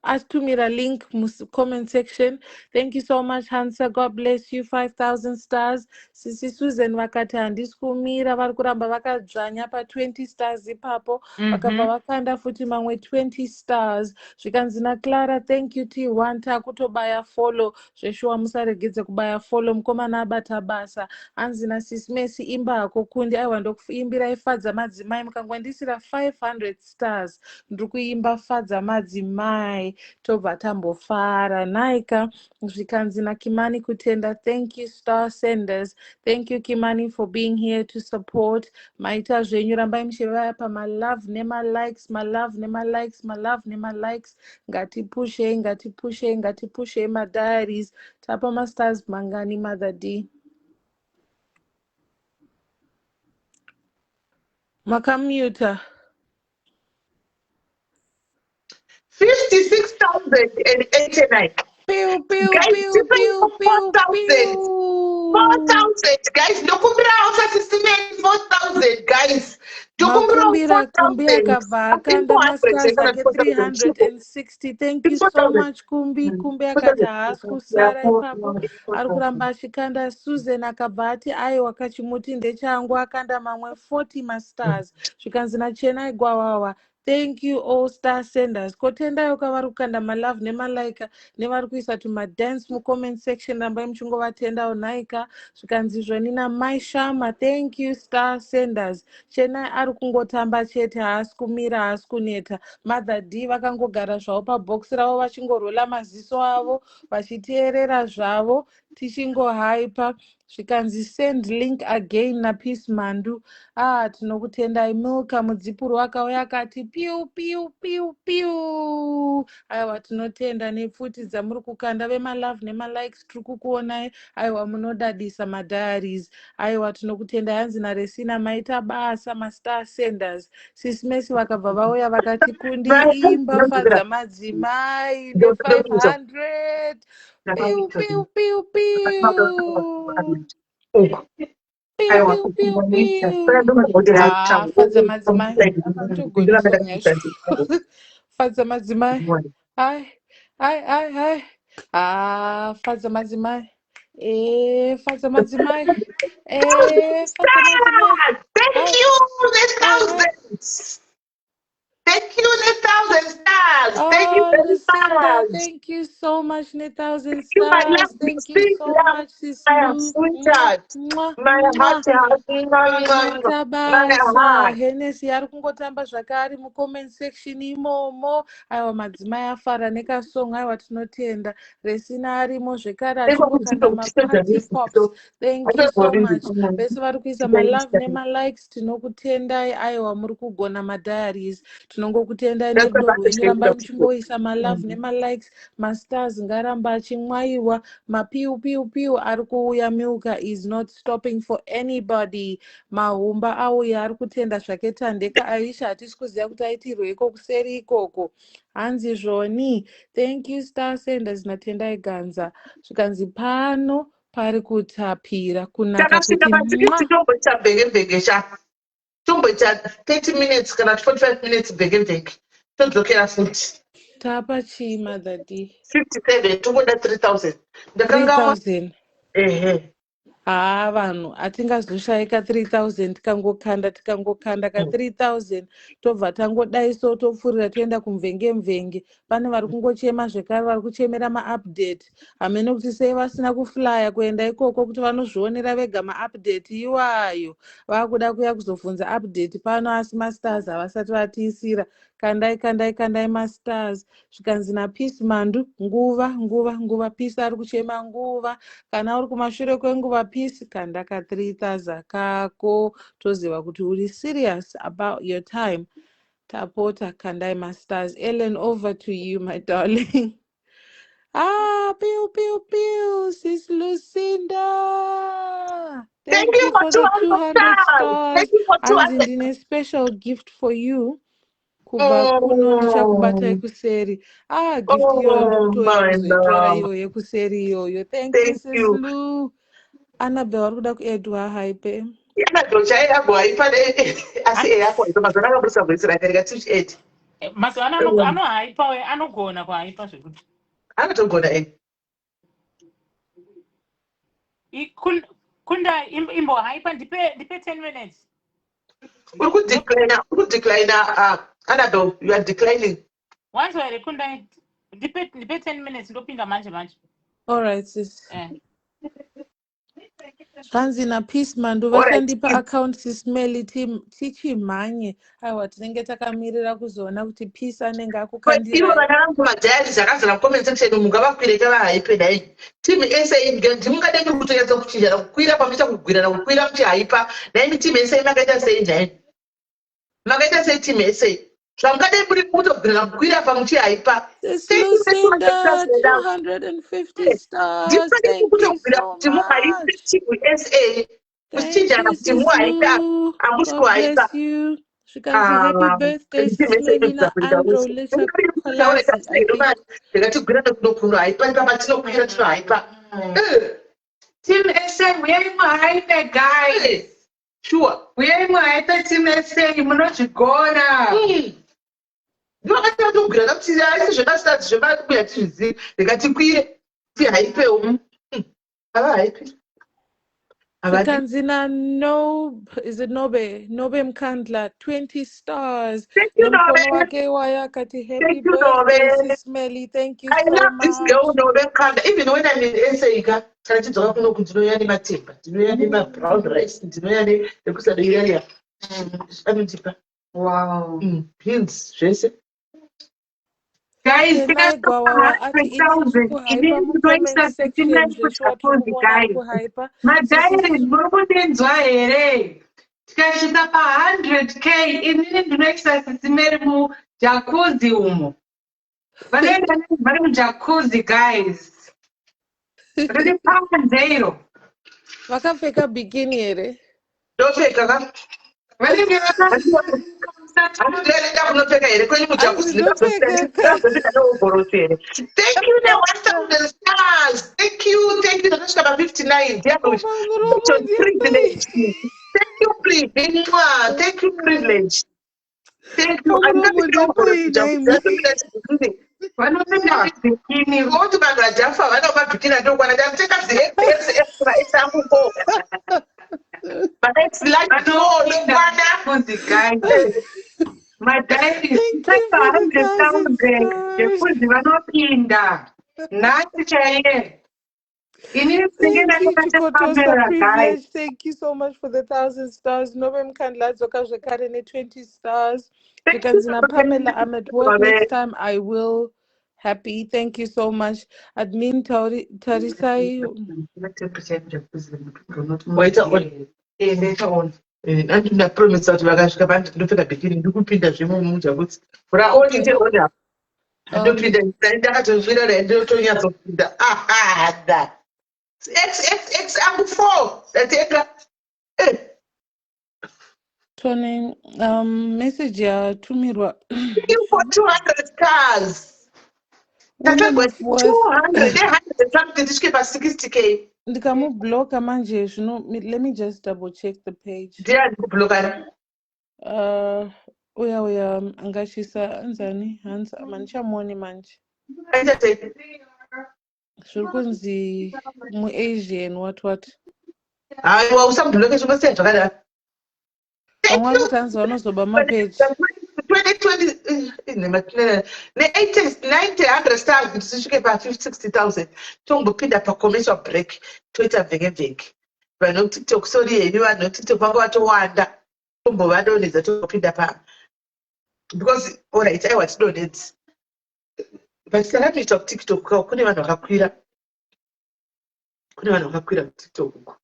Speaker 5: atumira link comment section. Thank you so much Hansa, God bless you. 5,000 stars. Sisi Susan vakati handisi kumira, vari kuramba vakadzvanya pa 20 stars ipapo vakabva vakanda futi mamwe 20 stars. Zvikanzi naClara, thank you T1 takutobaya follow zveshuwa musaregedze kubaya follow. Mukomana abata basa anzi naSisi Messi imba hako kundi aiwa ndokuimbira ifadza madzimai mukangwandisira 500 stars ndiri kuimba fadza madzimai tobva tambofara naika. Zvikanzi naKimani kutenda, thank you star senders. Thank you Kimani for being here to support. Maita zvenyu rambai muchivaya pamalove nemalikes, malove nemalikes, malove nemalikes. Ngatipushei, ngatipushei, ngatipushei madiaries. Tapa mastars mangani Mother D. Makamuta.
Speaker 2: 56,089.
Speaker 5: Pew, pew,
Speaker 2: Guys,
Speaker 5: pew,
Speaker 2: different
Speaker 5: pew,
Speaker 2: from
Speaker 5: pew,
Speaker 2: 4,000.
Speaker 5: pew.
Speaker 2: 4,000, guys. Dokumbira also system 4,000, guys.
Speaker 5: Makumbira Kumbia
Speaker 2: 4,000.
Speaker 5: Kavaka and the
Speaker 2: 400,
Speaker 5: masters like
Speaker 2: 4,000.
Speaker 5: 360. Thank you so
Speaker 2: 4,000.
Speaker 5: much Kumbia kata hasku Sara ipapo arikuramba achikanda. Susan akabhati aiwa kachimuti ndechangu akanda mamwe 40 masters. Zvikanzi nachena igwawawa. Thank you all star senders. Kotendayo kavari kukanda malove nemalaika nevari kuisa tumadance mucomment section rambai muchingovatendawo naika. Zvikanzi zvonina maishama. Thank you star senders. Chena ari kungotamba chete, haasi kumira, haasi kuneta. Mother D vakangogara zvavo pabhokisi ravo vachingorola maziso avo vachiteerera zvavo tichingohaipa. Zvikanzi send link again naPeace Mandu. Tinokutendai. Milka mudzipuru akauya akati piu piu piu piu. Aiwa tinotenda nepfuti dzamuri kukanda vemalove nemalikes tiri kukuonai. Aiwa munodadisa madiaries. Aiwa tinokutendai. Hanzi naResina maita basa mastar senders. Sisi Messi vakabva vauya vakati kundi imba fadza madzimai ne500. Piu piu piu piu. Piu piu piu piu. Fadza madzimai avatogoni song yacho. Fadza madzimai. Hai hai hai hai. Fadza madzimai. Fadza madzimai. Fadza madzimai.
Speaker 2: Thank you, 1,000. Thank you, 1,000 stars. Thank you very
Speaker 5: Lucinda,
Speaker 2: much.
Speaker 5: thank you so much, 1,000
Speaker 2: You, my
Speaker 5: stars.
Speaker 2: love,
Speaker 5: Thank you
Speaker 2: big
Speaker 5: so
Speaker 2: love,
Speaker 5: much, Sis
Speaker 2: my
Speaker 5: Lou. Mwah,
Speaker 2: sweetheart,
Speaker 5: mwah,
Speaker 2: my
Speaker 5: mwah.
Speaker 2: heart,
Speaker 5: Maita
Speaker 2: my
Speaker 5: basa
Speaker 2: heart.
Speaker 5: Hennessy ari kungotamba zvakare mucomment section imomo. Aiwa madzimai afara nekasong. Aiwa tinotenda. Resina arimo zvekare achingokanda maparty pops. Thank you so much. Vese vari kuisa malove nemalikes tinokutendai. Aiwa muri kugona madiaries. Tinongokutendai nerudo rwenyu. Rambai muchingoisa malove nemalikes. Mastars ngaramba achimwaiwa. Mapiu piu piu ari kuuya. Milka is not stopping for anybody. Mahumba auya ari kutenda zvake. Tandeka Aisha hatisi kuziva kuti aitirwe iko kuseri ikoko. Hanzi zvoni. Thank you star senders natendai ganza. Zvikanzi pano pari kutapira kunaka kuti
Speaker 2: tomboita 30 minutes kana 45 minutes vheke todzokera futi
Speaker 5: tapa chii Mother D?
Speaker 2: 57 togoda 3,000
Speaker 5: 3,000.
Speaker 2: ehe
Speaker 5: Vanhu hatingazoshaika 3,000 tikangokanda ka 3,000 tobva tangodaiso topfuurira toenda kumvenge. Pane vari kungochema zvekare, vari kuchemera maupdate. Hamene kuti sei vasina kuflya kuenda ikoko kuti vanozvionera vega maupdate iwayo. Vakuda kuya kuzobvunza update pano asi mastars havasati vatiisira. kandai masters zvikanzi naPeace Mandu nguva Peace ari kuchema nguva kana uri kumashure kwenguva Peace kanda ka 3000 kako toziva kuti uri serious about your time. Tapota kandai masters. Ellen, over to you, my darling. Pew, Sis Lucinda.
Speaker 7: Thank
Speaker 5: Thank
Speaker 7: you
Speaker 5: you
Speaker 7: for
Speaker 5: for the
Speaker 7: 200
Speaker 5: 200
Speaker 7: stars. Thank
Speaker 5: stars.
Speaker 7: you for
Speaker 5: Anzi
Speaker 7: 200.
Speaker 5: ndine special gift for you. Kubva kuno ndichakubata yekuseri. Gift iyo ndikutoya
Speaker 7: My
Speaker 5: kuzoitora
Speaker 7: love.
Speaker 5: iyo yekuseri iyoyo. Thank you,
Speaker 7: Thank
Speaker 5: Sis
Speaker 7: you.
Speaker 5: Lu. Annabelle, uri kuda kuedwa haipe.
Speaker 2: Docha yako haipa asi yako mazana akabusa kuisira akaika 28.
Speaker 8: Mazwana anohaipa we anogona kuhaipa zvekuti.
Speaker 2: Anotogona
Speaker 8: Kunda imbo haipa ndipe 10 minutes.
Speaker 2: Uri kudecline Annabelle, you are declining.
Speaker 8: Once were kunda ndipe 10 minutes ndopinda manje.
Speaker 5: All right, sis. Zvanzi naPeace Mandu
Speaker 2: All right.
Speaker 5: vakandipa account sisimeli tichimhanye. Aiwa tinenge takamirira kuzoona kuti Peace anenge
Speaker 2: Ivo
Speaker 5: akukandirai.
Speaker 2: vana vangu madhayari zvakazara comment section mungavakwire kavahaipe dai timu ese ndimungade muri kutonyatsa kuchinjana kukwira pamuita kugwirana kukwira muchihaipa naimi timu ese makaita sei nhai makaita sei timu ese zvamungade muri kutogwirana kukwira pamuchihaipa.
Speaker 5: Sis Lucinda, 250 stars. Thank you so much. Thank you, Sis Lu. God bless you. Zvikanzi happy birthday, Sis Melina Andro Leta Palazzi.
Speaker 2: ndakatigwirana kunokuno haipa ndapatinokwira tinohaipa.
Speaker 3: Team SA, uyai muhaipe, guys.
Speaker 2: Sure.
Speaker 3: Uyai muhaipe Team SA, munozvigona.
Speaker 2: ndovakatogwirana kuti aisi zvemastadzi zvemakuya tizvizivi ndikatikwire tihaipewo havahaipi.
Speaker 5: Zvikanzi is it Nobe Mkandla, 20 stars.
Speaker 2: Thank you,
Speaker 5: Nomukono
Speaker 2: Nobe.
Speaker 5: wake waya kati happy
Speaker 2: Thank you,
Speaker 5: birthday,
Speaker 2: Nobe.
Speaker 5: Sis Melly. Thank you
Speaker 2: I
Speaker 5: so
Speaker 2: love
Speaker 5: much.
Speaker 2: this girl, Nobe Kanda. Even when I'm in Esseika, kana tidzoka kuno ndinoya nematemba, ndinoya nemabrown rice, ndinoya nekusadaiya anotipa.
Speaker 3: Wow.
Speaker 2: Beans zvese.
Speaker 3: Guys, madhairi muri kundinzwa here? Tikasvika pa100k inini ndinoisa sisimeri mujacuzzi umo. Vanoenda vari mujacuzzi, guys. Riri panzeiro.
Speaker 5: Vakapfeka bikini here?
Speaker 2: Ndopfeka ka?
Speaker 3: Vanenge
Speaker 2: Anoenda kunopfeka here kwenyu mujacuzzi ndikazosvika. Thank you, the 1000 stars. Thank you. Ndakasvika pa59. Privilege. Thank you, privilege. Thank you, privilege. Thank you.
Speaker 3: vanopinda bikini.
Speaker 2: Kuti vanhu vajafa vanopa bikini atokwana ndamuteka extra esambuko.
Speaker 3: Madhairi, 100,000 yekuzi vanopinda. Nhasi chaiye.
Speaker 5: Thank you so much for the 1,000 stars. Nobe Mkandla dzoka zvekare ne20 stars. Zvikanzi naPamela, I'm at work next time. I will. Happy. Thank you so much. Admin Tarisai.
Speaker 2: Ndapromisa kuti vakasvika pandinopfeka bikini ndikupinda zvemo mujacuzzi. Fura only ndeona. Ndopinda ndakatozvira ndotonyatso-pinda. X I'm 4. Ndateka.
Speaker 5: Tony, message yatumirwa.
Speaker 2: Thank you for 200 stars.
Speaker 5: Woman of worth.
Speaker 2: 200 something tisvike pa60k.
Speaker 5: Ndikamubloka manje zvino. Let me just double check the page.
Speaker 2: Ndiani kubloka?
Speaker 5: Uya angashisa anzani hansa manichamoni manje. Zviri kunzi muAsian what.
Speaker 2: Aiwa usambloke zvimwe sei zvakadaro.
Speaker 5: Vamwe kuti hanzi vanozoba mapage.
Speaker 2: 2020 ne100 stars kuti tisvike pa60,000 tombopinda pacommercial break toita vhege vanhu TikTok sorry henyu vanhu TikTok vanga vatowanda tombovadonedza topinda pa because all right, I want to know that. But let me talk TikTok. Kune vanhu vakakwira TikTok.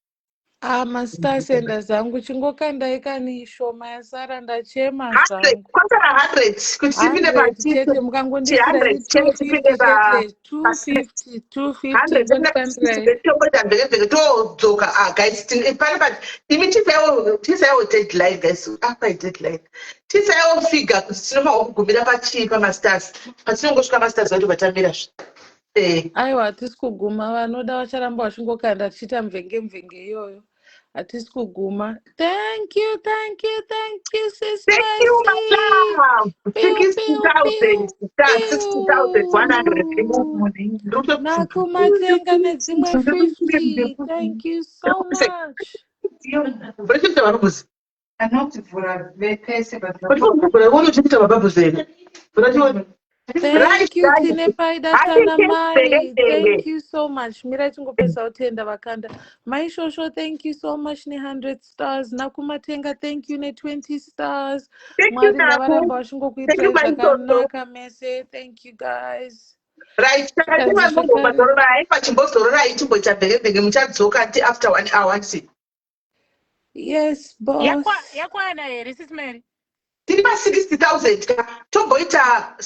Speaker 5: Masters enda zangu chingokandai kani shoma yasara ndachema zvangu.
Speaker 2: Kwasara 100 kuti tipinde
Speaker 5: 100 chete mukangondisira 250 chete 250 ngondikandira
Speaker 2: guys imi tisaiwo deadline guys apa deadline tisaiwo figure kuti tinofanirwa kugumira pachii pamasters patinongosvika masters vacho vatamira
Speaker 5: aiwa hatisi kuguma vanoda vacharamba vachingokanda tichiita mvenge iyoyo hatisi kuguma. Thank you sis Mercy.
Speaker 2: 60,100
Speaker 5: nakumatenga nedzimwe 50. Thank you so much. Thank you tine paida sana mai. Thank you so much. Mira chingopesa utenda vakanda. Mai shosho thank you so much ne 100 stars. Nakumatenga thank you ne 20 stars. Mwari ngavaramba vachingokuitira zvakanaka mese. Thank you guys.
Speaker 2: Right, after 1 hour.
Speaker 5: Yes, boss.
Speaker 8: Yakwana here, sis Mary.
Speaker 2: Tiri pa 60,000 tomboita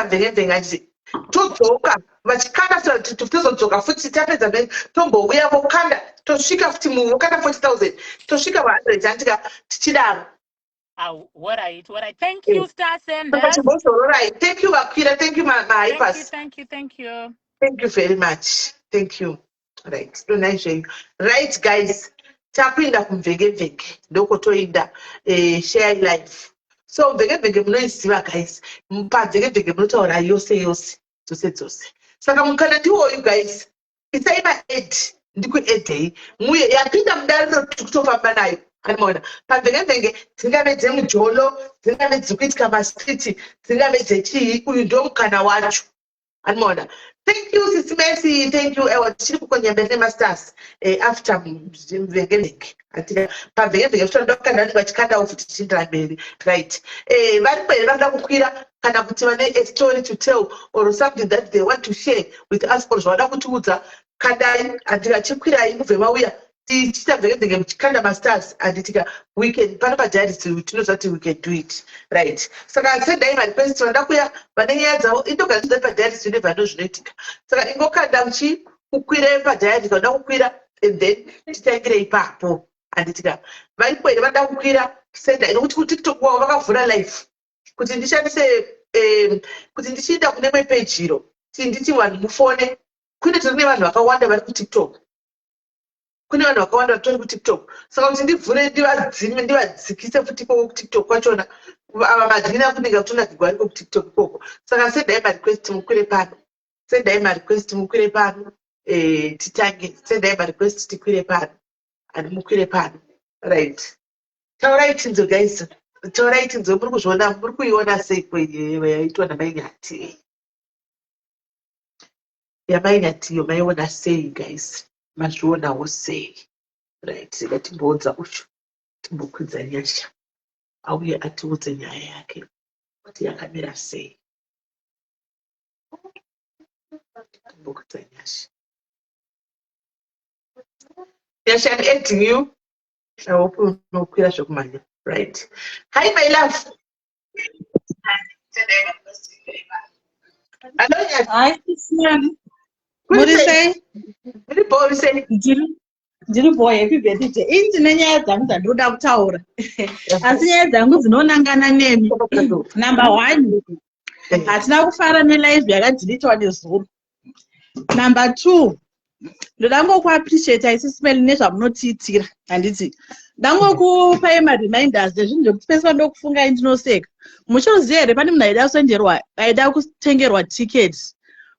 Speaker 2: mvenga todzoka vachikanda tozodzoka futi tapedza tombouya vokanda tosvika futi mumwe vokanda 40,000 tosvika va100 andika tichidaro.
Speaker 8: What I thank you, Star Sender.
Speaker 2: Thank you, Akira. Thank you, my hypers.
Speaker 8: Thank you.
Speaker 2: Thank you very much. Thank you. Right. Right, guys. Tapinda kumvenge ndoko toinda share life. So mvenge munoiziva guys. Mvenge munotaura yose dzose. Saka mukana ndiwo you guys. Isaima ed ndiku edei muye yapinda mudaro kutofamba nayo. Animona pamvenge dzingave mujolo dzingave dzikuitika mastreet dzingave dzechii uyu ndo mukana wacho. Animona. Thank you, Sis Mercy. Thank you. Chiri kukonyembere masters after mvenge. Pamvenge tondokanda vachikanda ufuti chindra mberi. Right. Vari vanoda kukwira kana kuti vane a story to tell or something that they want to share with us or zvavada kutiudza kandai andika chikwirai mubve mauya tichita mvenge muchikanda masters anditika we can pana padiaries tinoziva kuti we can do it. Right. Saka sendai marequest vanoda kuya vane nyaya dzavo indogadzidzai padiaries zvine vano zvinoitika. Saka ingokanda kukwira padiaries vanoda kukwira and then titangire ipapo anditika vaikwere vanoda kukwira sendai nokuti kutiktok wavo vakavhura live kuti ndishandise kuti ndichienda kune page iro nditi vanhu mufone kune tine vanhu vakawanda vari kutiktok kune vanhu vakawanda vatori kutiktok saka kuti ndivhure ndivadzikise futi ikoko kutiktok kwachona ava madhina kunenge kutonakigwa ariko kutiktok ikoko. Saka sendai marequest mukwire pano titange sendai marequest tikwire pano and mukwire pano. Right. Taurai tinzo guys. Taurai tinzo muri kuiona sei yaitwa namainati yamainati maiona sei guys mazvionawo sei. Right. Saka timboudza ucho timbokwidza nyasha auye atiudze nyaya yake kuti yakamira sei. Timbokwidza nyasha. Nyasha I'm adding you. I hope you know kwira zvokumanya. Right. Hi my love. Hello.
Speaker 9: Hi, muri sei? Ndiri boy happy birthday. Inzi nenyaya dzangu dzandoda kutaura. Asi nyaya dzangu dzinonangana nemi. Number 1. Hatina kufara nelive yakadhilitwa nezuro. Number 2. Ndoda ngokuappreciate aisismeli nezvamunotiitira handiti. Ndangokupai mareminders zvezvinhu zvekuti pese pandokufungai ndinoseka. Muchinoziva here pane munhu aida kutengerwa tickets.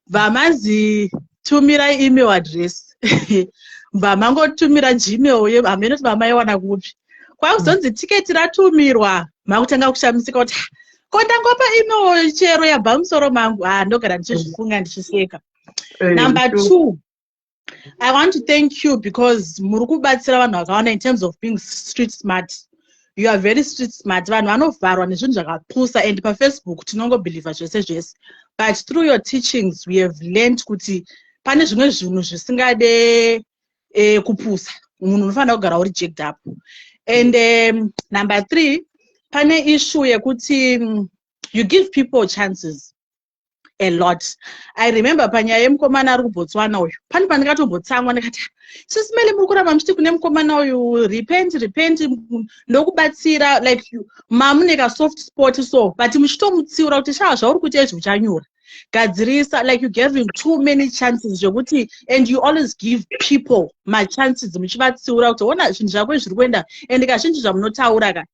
Speaker 9: Vamazi tumirai email address. Vamangotumira Gmail hamene kuti vamaiwana kupi. Kwakuzonzi tiketi ratumirwa makutanga kushamisika kuti kotangopa email chero yabva musoro mangu ndogara ndichizvifunga ndichiseka. Number 2. I want to thank you because muri kubatsira vanhu vakawanda in terms of being street smart. you are very street smart. Vanhu vanovharwa nezvinhu zvakapusa and paFacebook tinongobhelievha zvese zvese. But through your teachings we have learned kuti pane zvimwe zvinhu zvisingade kupusa. Munhu unofanira kugara uri checked up. And number 3, pane issue yekuti you give people chances a lot. I remember panyaya yemukomana ari kuBotswana uyu. Pane pandakatombotsamwa ndikati sisimele muri kuramba muchiti kune mukomana uyu repent ndokubatsira like mamuneka soft spot so but muchitomutsiura kuti zvauri kuita izvi uchanyura. Gadzirisa, like you gave him too many chances zvokuti, and you always give people my chances muchivatsiura kuti ona zvinhu zvako zviri kuenda and kazhinji zvamunotaura ka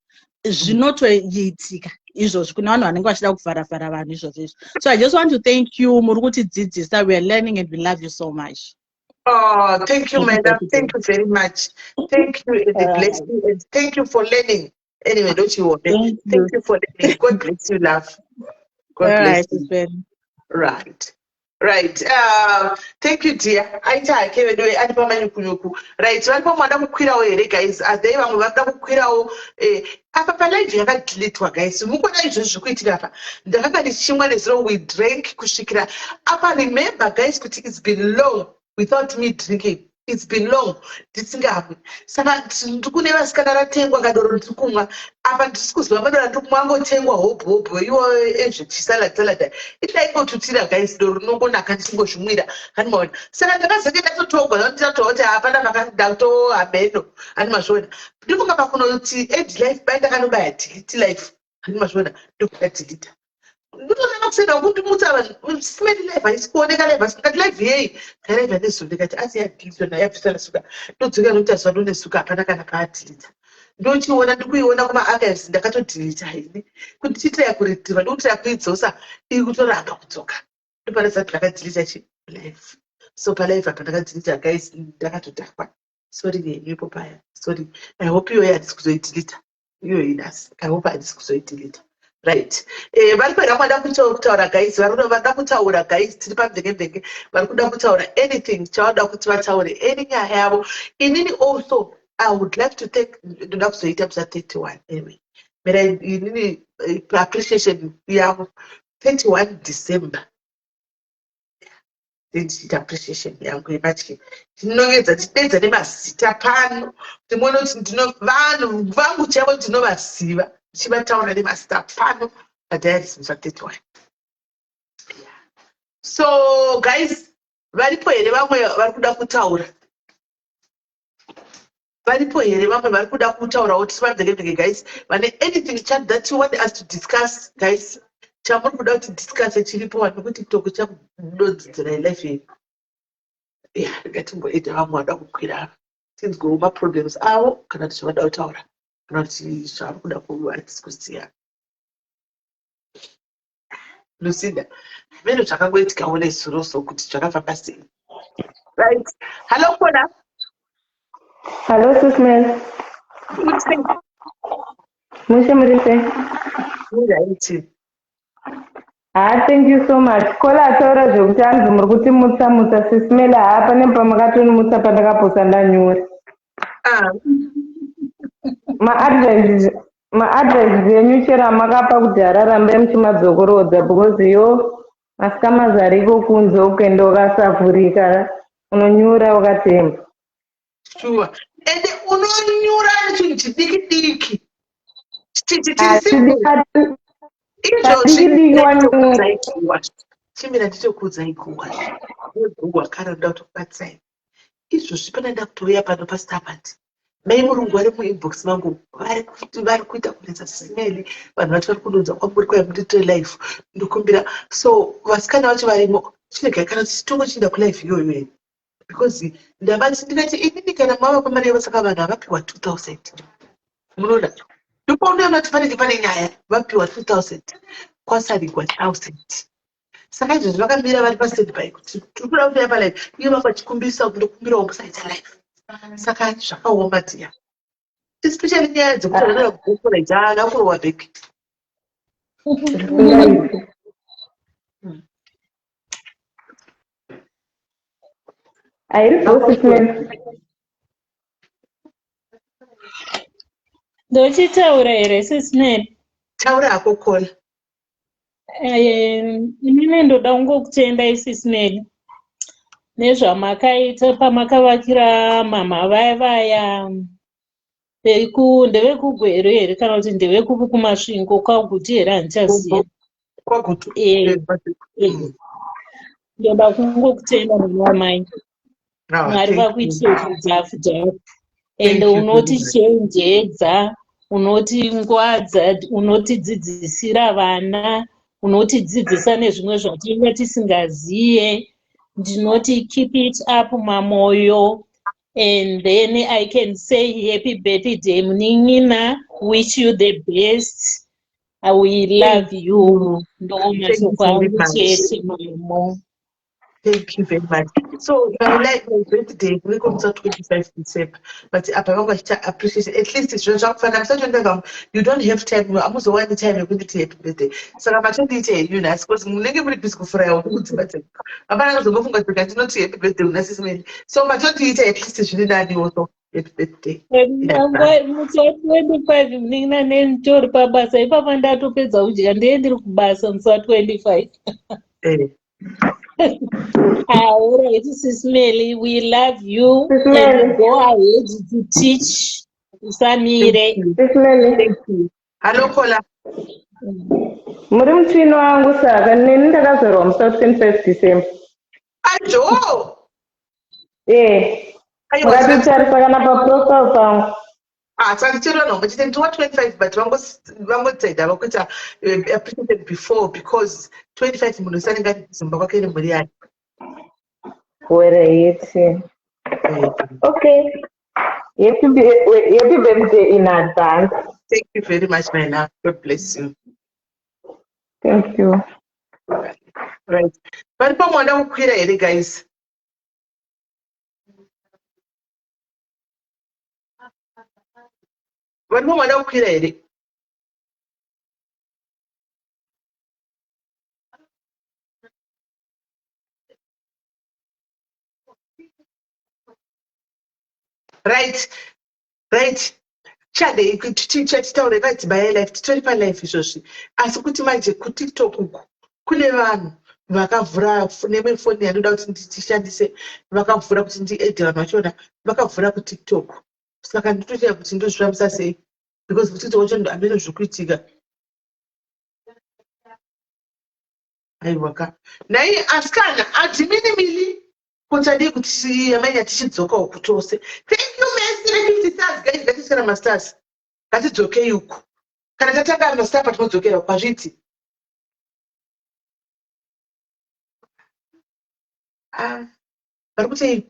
Speaker 9: zvinotoitika izvozvo kuna vanhu vanenge vachida kuvharavhara vanhu izvozvo. So I just want to thank you muri kutidzidzisa. We are learning and we love you so much.
Speaker 2: Oh, thank you, madam. Thank you very much. Thank you, and bless you, and thank you for learning. Anyway, don't you worry. Thank you for learning. God bless you, love. God bless you. Right. Thank you, dear. Aita kevedwe ati pamanyi kunyuku. Right. Valipo mwanda kukwirawo here, guys. Adai vamwe vada kukwirawo apa pa live yakadeletewa, guys. Mukona izvo zvikuitika apa. Ndakanga ndichimwa nezero we drank kusvikira apa. Remember, guys, kuti it's been long without me drinking. It's been long. Ndisingahamwe. Saka ndikune vasikana ratengwa kadoro ndikumwa. Apa ndisikuzwa madora ndikumwa ngotengwa hope. Iwo chisala. Itaingotutira, guys, doro rinongonaka ndisingozvimwira. Hanimaona. Saka ndakazenge ndatotogwa ndatooti hapana pakadato abeno. Hanimazvona. Ndifunga pakunoti age life baita kanobaya delete life. Hanimazvona. Ndikudelete. Ndotona kusenda ukuthi mutsa simedi live ayisikuoneka live asikati live yeyi live anesuka kati asi yadilitwa naye aphisana suka ndodzoka nokuti asiwa nonesuka hapana kana kaadilita ndochiona ndikuiona kuma archives ndakatodilita ini kuti chitaya kuretriva ndokutaya kuidzosa iri kutoranga kudzoka ndopanasati ndakadilita chi live. So palive apa ndakadilita, guys, ndakatodakwa. Sorry nenyupo paya. Sorry. I hope iyoyo handisi kuzoidilita. Iyoyo inasi. I hope handisi kuzoidilita. Right. Vari kwenda kwada kutaura, guys. Vari vada kutaura, guys. Tiri pamvenge vari kuda kutaura anything chavada kuti vataure any nyaya yavo. Inini also I would like to take ndoda kuzoita musa 31 anyway. But inini appreciation yavo 31 December. Ndichita appreciation yangu yepachi. Ndinongedza tidedza nemazita pano. Ndimone kuti vanhu vangu chavo ndinovaziva. Chivataura nemazita pano padiaries musa 31. So guys, varipo here vamwe vari kuda kutaura. Varipo here vamwe vari kuda kutaura kuti sivamvenge, guys. Vane anything chat that you want us to discuss, guys. Chamuri kuda kuti discuss chiripo vanhu kuti TikTok chakudodzidzira life yedu. Yeah, ngatimboita vamwe vada kukwira. Tinzwa problems avo kana kuti zvavada kutaura. Kana kuti zvavari kuda kudiscussiya. Lucinda, meno zvakangoitika one suroso kuti zvakafamba sei. Right. Hello, Kona.
Speaker 10: Hello, Susman. Mushe murise.
Speaker 2: Right.
Speaker 10: Thank you so much. Kola taura zvokuti anzi muri kuti mutsa Susmela hapa nepamakatoni mutsa pandakaposa ndanyora. Ma-advice yenyu chero amakapa kuti hararambe muchimadzokorodza because yo masikamazi ariko kunze ukenda wakasavhurika unonyura wakatemba.
Speaker 2: Sure. And unonyura nechinhu chidiki-diki. Chimira nditokuudzai guwa. Guwa kana ndoda kutokubatsai. Izvozvi panoenda kutouya pano paStarPart. Mai murungu vari muinbox mangu vari kuita kunetsa simeli vanhu vacho vari kudonza kwamuri kwai munditore live ndokumbira. So vasikana vacho varimo chinenge kana chitongo chienda kulive iyoyo because ndavati ndikati inini kana mava pamari yavasaka vanhu havapiwa 2000 munoda ndopaona mati panenge pane nyaya vapiwa 2000 kwasarigwa 1000. Saka izvozvi vakamira vari pastandby kuti tiri kuda kutoya palive iyo vanga vachikumbisa ndokumbirawo musaita live. Saka zvakaoma dziya. Especially nyaya dzekutoonera kugukura dzakakurwa bheki.
Speaker 11: Ndochitaura here sisineri.
Speaker 2: Taura hako Kola.
Speaker 11: Inini ndoda kungokutenda isisineri nezvamakaita pamakavakira mama vaya ndevekugweru here kana kuti ndevekumasvingo kwaguti here handichaziva. Ndoda kungokutenda mwana wamai. Mwari vakuitira dhafu dhafu ende unotichenjedza, unotingwadza, unotidzidzisira vana, unotidzidzisa nezvimwe zvatinenge tisingaziye. Ndinoti keep it up mamoyo. And then I can say happy birthday Mninina, wish you the best. We love you.
Speaker 2: Thank you very much. So, like my birthday, we come to 25 December. But I appreciate it. At least it's just fun. I'm such a you don't have time. I'm also one time you're going to happy birthday. So, I'm actually telling you, I suppose I'm going to be able to I'm not going to get not happy birthday. So, my 28 at least it's really not also happy birthday.
Speaker 11: 25 Mninina nentori pabasa ipapa ndatopedza kudya ndiendiri kubasa musi wa25. All right, Sismeli, we love you. And go ahead to teach Samire.
Speaker 2: Thank you. Hello, Kola.
Speaker 10: Muri mutino wangu saka nini ndakazorwa musi wa25 December.
Speaker 2: Ajo.
Speaker 10: Ngatitarisa kana paprofile pangu.
Speaker 2: Saka children know, but you think 25, but one say that we appreciated before because 25 munosani ngati Zimbabwe kene muri yake.
Speaker 10: Okay. Happy birthday in advance.
Speaker 2: Thank you very much, my love. God bless you.
Speaker 10: Thank you.
Speaker 2: Right. But pamwanda kukwira here, guys. But pamwanda kukwira here. Right. Chade tichitaure vati life titoripa life izvozvi asi kuti manje kutiktok uku kune vanhu vakavhura nemefoni yandoda kuti ndishandise vakavhura kuti ndiedhe vanhu vachiona vakavhura kutiktok saka nditochaya kuti ndozvifambisa sei because kutiktok wacho hamene zvikuitika. Aiwaka nai asikana atiminimili kunzadii kuti yamanya tichidzoka uku tose. Thank you Messi 50 stars guys, ngatisikana masters ngatidzokei uku kana tatanga mastar patinodzokera uku azviti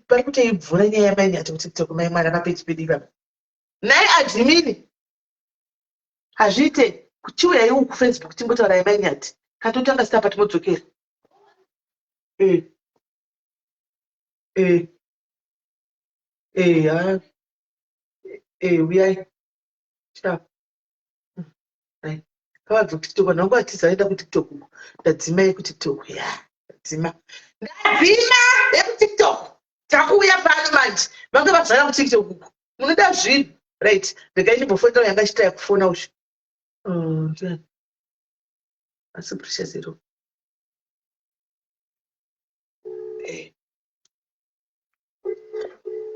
Speaker 2: pari kuti ibvura nyaya yamanya ati kutiktok mai mwana kapechipedika nai adimini hazviite kuchiuyai uku kufacebook timbotaura yamanya ati kana totanga star patinodzokera uyai kavabva kutiktok vanhu vangu vatizaenda kutiktok uku ndadzimai kutiktok ndadzima yekutiktok takuuya pano manje vange vazvara kutiktok uku munoda zvinhu right regai ndimbofonera yanga chita yakufona uzvo asi precious zero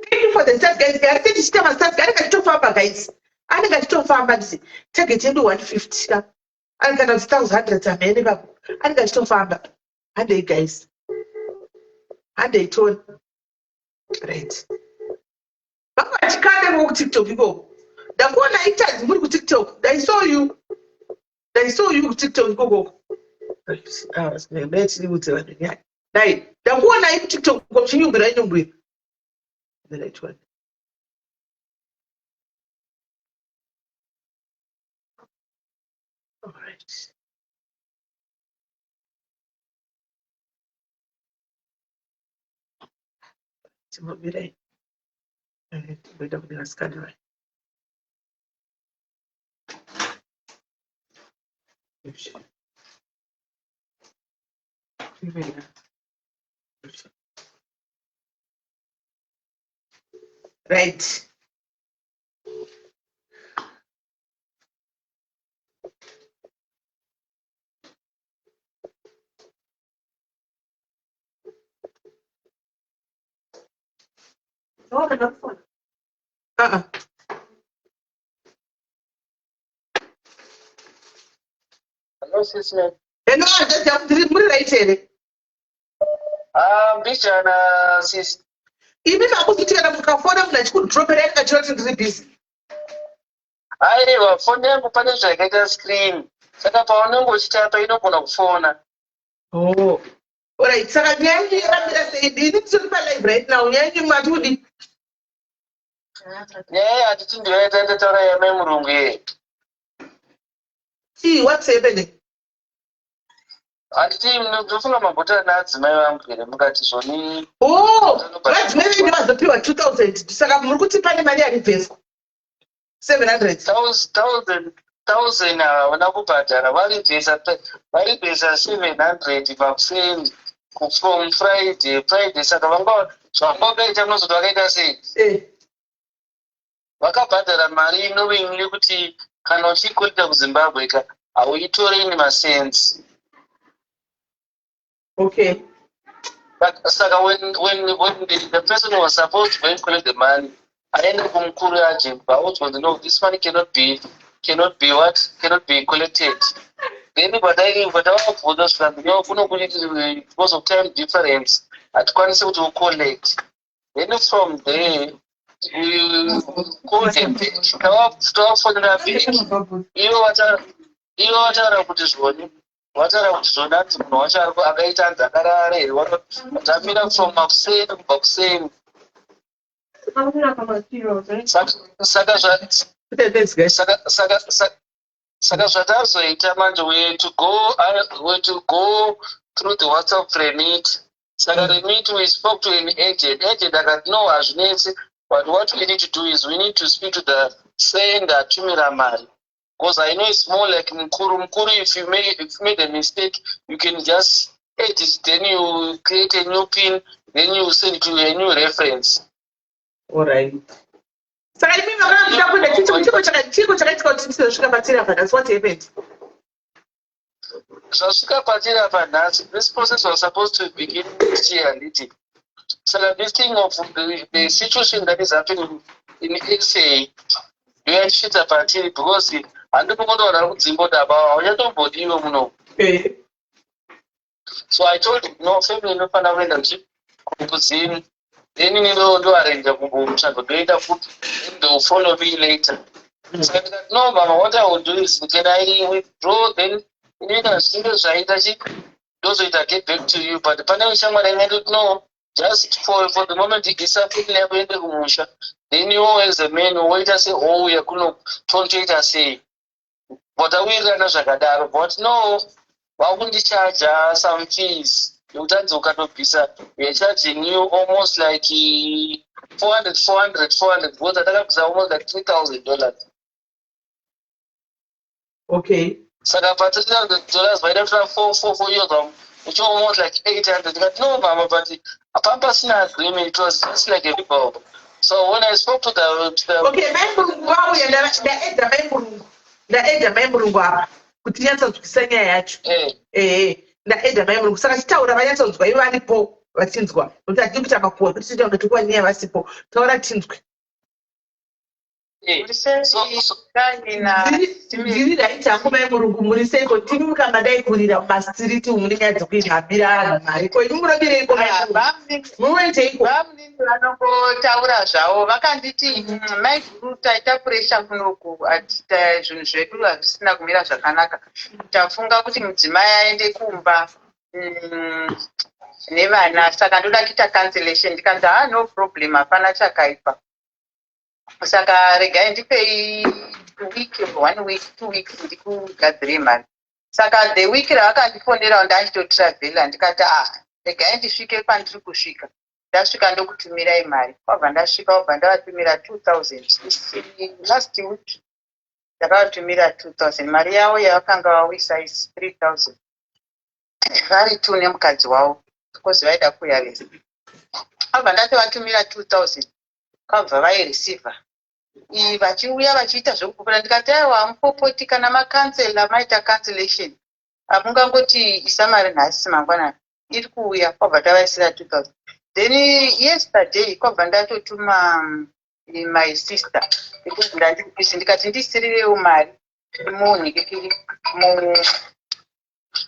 Speaker 2: thank you for the stars guys gari tichita mastars gari ngachitofamba guys anenge achitofamba ndisi target yedu 150 ka ani kana kuti 100 amene papo anenge achitofamba handei guys handei toni right vanga vachikanda kutiktok ikoko ndakuona itazi muri kutiktok I saw you kutiktok ikoko tiniudze vanhu nyaya dai ndakuona kutiktok chinyumbira inyumbira the right one. All right. Timobile. Wait, I'm scan right. Right.
Speaker 12: Hello, sister.
Speaker 2: Hello, just muri right here.
Speaker 12: Bichana, sis.
Speaker 2: Even I was sitting at a phone, I could drop it at church and busy.
Speaker 12: I was phone them to punish like a screen. Saka paona ngochitapa inogona kufona.
Speaker 2: Oh. Alright, saka nyanyi ramira say didn't sit by live right now. Nyanyi matudi.
Speaker 12: Yeah, I didn't do it at the time memory.
Speaker 2: See what's happening?
Speaker 12: Ati ndofuna mabota nadzimai vangu here mukati zvoni.
Speaker 2: Oh, vadzimai vedu vazopiwa 2000 saka muri kuti pane mari yaribveswa 700 1000 havana kubhadhara varibvesa 700 pakuseni from Friday saka zvambokaita munozoti vakaita sei vakabhadhara mari knowing yekuti kana uchikorera kuZimbabwe hauitoreni masensi. Okay.
Speaker 12: But Saka, when the person was supposed to go and collect the money, I ended up encouraging, but also no, this money cannot be collected. Then, but for those from because of time difference, at once to collect. Then from there, we call them stop for the village. You are put this one. Watara kuti zvona kuti munhu wacho akaita nzakarara here watamira from makuseni saka zvatazoita manje we to go through the WhatsApp remit. Saka remit we spoke to an agent akati no hazvinetsi, but what we need to do is we need to speak to the sender atumira mari. Because I know it's more like Mkuru. If you made a mistake, you can just edit, then you create a new pin, then you send it to a new reference.
Speaker 2: Alright. So I mean, that's what happened.
Speaker 12: This process was supposed to begin this year. So this thing of the situation that is happening in XA, you had shit about it because and so I told him, no, family no fana wenda kuzini. Then you know do arrange they'll follow me later. So I said, no, Mama, what I will do is can I withdraw, then you can see those those will get back to you. But the panel no, just for the moment it is something then you always the man who wait and say, oh, we are going to say. But I will run a but no, why wouldn't you charge some fees? We are charging you almost like 400. What the almost like $3,000.
Speaker 2: Okay.
Speaker 12: So the $4 by the 4 years, which almost like 800. No, Mama, but a pampas agreement, it was just like a people. So when I spoke to the
Speaker 2: okay, ndaenda maimurungu apa kuti nyatsodzwisanya yacho ndaenda maimurungu saka chitaura vanyatsodzwa ivo varipo vachinzwa kuti hatidi kuita makuwa kuti tiita kuti kwanyaya vasipo taura tinzwe ndiri raitangu maimurungu muri seiko timi mukamadai kurira mumastiriti umu nenyaya dzekuihambira anhu mari ko ini munobireiko munoiteiko
Speaker 13: vanongotaura zvavo vakanditi maiguru taita puresha kunoku atita zvinhu zvedu hazvisina kumira zvakanaka tafunga kuti mudzimai aende kumba nevana saka ndoda kuita cancellation ndikanzi no problem hapana chakaipa saka regai ndipei 1 week 2 weeks ndikugadzire mari saka the week ravakandifonera ndachitotravelera ndikati regai ndisvike kwandiri kusvika ndasvika ndokutumirai mari kwabva ndasvika wabva ndavatumira 2000 last week ndakavatumira 2000 mari yavo yavakanga vawisa is 3000 vari tu nemukadzi wavo because vaida kuyaresa kwabva ndatovatumira 2000 kwabva vaireceiva vachiuya vachiita zvekupupura ndikati aiwa mupopoti kana makansela maita cancellation hamungangoti isa mari nhasi mangwanani iri kuuya kwabva tavaisira 2000 Then yesterday kwabva ndatotuma my sister ndikati ndisirirewo mari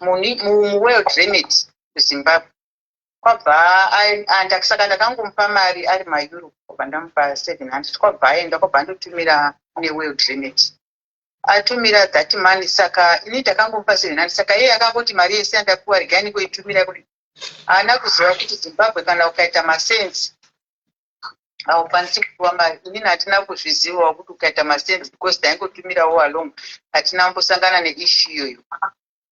Speaker 13: muworld remit kuzimbabwe kwabva saka ndakangomupa mari ari maeuro kwabva ndamupa 700 kwabva aenda kwabva ndotumira neworld remit atumira that money saka ini ndakangomupa 700 saka iye akangoti mari yese yandapuwa regai ndingoitumira kuti haana kuziva kuti zimbabwe kana ukaita masensi haukwanisi kupuwa mari. Inini hatina kuzvizivawo kuti ukaita masensi because taingotumirawo along hatina kumbosangana neissue iyoyo.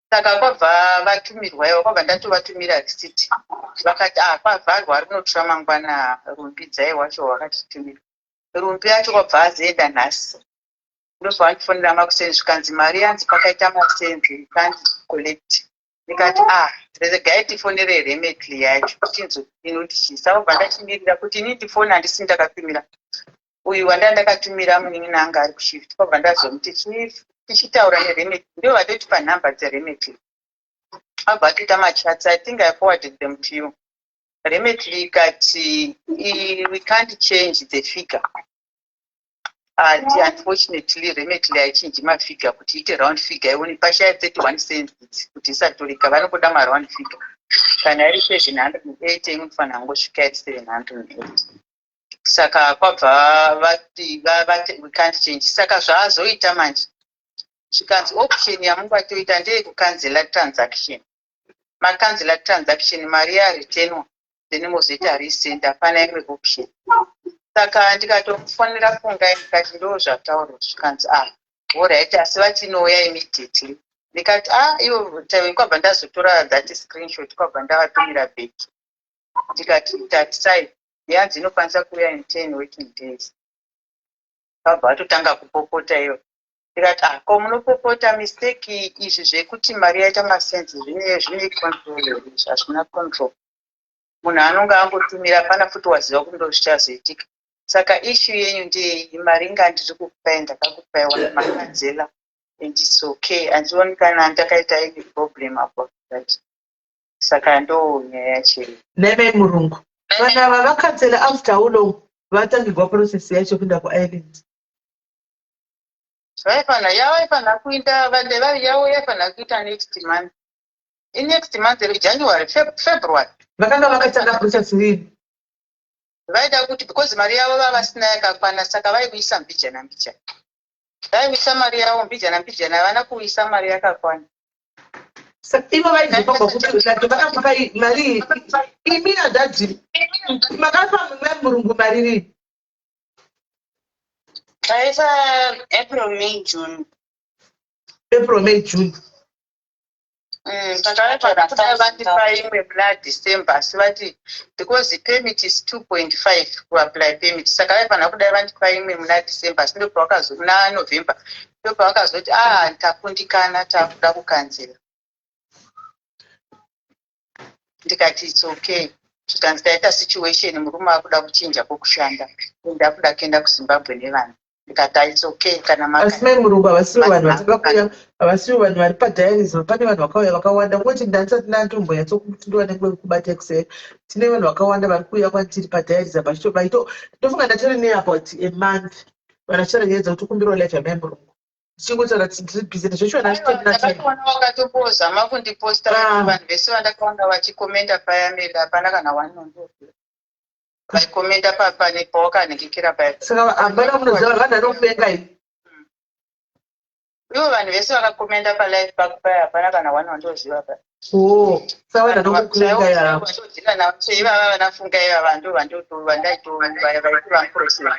Speaker 13: Saka kwabva vatumirwa ivo kwabva ndatovatumira risiti vakati kwavharwa ari kunotora mangwana rumbi dzai wacho wakatitumira rumbi yacho kwabva azoenda nhasi ndobva andifonera makuseni zvikanzi mari yanzi pakaita masenzi can't collect. Ndikati regai tifonere remetly yacho kuti inotichisa kwabva ndachimirira kuti ini tifoni handisi ndakatumira uyu wandandakatumira muningi nanga ari kushift kwabva ndazomuti tichitaura neremetly ndio vatotipa nhamba dzeremetly abva atoita machats. I think I forwarded them to you. Remetly ikati we can't change the figure. Unfortunately remetly haichinji mafigure kuti ite round figure ioni pashaya 31 cents kuti isatorika vanopoda maround figure kana iri 708 inofanira ngosvika 708 saka kwabva vati we can't change. Saka zvaazoita manje zvikanzi option yamungatoita ndeyekucancela transaction. Macancela transaction mari yaretenwa then mozoita resend hapana imwe option. Saka ndikatofonera fungai ndikati ndo zvataurwa zvikanzi alright asi vatinoya immediately. Ndikati ivo tawe kwabva ndazotora that screenshot kwabva ndavatumira back ndikati tatisai yanzi inokwanisa kuuya in 10 working days. Kwabva vatotanga kupopota iyo ndikati ko munopopota mistake izvi zvekuti mari yaita masenzi zvine control hazvina control. Munhu anonge angotumira pana futi waziva kuti ndo zvichazoitika. Saka issue yenyu ndeyei mari ngandiri kukupai ndakakupaiwa nemakanzela and it's okay. Handioni kana ndakaita any problem about that. Saka ndo nyaya yacho.
Speaker 2: Neme murungu vana vavakanzela after how long vatangirwa process yacho kuenda kuisland?
Speaker 13: Yavaifana kuinda vande vari yavo yaifana kuita next month. In next month January February
Speaker 2: vakanga vakatanga process rini
Speaker 13: vaida kuti because mari yavo vavasina yakakwana saka vaiuisa mbijana vaiuisa mari yavo mbijana havana kuisa mari yakakwana.
Speaker 2: Ivo vaizvipagwa kuti vakamupa mari imi nadhadhi makapa mumwe murungu mari rini?
Speaker 13: Vaipa April May June. Saka vandipa imwe muna December asi vati because the permit is 2.5 kuapply permit saka vaifana kudai vandipa imwe muna December asi ndopwa muna November ndopwa vakazoti takundikana takuda kukanzela. Ndikati it's okay. Zvikanzi taita situation murume akuda kuchinja kwokushanda ndakuda kuenda kuZimbabwe nevana ndikati it's okay kana
Speaker 2: asi mai murungu havasiwo vanhu vatakakuya havasiwo vanhu vari padiarism. Pane vanhu vakauya vakawanda kuti ndandisati ndantomboyatsokutindiwane kubata excel tine vanhu vakawanda vari kuuya kwatiri padiarism vachitobaito ndofunga ndatori neabout a month vanachitaranyedza kuti ukumbiro life yamai murungu tichingotara tiri busy nezvechona
Speaker 13: ndakatoona wakatombozama kundiposta vanhu vese vandakaona vachikomenda payameda hapana kana wanondo vaikomenda pane pawakanhikikira paya.
Speaker 2: Saka hapana munoziva vanhu vanokuvenga iyi
Speaker 13: ivo vanhu vese vakakomenda palife pako paya hapana kana wanondoziva paya.
Speaker 2: Saka vanhu vanokuvenga yavo
Speaker 13: ivava vanafunga ivava ndo vandaitovaikuvamuprosesa.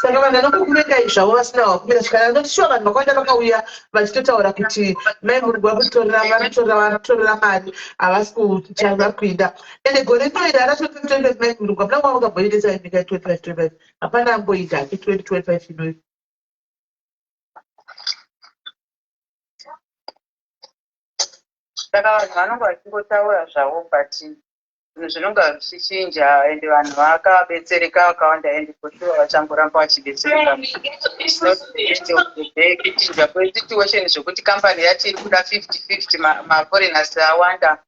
Speaker 2: Saka vanhu vanokuvenga iyi zvavo vasina wakumira zvikana ndotishuwa vanhu vakawanda vakauya vachitotaura kuti mai murungu vanotorera mari havasi kuchava kuinda ende gore rinoenda ara 2025 mai murungu hapana kwava ungamboendesa nyika 25 hapana amboita hake 2025 inoyi.
Speaker 13: Saka vanhu vanonga vachingotaura zvavo but zvinhu zvinonga zvichichinja ende vanhu vakabetsereka vakawanda ende kutiwa vachangoramba vachibetsereka kuchinja kwesituation zvokuti kambani yacho iri kuda 50-50 maforeigners awanda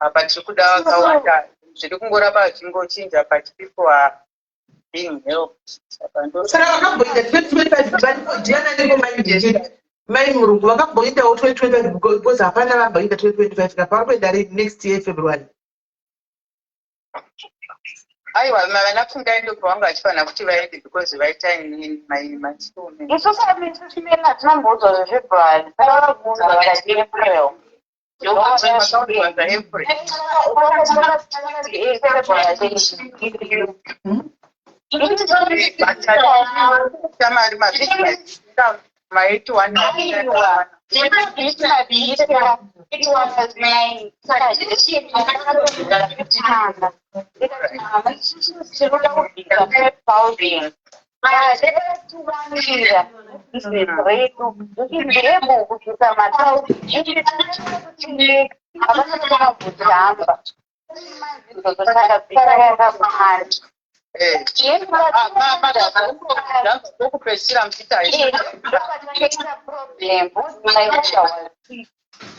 Speaker 13: apa tiri kuda vakawanda zviri kungoramba zvingochinja but people are being helped.
Speaker 2: Saka vakamboita 2025 ndiana ndipo mai murungu vakamboitawo 2025 because hapana vamboita 2025 kapari kuenda next year February.
Speaker 13: Aiwa vana kufunda ndo kwavanga vachifanira kuti vaende because vaita machiume
Speaker 7: isosamisisimena tinamboudza zvezvebhani tavakuudza vakati April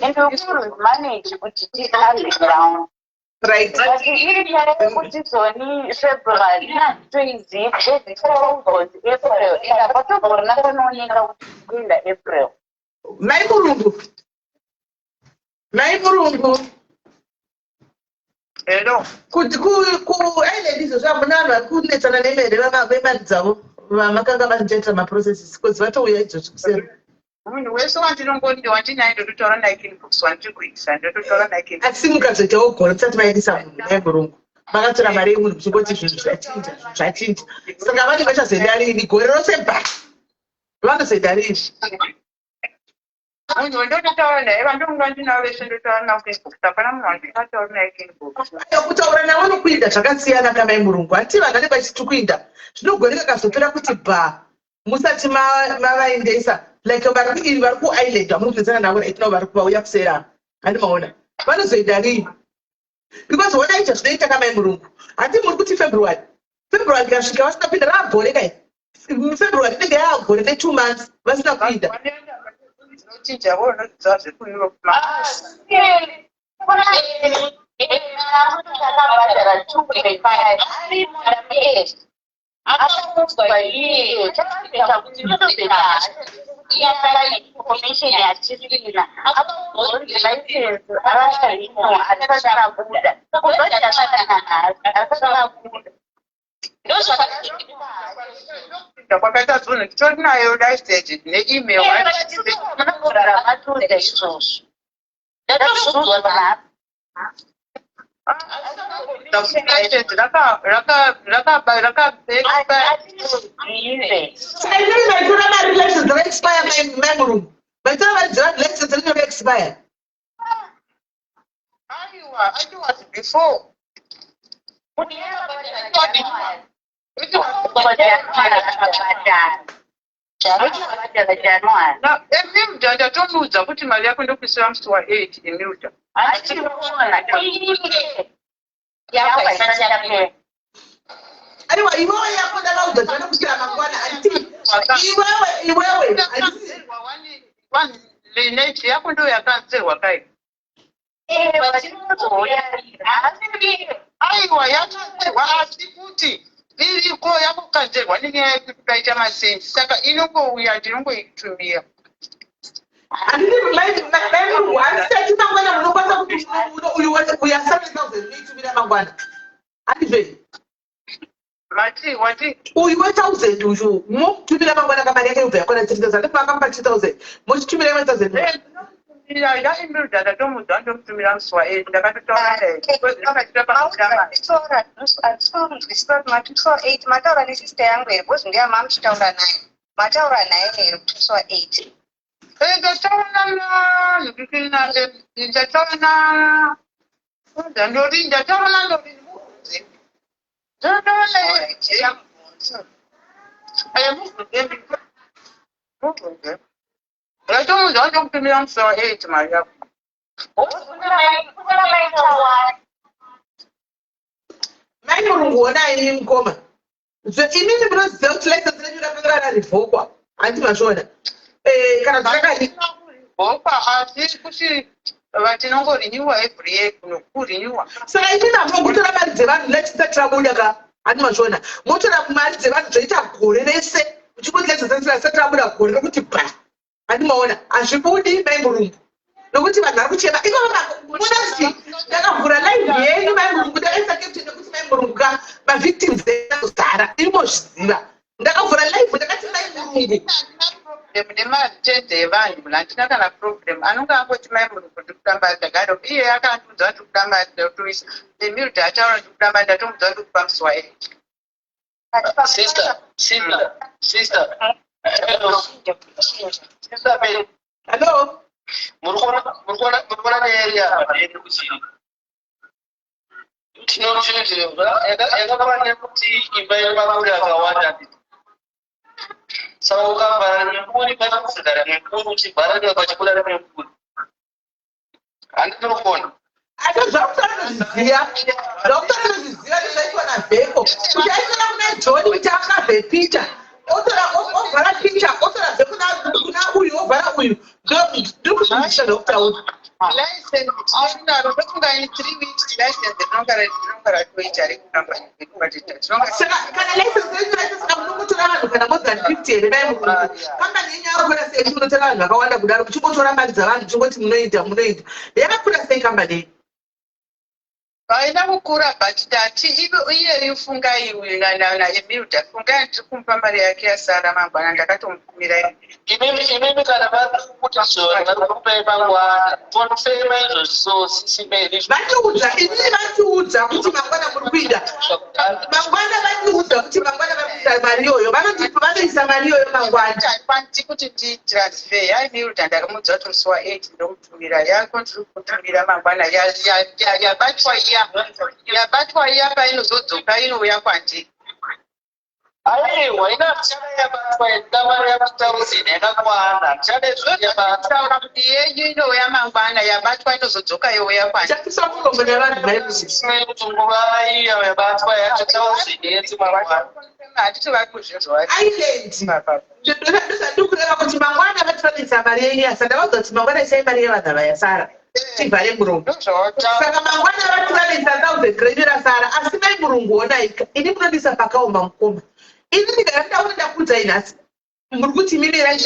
Speaker 7: and we will manage kuti underground.
Speaker 2: Right.
Speaker 7: But kuti zoni February toizive April enda patogona kunooneka kuti kuenda April.
Speaker 2: Mai murungu.
Speaker 13: Hello.
Speaker 2: Kuti ku island izvo zvamunhu vari kunetsana nemhere vemari dzavo vamakanga vachiita maprocesses because vatouya izvozvi kuseri.
Speaker 13: Munhu wese wandinongoti wandinaye ndototaura naye kinbooks wandiri kuisa ndototaura naye kinbooks.
Speaker 2: Asi mukazoitawo goro tisati maendisa munhu mai murungu. Makatora mari yemunhu muchingoti zvinhu zvachinja. Saka vanenge vachazoenda rini gore rose ba. Vanozoenda rini?
Speaker 13: Munhu wandototaura naye vandonga ndinawo vese ndotaura nawo kinbooks. Hapana munhu wandingataura naye kinbooks.
Speaker 2: Kutaura nawo nokuinda zvakasiyana kamai murungu. Hati vanhu vanenge vachiti kuinda. Zvinogoneka kazopera kuti ba musati mavaendesa. Like vari kuisland vamunopedzana navo raitino vari kuvauya kusera handi maona vanozoenda rini because ona icha zvinoita kamai murungu hati muri kuti February ikasvika vasina kuinda raagore kai February inenge yaagore ne 2 months vasina kuinda
Speaker 13: tinjavo unodzidza zvekueurope
Speaker 7: information yatisina akagori license arasharinoatasarabuda akasarabuda
Speaker 13: kwakaita zvinhu titori nayo listage neemail
Speaker 7: munogorara matuda izvozvo ndatozvuzwa
Speaker 13: ndatomuudza kuti mari yako ndokuisira musi wa8 emilda
Speaker 2: aiwa iwewe yako ndakaudza zvana kusvira mangwana iwewe
Speaker 13: lineji yako ndo yakanzerwa kai aiwa yakanzerwa asi kuti iriko yakukanzerwa nenyaya yekuti paita masenzi saka inongouya ndinongoitumira
Speaker 2: handisati mangwana munokwanisa kuti uya 7,000 uitumira mangwana handizve
Speaker 13: wati
Speaker 2: uyu we1000 uyu mokutumira mangwana kamari yake yobva yakona 3000 ndikumakampa 2000 mochitumira 1000
Speaker 13: yaimilda ndatomudza ndomutumira musi wa8 ndakatotaura naye
Speaker 14: mataura nesista yangu here bcause ndiya mamuchitaura naye mataura naye here kuti musi wa8
Speaker 2: mai murungu wonai mukoma inini munoziva kuti license renyu rapera rarivhokwa handi mazviona kana zvakadi
Speaker 13: bhokwa asi kuti vatinongorinyiwa every year kunokurinyiwa.
Speaker 2: Saka itina motora mari dzevanhu letisatira buda ka ani mashona motora mari dzevanhu zvoita gore rese uchingotiletsa satira buda gore rekuti bha ani maona azvibudi mai murungu nokuti vanhu vari kuchema ivamonasi ndakavhura live yenyu mai murungu ndakaisa captain nekuti mai murungu ka mavictims ekuzara irimozviziva ndakavhura live ndakati mai murungu
Speaker 13: nematende evanhu handina kana problem anonge angoti mai murungu ndikutamba gagaro iye akandiudza ndikutamba ndotoisa emilda ataura ndikutamba ndatomudza ndikupa muswahili.
Speaker 2: Hello.
Speaker 12: Murikona nearea yakakwana nekuti imba yemakuri akawanda saka ukabvara nemukuri pane kuzigara nemukuri uchibvara ndiwa pachibuda nemukuri handinokona
Speaker 2: zvakutanozviziva zvizaitwa navheko kuti aisana kuna John kuti akabve Peter ovhara Peter otorazve kuna uyu ovhara uyu ndokuzviisha ndokutaura
Speaker 13: license tinaro ndokungaini 3 weeks license rinonga ratoita rekutamba
Speaker 2: saka kana license kana munongotora vanhu kana more than 50 here mai murungu kambani yenyu yakakura sei munotora vanhu vakawanda kudaro muchingotora mari dzavanhu chingoti munoita yakakura sei kambani yenyu
Speaker 13: haina kukura but tati iyeyu fungai uyu naemilda fungai ndiri kumupa mari yake yasara mangwana ndakatomupumira
Speaker 12: imimi kana vari kuti zvona vari kupai mangwana tonofema izvozvi so sisimeri
Speaker 2: vatiudza kuti mangwana muri kuida mangwana vatiudza kuti mangwana vari kuita mari iyoyo vanoisa mari iyoyo mangwana
Speaker 13: kwanti kuti nditransfer yaemilda ndakamudza kuti musi wa8 ndomutumira yako ndiri kutumira mangwana yabatwa iya painozodzoka inouya kwandiri
Speaker 12: aiwa inachana yabatwa ndamari yakutauzini yakakwana
Speaker 13: taura kuti yenyu inouya mangwana yabatwa inozodzoka youya
Speaker 2: kwandirisamulomo nevanhu
Speaker 12: nguva iyo yabatwa yachitauzini yenzi mangwana
Speaker 13: handiti vari kuzvinzwa
Speaker 2: ndosandikureva kuti mangwana vativanisa mari yenyu yasa ndavauza kuti mangwana isai mari yevanhu vayasara tivhare murungu saka mangwana vativanisa 1000 renyu rasara asi mai murungu onai ini munodisa pakaoma mukoma ini ndikanda ndakuudzai nhasi muri kuti mimirai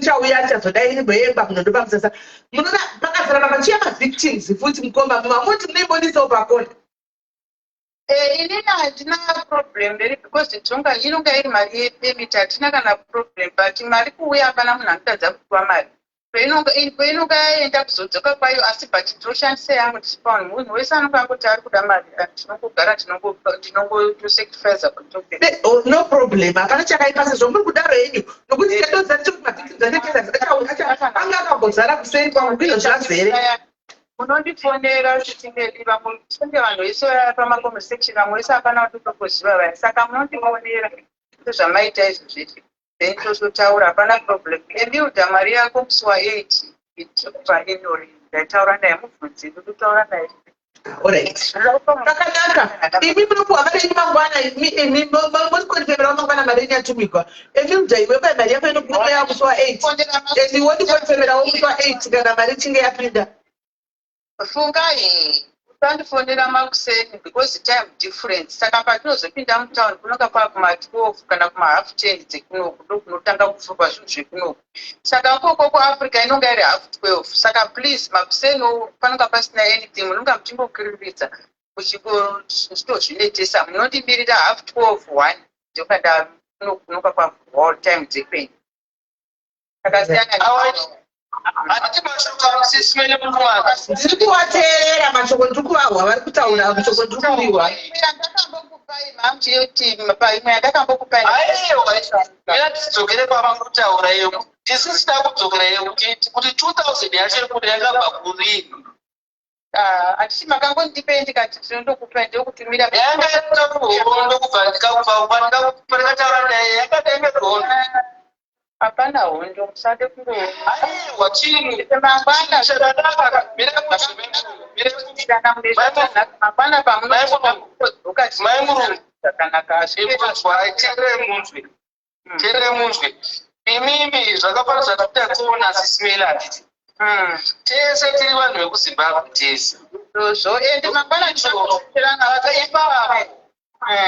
Speaker 2: chauya achazodai nimboemba munondopa musasa munoona pakazarana machiya mavictims futi mukoma mamoti munoimbonisawo pakona
Speaker 13: inini handina problem beri because inonga iri mari yepemiti hatina kana problem but mari kuuya hapana munhu anotadza kupiwa mari painonga yaenda kuzodzoka kwayo asi but ndoshandisa yangu ndisipa munhu wese anonga angoti ari kuda mari tinongogara tinongosacrifica
Speaker 2: no problem hapana chakaipa sezvo muri kudaro yenyu nokuti tatoza tichikumaanga akambozara kuseri kwangu izvo zvazere
Speaker 13: munondifonera zvitingeliva mufunge vanhu vese pamaconversation vamwe vese hapana kuti tokoziva vai saka munondifonera sezvamaita izvo zvese then tozotaura hapana problem emilda mari yako musi wa8 itipa inori ndaitaura naye mubvunzi ndotaura naye
Speaker 2: zvakanaka imi munopuwa mari yenyu mangwana monikonifemera mangwana mari yenyu yatumigwa emilda iwe pai mari yako inokuya musi wa8 and iwe ndikonifemerawo musi wa8 kana mari ichinge yapinda
Speaker 13: fungai utandifonera makuseni because time difference saka patinozopinda mutown kunonga kwakuma12 kana kuma half10 dzekunoku ndokunotanga kufurwa zvinhu zvekunoku saka koko kuafrica inonga iri half12 saka please makuseni panonga pasina anything munonga muchingokiriridza muchingozvinetesa munondimirira half12 1 ndokada kunonga kwavhurwa time dzekwenyu akasiyana
Speaker 2: ndiri kuvateerera mashoko ndiri kuvahwa vari kutaura mashoko ndiri kuriwa
Speaker 13: paimwe yandakambokupai
Speaker 12: tidzokere pavakutaura iyo tisisida kudzokera iyo kuti 2000 yacho iri kuti yakabva kurini
Speaker 13: hatisi makangondipei ndikati tinondokupai ndokutumira
Speaker 12: yanga kuhondo kubva ndikakupa ndikataura naye yakadaime hondo
Speaker 13: hapana hondo musade
Speaker 12: aiwa chini
Speaker 13: mangwana mangwana
Speaker 12: pamunotere munzwe imimi zvakafanira zvatakuona sisimela handiti tese tiri vanhu vekuzimbabwe tese so ende mangwana ndinokutirana vakaipa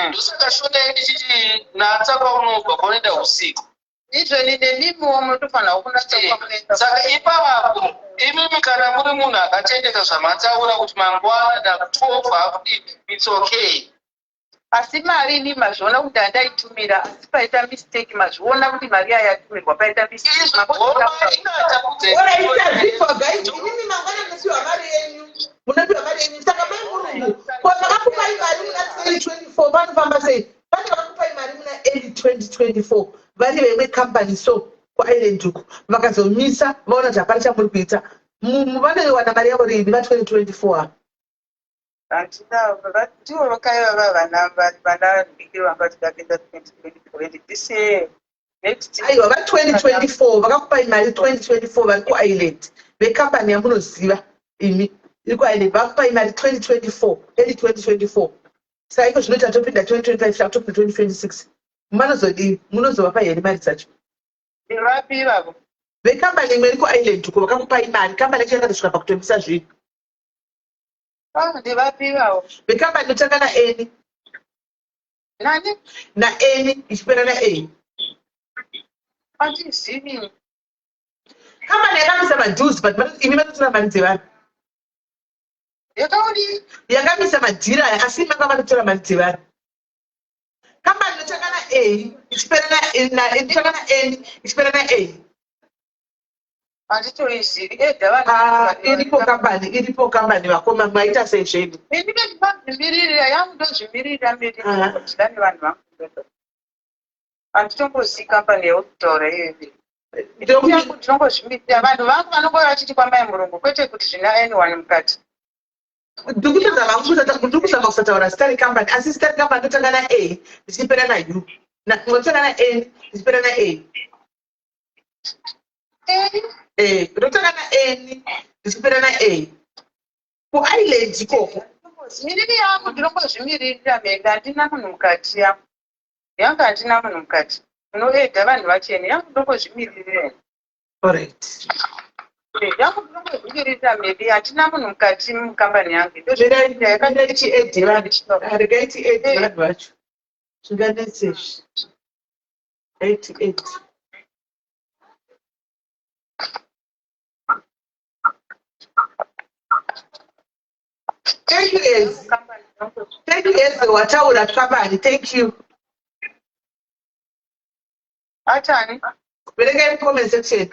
Speaker 12: ndosakashota ndichiti natsa kwaunobva kwaunenda usiku izvoni nenimiwo munotofanira kunatsa saka ipavapo imimi kana muri munhu akatendeka zvamatsaura kuti mangwana ndakutovha akudii it's okay asi mari ini mazviona kuti handaitumira asi paita mistake mazviona kuti mari yayatumirwa paita
Speaker 2: saka maimurungu vakakupai mari muna 2024 vanofamba sei vane vakakupai mari muna 2024 vari vemwe company so kuisland uku vakazomisa vaona kuti hapana chamuri kuita vanoiwana mari yavo rini va2024
Speaker 13: ndivo vakaiva vana vhiki vanga tikapinda 2024 this year next
Speaker 2: aiwa va2024 vakakupai mari 2024 vari kuisland vecompany yamunoziva imi iri kuisland vakakupai mari 2024 early 2024 saka iko zvinoita topinda 2025 takutopinda 2026 manozodii munozovapa here mari dzacho
Speaker 13: vapi ivavo
Speaker 2: vecompany imwe iri kuisland uko vakakupai mari company yacho yakatosvika pakutomisa zvinhu
Speaker 13: ndivapi ivavo
Speaker 2: vecompany inotanga naeni
Speaker 13: nani
Speaker 2: naeni ichipera naa
Speaker 13: handizivi
Speaker 2: company yakamisa madhues but imi vanotora mari dzevanhu
Speaker 13: yakaudi
Speaker 2: yakamisa madhira asi manga vanotora mari dzevanhu company inotanga na ichipera inotanga naeni ichipera naa
Speaker 13: handitoizivi
Speaker 2: iripo company vakoma maita sei zvedu
Speaker 13: indike ndimazvimirira yangu ndozvimirira mberi ndodya nevanhu vangu handitombozivi company yaukutaura iyoyo ndinongozvimirira vanhu vangu vanongova vachiti kwamai murungu kwete kuti zvina anyone mukati
Speaker 2: ndikuzama kusataura stari company asi stari company ndotanga na ndichipera na u ndotanga na n ndichipera na ndotanga na n ndichipera na kuisland ikoko
Speaker 13: miriri yangu ndinongozvimirira mega handina munhu mukati yangu handina munhu mukati unoedha vanhu vachene yangu ndongozvimiririra
Speaker 2: alright
Speaker 13: yangu ndongozvimirira maybe handina munhu mukati mukambani yangu
Speaker 2: regaiti vanhu vacho zvinganetsezvi 88 Thank you, Ez. Thank you, Ez. Wataura company. Thank you.
Speaker 13: Atani.
Speaker 2: Bereka in comment section.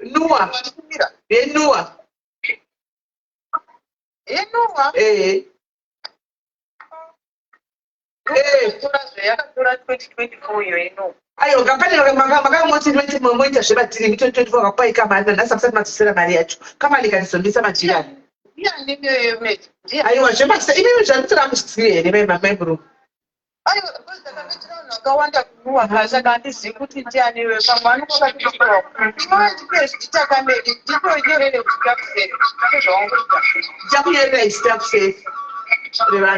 Speaker 2: Noah. Noah.
Speaker 13: Noah. Yakatora 2024 iyo ino.
Speaker 2: Ayo kampani makamoti moita zvevatiri 2024 vakakupai kamari vanhasi vasati madzosera mari yacho kamari ikatizomisa majirani aiwa imimi zvanotora muzivi here maimaimurumu
Speaker 13: akawanda kunua saka handizivi kuti ndianiwe pamwe anokokatiaaitakamedi ndikoinyorere kutitakuseri zvaungoita
Speaker 2: ndichakunyorera isitakuseri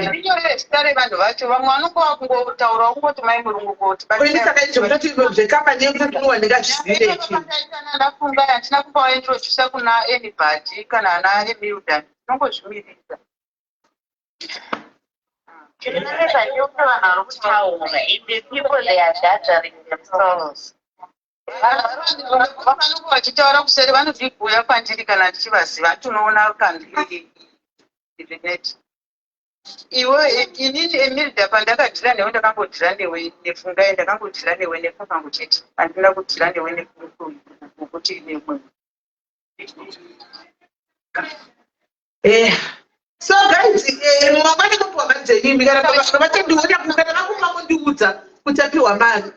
Speaker 13: ndinyorere zita revanhu vacho vamwe vanongova kungotaura kungoti maimurungu kuti
Speaker 2: saka zvekambani yekutotinwa ndingazvizivire
Speaker 13: ndafunga handina kumba waintrodusa kuna anybody kana ana emildan ndinongozvimirira
Speaker 15: Remember, you are town. If the people they are gathering themselves.
Speaker 13: vanongo vachitaura kuseri vanozvibhuya kwandiri kana ndichivaziva tinoona kandinet iwe inini emilda pandakadhira newe ndakangodhira newe nefungai ndakangodhira newe nefungangu chete handina kudhira newe nekuti nemwe
Speaker 2: so guys mangwana kupiwa mari dzenyimbi kana vatendiona kana vakumangondiudza kuti apiwa mari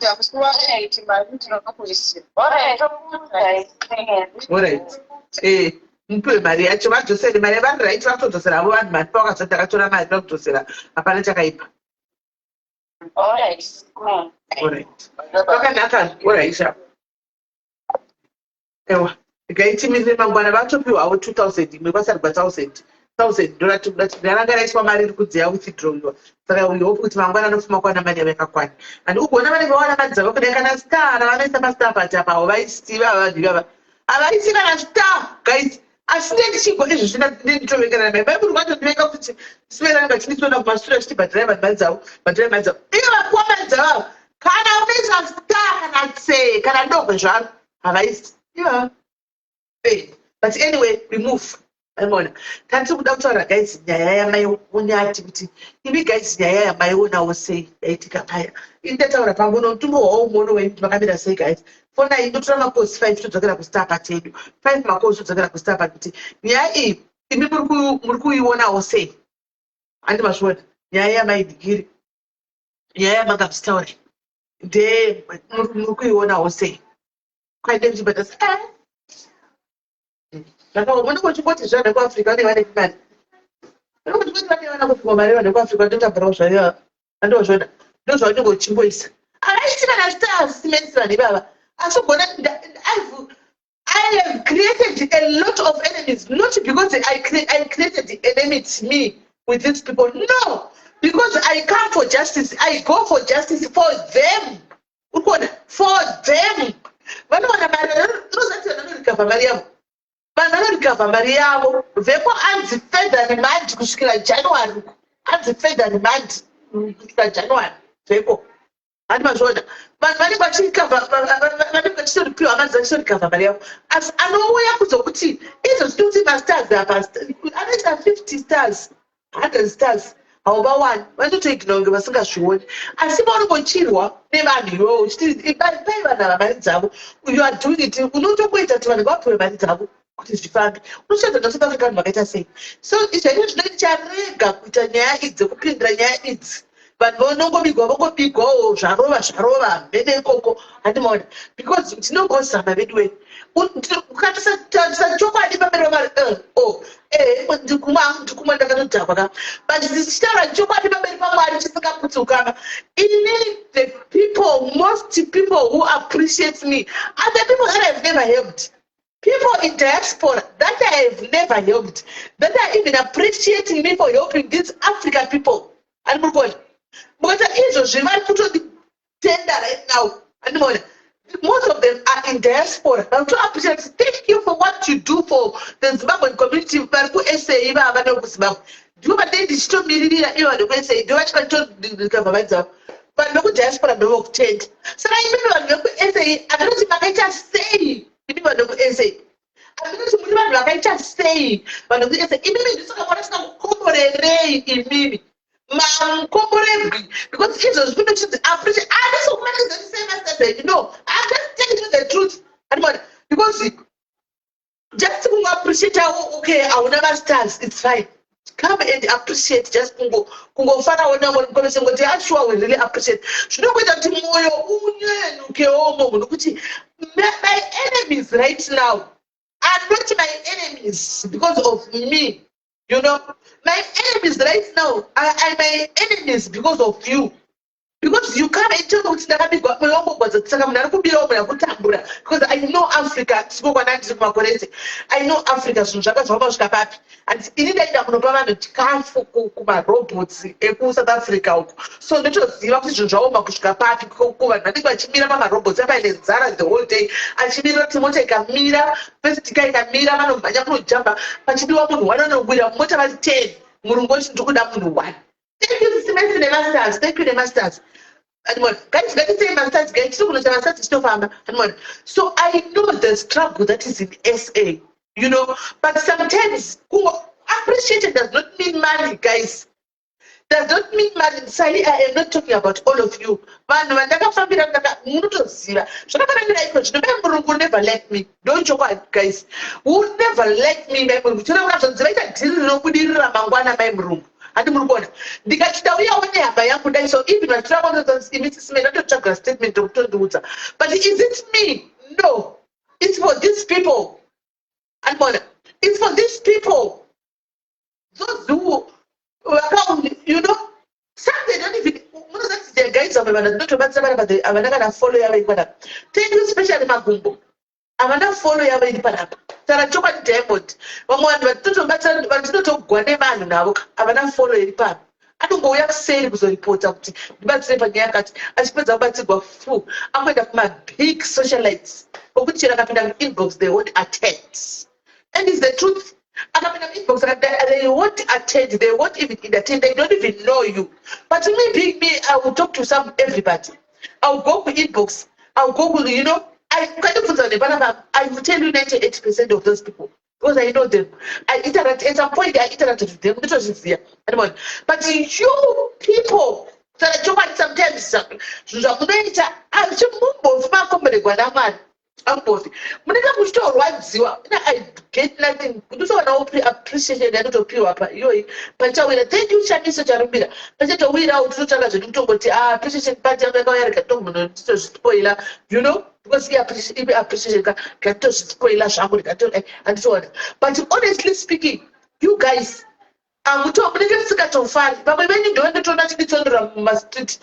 Speaker 2: alright mupiwe mari yacho vadzosere mari yavanhu raiti vakutodzosera avo vanhu mari pavakazoti takatora mari vakudzosera hapana chakaipa alright vakanaka alright ewa gaitimire mangwana vatopiwawo 2000 imwe kwasarigwa 1000 $1,000 ndaranga raiswa mari iri kudziya withdrawal. Saka we hope kuti mangwana anofuma kuwana mari yakakwana. And ugona vanenge vawana mari dzavo kudai kana star vanoisa mastar patapa vaisiva vanhu ava. Avaisi kana star guys. Asi ndichigo izvo zvinotovekerana naye. Bhaibheri kwatondiveka kuti siveranga chinisoda kumashure chichibhadhira vanhu mari dzavo, bhadhira mari dzavo. Ivo vakuwa mari dzavo. Kana unoisa star kana tse kana dogwe zvaro havaisi. Ivo. But anyway, we move. Aimona. Tati kuda kutaura guys nyaya yamaiona kuti ivi guys nyaya yamaionawo sei yaitika paya. Indataura pangono mutumbo waumono wedu makamira sei guys. Fona indotora makosi 5 todzokera kustar patedu. 5 makosi todzokera kustar patedu. Nyaya iyi imi muri kuionawo sei. Andi mashona. Nyaya yamaidigiri. Nyaya yamangabstauri. De muri kuionawo sei. Kwaide kuchibata Ndakaona kuti kuti zvana kuAfrica ne vane mari. Ndikuti kuti vane kufuma mari vane kuAfrica ndotambura zvayo. Andozvona. Ndozva ndingochimboisa. Avaisi kana stars simensi vane baba. Asogona I have created a lot of enemies, not because I created the enemy to me with these people. No, because I come for justice. I go for justice for them. For them. Vanhu mari yavo vepo anzifedha nemandi kusvikira January. Anzifedha nemandi kusvikira January. Vepo. Handi mazvoda. Vanhu vanenge vachitoripiwa mari vachitorikavha mari yavo. Asi anouya kuzokuti izvo zvinokuti mastars apa anoita 50 stars 100 stars hauva 1 vanotoignora kunge vasingazvioni. Asi vanongochirwa nevanhu ivovo uchiti pai vanhu ava mari dzavo. You are doing it. Unotomboita kuti vanhu vapiwe mari dzavo kuti zvifambe. Unoshadza naSouth Africa vanhu vakaita sei. So izvozvo zvinocharega kuita nyaya idzi dzekupindira nyaya idzi. Vanhu vanongobigwawo zvarova mhene ikoko handimaona because tinongozama vedu we ukatarisa chokwadi pamberi pamari ndikumwa ndakatodhakwa ka but tichitaura chokwadi pamberi paMwari chisingaputukana. Ini the people, most people who appreciate me are the people that I've never helped. People in diaspora that I have never helped, that are even appreciating me for helping these African people. And because izvo zvivari kutotenda right now. And most of them are in diaspora. I'm so appreciative. Thank you for what you do for the Zimbabwean community. Vari kuSA ivava nekuZimbabwe. Ndivo vatendi chitomirira ivo vari kuSA. Ndivo vachikatodikavha mari dzavo. Vanhu vekudiaspora ndivo vokutenda. Saka imimi vanhu vekuSA akanoti makaita sei. Imimi vanhu vekuSA. Akanoti muri vanhu vakaita sei. Vanhu vekuSA. Imimi ndisingakona sinakukomborerei imimi. Mamkomborebwi because izvo zvinochiti appreciate. This woman is the same as that. No, I'm just telling you the truth. Because just to appreciate okay, I will never stars. It's fine. Come and appreciate. Just kungo fana wona mukome sengoti actually we really appreciate. Zvinokuita kuti moyo unyenuke omo nokuti my enemies right now are not my enemies because of me. You know, my enemies right now are my enemies because of you. Because you come and tell me because I know Africa, I know Africa, and in the robots South Africa. So let us see what is the robots the whole day. And she made Timothy Camila, first guy Camila, man of Mayamu Jamba, but she do one with a motor 10. Murungoshi to good up to 1. Thank you, the masters. Thank you, the masters. And guys, let me say masters, guys, so I know the struggle that is in SA, you know, but sometimes appreciation does not mean money, guys. Does not mean money. Sorry, I am not talking about all of you. Man, never let me. Don't joke, guys. Would never let me. So even I travel to the statement, but is it me? No, it's for these people. And it's for these people. Those who, you know, some they don't even. The guys of not about somebody, I'm not gonna follow you. Thank you, especially Magumbo. I'm gonna follow you. saka chokwadi Diamond vamwe vanhu vatinotogowa nevanhu navo havana folo iri pano anongouya kuseri kuzoripota kuti ndibatsire panyaya yakati achipedza kubatsirwa fu akuenda kumabig socialites okuti chero akapinda muinbox they won't attend and is the truth akapinda muinbox they won't attend they won't even entertain they don't even know you but me being me I will talk to everybody I will go to inbox I will go to I kind of I will tell you 98% of those people because I know them. I interact at some point. I interacted with them. It was easier. But you people, sometimes I get nothing. Appreciation. I don't appreciate. Thank you, Shanice Charubira. Because he appreciated and so on. But honestly speaking, you guys, I'm talking to far. But when you don't know that it's on the street,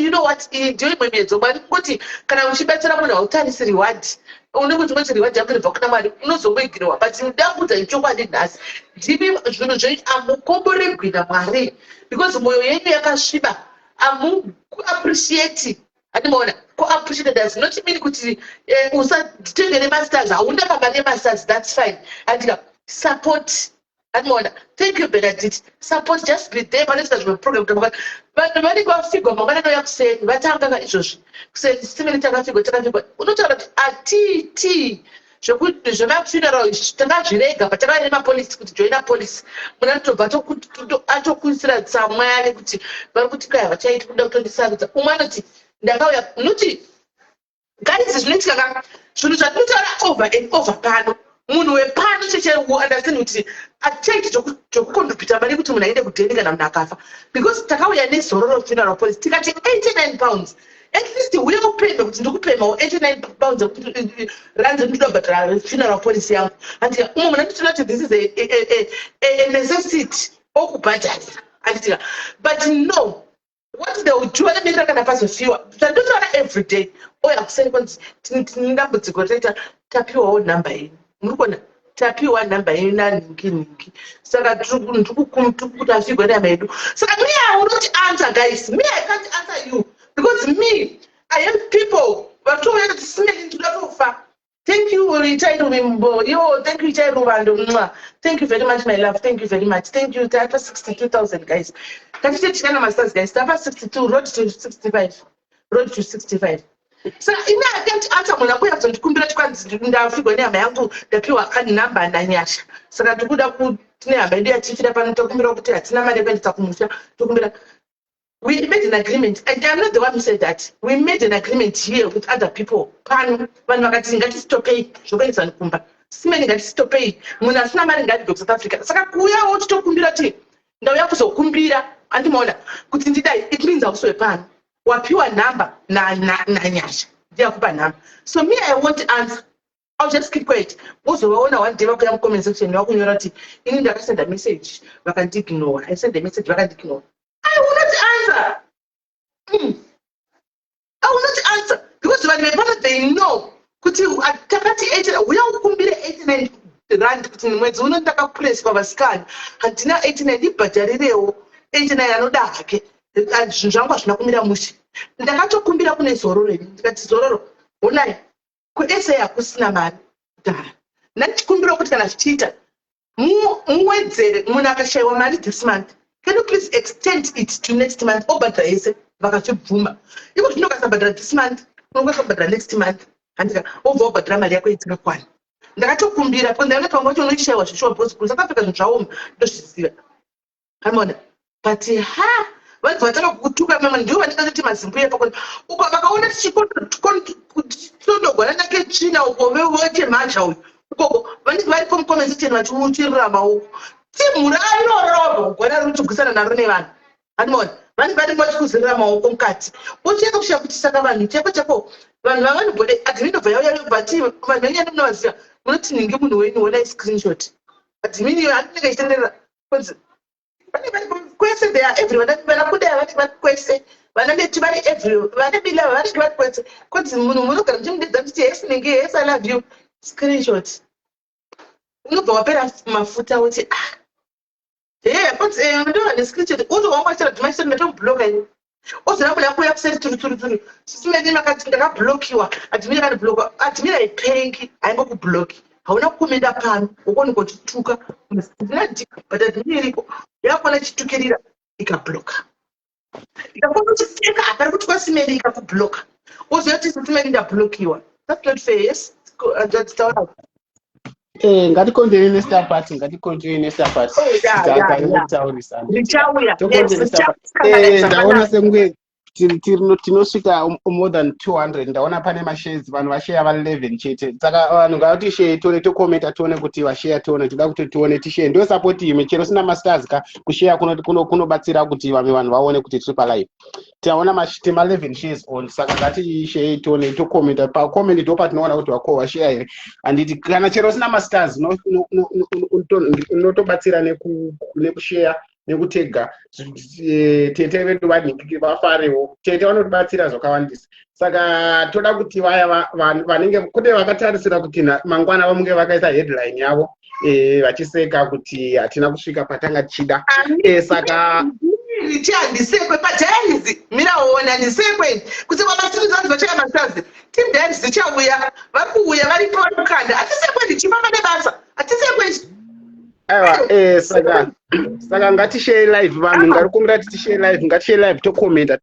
Speaker 2: you know what? During my meals, but can I wish better when I'll tell you reward. Only with much reward, I'm going to no so big, but you don't put a job in us. Jimmy, I'm combering with a Marie because Moyaka Shiba, I'm appreciating. At the moment, appreciate it does not mean good to take masters. I will never buy masters, that's fine. And support. And more, thank you, Benedict. Support just be there, but it's not a program. But the medical figure, I'm going to say, but I'm going to say, similar to a figure, not a TT. Je vais funeral, je te l'ai but I am a police to join a police. But I took I took considered somewhere, but put a change to Dr. Decided humanity. The Nuti. Guys is next should not over and over panel. Munhu wepano cheche understand kuti atake chokukondopita mari kuti munhu aende kudenga na munhu akafa because takauya nezororo funeral police tikati 89 pounds at least uye kupemba kuti ndikupemba 89 pounds rands ndinobhadhara funeral police yangu andika umwe munhu anditoona kuti this is a necessity okubhadharira andika but no what they would do vanomirira kana pazofiwa tandotaura every day oya kuseni kwanzi tinedambudziko retaita tapiwawo number yenyu murikona tapiwa number ina ningi saka ndikukuta figure nyama yedu saka me I will not answer guys me I can't answer you because me I am people but to make smell into the sofa. Thank you Richard Wimbo yo thank you Richard Rubando thank you very much my love thank you very much thank you tapa 62,000 guys can you say chikana masters guys tapa 62 road to 65 so ina I can't answer mwana kuya kuzondikumbira chikwanzi ndafigwa nenyama yangu ndapiwa kani namba nanyasha saka tikuda kutine hamba yedu yachifira pano tokumbira kuti hatina mari yekuendesa kumusha tokumbira we made an agreement and I'm not the one who said that we made an agreement here with other people pano vanhu vakati ngatistopei zvokuendesa nikumba simeni ngatistopei munhu asina mari ngaadhibve kuSouth Africa saka kuuyawo titokumbira ti ndauya kuzokumbira andimaona kuti ndidai it means auswe pano wapiwa number nanyasha ndiyakupa number so me I won't answer I'll just keep quiet uzovaona one day vakuya mucomment section vakunyora kuti ini ndakasenda message vakandiignore I send a message vakandiignore I will not answer I will not answer because vanhu vepano they know kuti takati 8 uya ukumbire 89 rand kuti mwedzi uno ndakapress pavasikana handina 89 ndibhadharirewo 89 anoda hake zvinhu zvangu hazvina kumira mushe ndakatokumbira kune zororo ndikati zororo onai kuSA hakusina mari kudhara ndachikumbira kuti kana zvichiita muwedzere munhu akashayiwa mari this month can you please extend it to next month obhadhara yese vakachibvuma iko zvino ukasabhadhara this month unokasabhadhara next month handika obva obhadhara mari yako idzingakwana ndakatokumbira because ndainoti pamwe pacho unoishayiwa zvishoma because kuSouth Africa zvinhu zvawoma ndozviziva anoona but vanhu vataka kutuka mama ndiwo vandikatoti mazimbuye pakona uko vakaona tichitondogwana nake tsvina uko vevote mhacha uyu ukoko vanenge varipo mucomment section vachiutirira maoko timhura inororwa kugwana riri kuchigwisana naro nevanhu anoona vanenge varimo vachikuzirira maoko mukati ucheka kusvika kuti saka vanhu cheko vanhu vavanogode admin obva yauya but vanhu vanyanya munovaziva munoti ninge munhu wenyu onai screenshot admin iyo anenge ichitenderera kwenzi vanenge vari kwese they are everyone vanakuda vati vakwese vanandeti vari every vanabila vari vakwese kodzi munhu munogara muchimudedza muchiti yes nenge yes I love you screenshot unobva wapera mafuta uti kodzi ndova nescreenshot uzowangwachira dhimashoni ndatomubloka ini ozorambula kuya kuseri turuturu sisimeni makati ndakablokiwa adhimira kanibloka adhimira ipengi haingokubloki hauna kukomenda pano ukoni kochituka but adhimira iriko yakona chitukirira ikabloka ikakona kuchiteka apari kuti kwasimeni ikakubloka ozoti sisimeni ndablokiwa that's not fair yes ndataura
Speaker 16: ngatikonzere nesta party ndaona semwe tinosvika more than 200 ndaona pane mashares vanhu vasheya va 11 chete saka vanhu ngavati share tione tokomenta tione kuti vasheya tione toda kuti tione tishare ndo support ime chero sina masters ka kushare kunobatsira kuti vamwe vanhu vaone kuti tiri palive taona mashtima 11 shares on saka ngati share tione tokomenta pa comment ndo patinoona kuti wako vashare here anditi kana chero sina masters unotobatsira nekushare nekutega tete vedu vanhingiki vafarewo tete vanotibatsira zvakawandisa saka toda kuti vaya vanenge kune vakatarisira kuti mangwana vamunge vakaisa headline yavo vachiseka kuti hatina kusvika patanga tichida saka
Speaker 2: ndisekwe padialysis miraona ndisekwe kuti vamasirizanzi vachaya masazi team dialysis chauya vakuuya varipo varikukanda hatisekwe ndichifamba nebasa hatisekwe
Speaker 16: aiwa saka ngatishare live vanhu ngarikumbira kuti tishare live ngatishare live tokomenta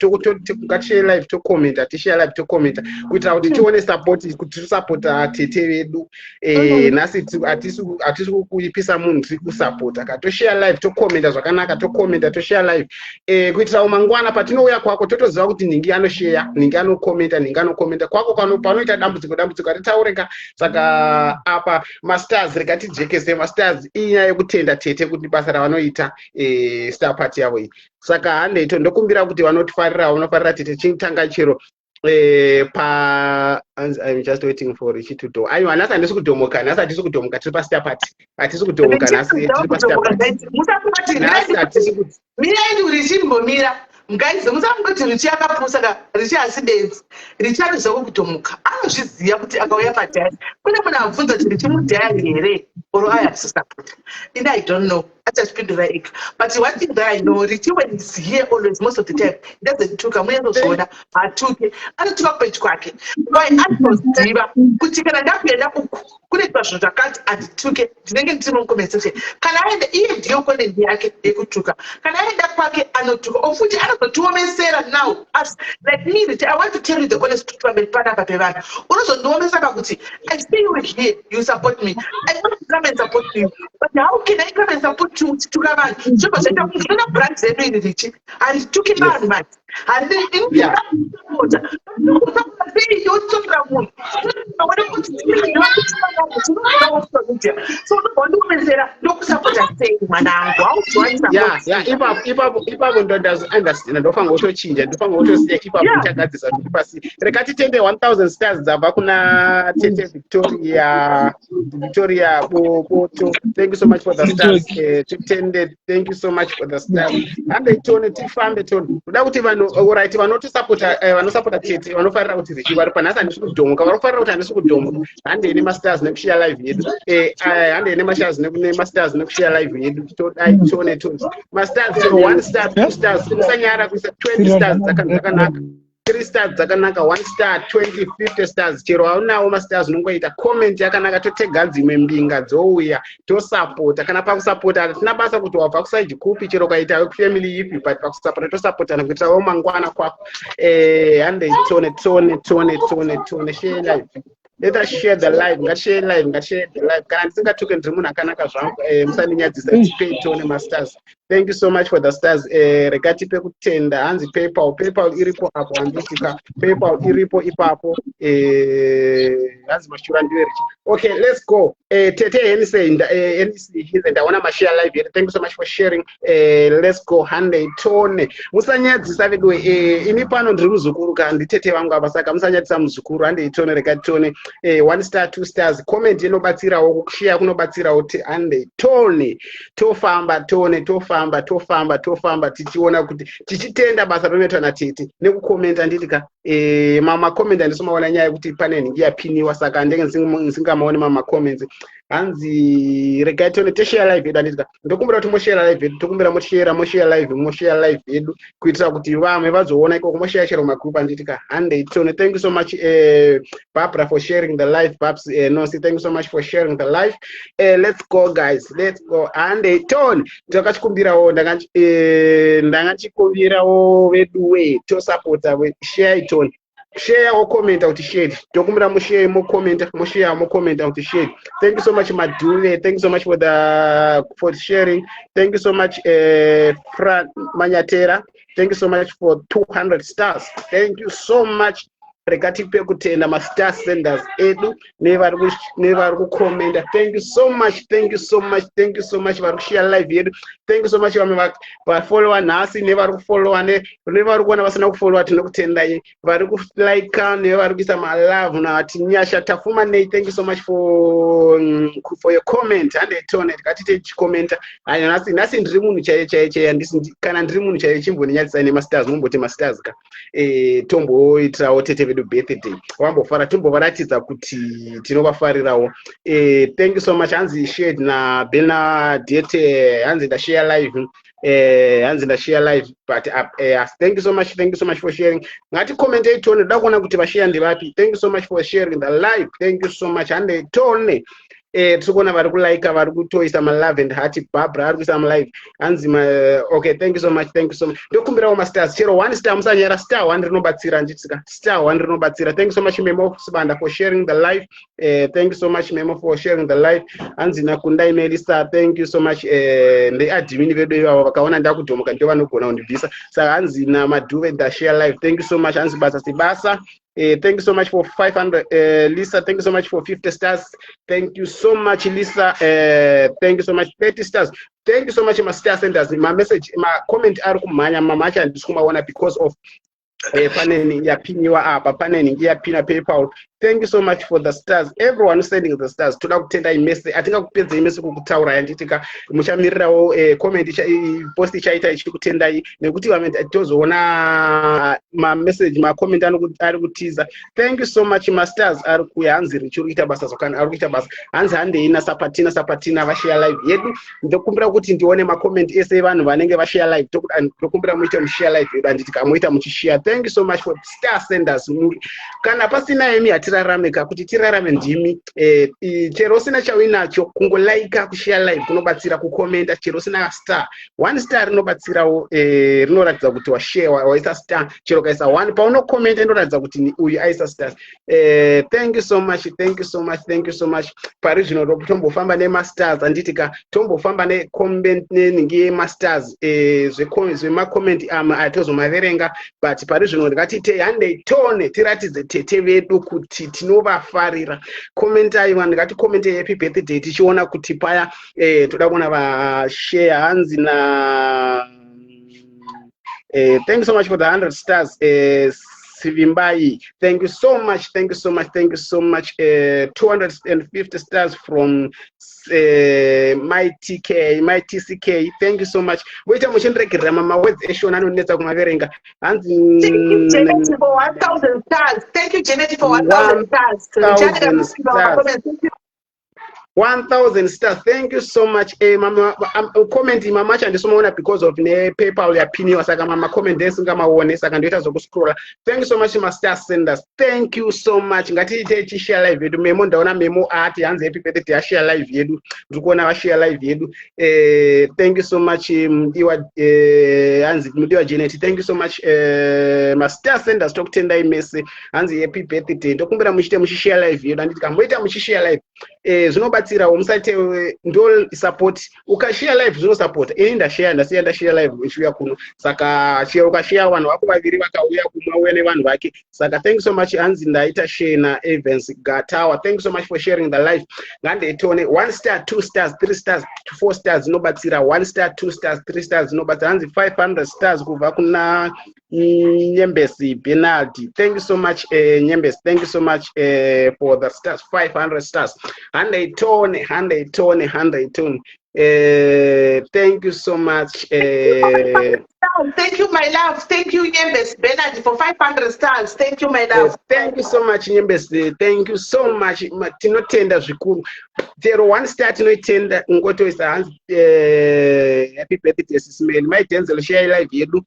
Speaker 16: ngatishare live tokomenta tishare live tokomenta kuitira kuti tione support kuti tisapota tete vedu nhasi hatisi kuipisa munhu tiri kusapota ka toshare live tokomenta zvakanaka tokomenta toshare live kuitira mangwana patinouya kwako totoziva kuti ningi anoshare ningi anokomenta ningi anokomenta kwako panoita dambudziko atitaureka saka apa masters rekatijekese masters inyaya yekutenda tete kuti basa ravanoita star party yavo iyi saka handeito ndokumbira kuti vanofarira tete chitanga chero I'm just waiting for Richi to do. Aiwa nasa handisi kutomoka tiri pastar party hatisi kutomoka nasi tiri pastar party nasi hatisi kuti
Speaker 2: miraindi urichimbomira mugaize musangoti Richi akapusa ka Richi asidenzi Richi anozva kutomuka anozviziva kuti akauya padhari kune munhu abvunza kuti Richi mudhari here or ayasisapota and I don't know achazvipindura ega but one thing that I know Richi when he's here always most of the time he doesn't tuka munezozviona hatuke anotuka kupedyo kwake why anoziva kuti kana ndakuenda uku kune zvazvo zvakati handituke ndinenge ndiri muconversation kana aenda iye ndiyo konendi yake yekutuka kana aenda kwake anotuka ofuti anozotiomesera now as like me Richi I want to tell you the honest truth pamberi panapa pevanhu unozondiomesa kakuti I see you here you support me I want to come and support you but how can I come and support you tuka vanhu zvobva zvaita kuti zvona brand zedu ini Richi handituki vanhu mati handisapota sei yotsondera munhu so unobondiomesera ndokusapota sei mwanangu
Speaker 16: ipapo ndounderstand ndofanga utochinja ndofanga utosiya ipapo ichagadzisa kuti pasi rekatitende 1000 stars dzabva kuna tete Victoria Boto. Thank you so much for the stars tutende thank you so much for the stars hande tone tifambe tone kuda kuti vanhu alright vanosapota tete vanofarira kuti Richi vari panhasi handisi kudhomoka vanofarira kuti handisi kudhomoka hande ine masters nekushare live yedu hande ine masters nekushare live yedu todai tone masters 1 star 2 stars musanyara kuisa 20 stars dzakanaka 3 stars dzakanaka 1 star 20 50 stars chero haunawo masters unongoita comment yakanaka totega dzimwe mbinga dzouya tosapota kana pakusapota hatina basa kuti wabva kusaiji kupi chero kaita wekufamily ipi but pakusapota tosapotana kuitirawo mangwana kwako hande tone share live. Let us share the live. Ngashare the live. Kana ndisingatuke ndiri munhu akanaka zvangu musaninyadzisa tipei tone masters. Thank you so much for the stars. Rekatipe kutenda hanzi PayPal iripo apo handitika PayPal iripo ipapo hanzi mashura ndiwe Richi. Okay, let's go. Tete Henise ndaona mashare live here. Thank you so much for sharing. Let's go hande tone. Musanyadzisa vedu ini pano ndiri muzukuru kandi tete vangu apa saka musanyadzisa muzukuru hande tone rekatone 1 star 2 stars comment inobatsirawo kushare kunobatsirawo hande tofamba tichiona kuti tichitenda basa rinoitwa naTete nekukomenta nditika mama comment andisomaona nyaya yekuti pane nhingi yapiniwa saka ndenge ndisingamaoni mama comments hanzi regai tione teshare live yedu anditika ndokumbira kuti moshare live yedu tokumbira moshare live yedu kuitira kuti vamwe vazoona ikoko moshare mumagroup anditika hande tione. Thank you so much Barbara for sharing the live. Babs Nosi, thank you so much for sharing the live. Let's go guys, let's go. Hande tone ndakachikumbirawo ndangachikumbirawo veduwe tosupporta share tone. Share or comment out shade. Tokumbira mo share mo comment out shade. Thank you so much Madule. Thank you so much for sharing. Thank you so much Fran Manyatera. Thank you so much for 200 stars. Thank you so much. Regatipe kutenda ma star senders edu never comment. Thank you so much. Thank you so much vari share live yedu. Thank you so much vamwe va follower nasi never follow ane never kuona vasina kufollow tinokutendai vari ku like never kuisa ma love na tinyasha tafuma nei. Thank you so much for your comment and tone katite comment aya nasi ndiri munhu chaiye ndisi kana ndiri munhu chaiye chimbonyadzisa ne masters mumbote masters ka tomboitirawo Tete vedu birthday wambofara tombovaratidza kuti tinovafarirawo. Thank you so much hanzi shared na Bernadette hanzi da share live but thank you so much for sharing. Ngati comment tone da kuona kuti vashare ndivapi. Thank you so much for sharing the live. Thank you so much and tone tikona vari kulike vari kutoisa ma love and heart. Barbara ari kuisa ma live anzima. Okay, thank you so much ndokumbirawo ma stars chero 1 star musanyara star 1 rinobatsira nditsika star 1 rinobatsira. Thank you so much Memo Sibanda for sharing the live. Thank you so much Memo for sharing the live. Anzina Kundai Melissa, thank you so much the admin vedu ivavo vakaona ndakudhomoka ndiyo vanogona kundibvisa saka anzina Maduve da share live. Thank you so much anzi basa sibasa. Thank you so much for 500 Lisa. Thank you so much for 50 stars. Thank you so much Lisa. Thank you so much 30 stars. Thank you so much my star senders. My message my comment ari kumhanya mamacha ndisikumaona because of paneni yapiniwa apa paneni yapina PayPal. Thank you so much for the stars. Everyone sending the stars. Toda kutenda imesi atinga kupedza imesi kukutaura yanditika muchamirirawo comment post chaita ichikutendai nekuti vamwe tozoona ma message ma comment ari kutiza. Thank you so much my stars. Ari kuya hanzi richikuita basa zvakana ari kuita basa hanzi handeina sapatina va share live yedu. Ndokumbira kuti ndione ma comment ese vanhu vanenge va share live. Ndokumbira muite mu share live yedu anditika muita muchishare. Thank you so much for star senders. Kana pasina emi tirarame kuti tirarame ndimi chero usina chawinacho kungolaika kushare live kunobatsira kukomenta. Chero usina star 1 star rinobatsirawo rinoratidza kuti washare waisa star chero kaisa 1 pauno comment inoratidza kuti uyu aisa stars. Thank you so much pari zvino tombofamba nemasters anditika tombofamba necomment neningi yemasters zvema comment atozomaverenga but pari zvino ndikati hande tone tiratidze Tete vedu kuti tinovafarira. Commentai vanhu ngati comment happy birthday tichiona kuti paya toda kuona va share hanzi na thank you so much for the 100 stars Sivimbai. Thank you so much 250 stars from my TCK. Thank you so much. Wait a muchendiregerera mama words eshona anonetsa kumaverenga hanzi
Speaker 2: Janet for 1000 stars. Thank you Janet for 1000 stars. 1000 stars. Thank you so much. Mama commenting mama chandisomaona because of ne PayPal yapiniwa saka mama comment desingamaone saka ndoita zokuscrolla. Thank you so much my star senders. Thank you so much. Ngati share live yedu. Memo ndaona memo ati hanzi happy birthday share live yedu. Ndikuona va share live yedu. Thank you so much Mudiwa Janet. Thank you so much my star senders tokutenda imese hanzi happy birthday. Ndokumbira muchite muchishare live yedu anditika moita muchishare live zvinobatsira musate ndo support ukashare live zvino support ini ndashare live ichiuya kuno saka chero ukashare vanhu vako vaviri vakauya kumwe ne vanhu vake saka thank you so much hanzi ndaita share na Evans Gatawa. Thank you so much for sharing the live. Ngande tone 1 star 2 stars 3 stars 4 stars zvinobatsira 1 star 2 stars 3 stars zvinobatsira hanzi 500 stars kubva kuna
Speaker 16: Nyembesi penalty. Thank you so much, Nyembesi. Thank you so much for the stars, 500 stars. 100 ton. Thank you so much.
Speaker 2: Thank you, my love. Thank you, Nyembesi Bernard, for 500 stars. Thank you, my love.
Speaker 16: Thank you so much, Nyembesi. Thank you so much. Tinotenda zvikuru. 01 star tinoitenda ngotoisa happy birthday Sisimeli. My Denzel share live yedu.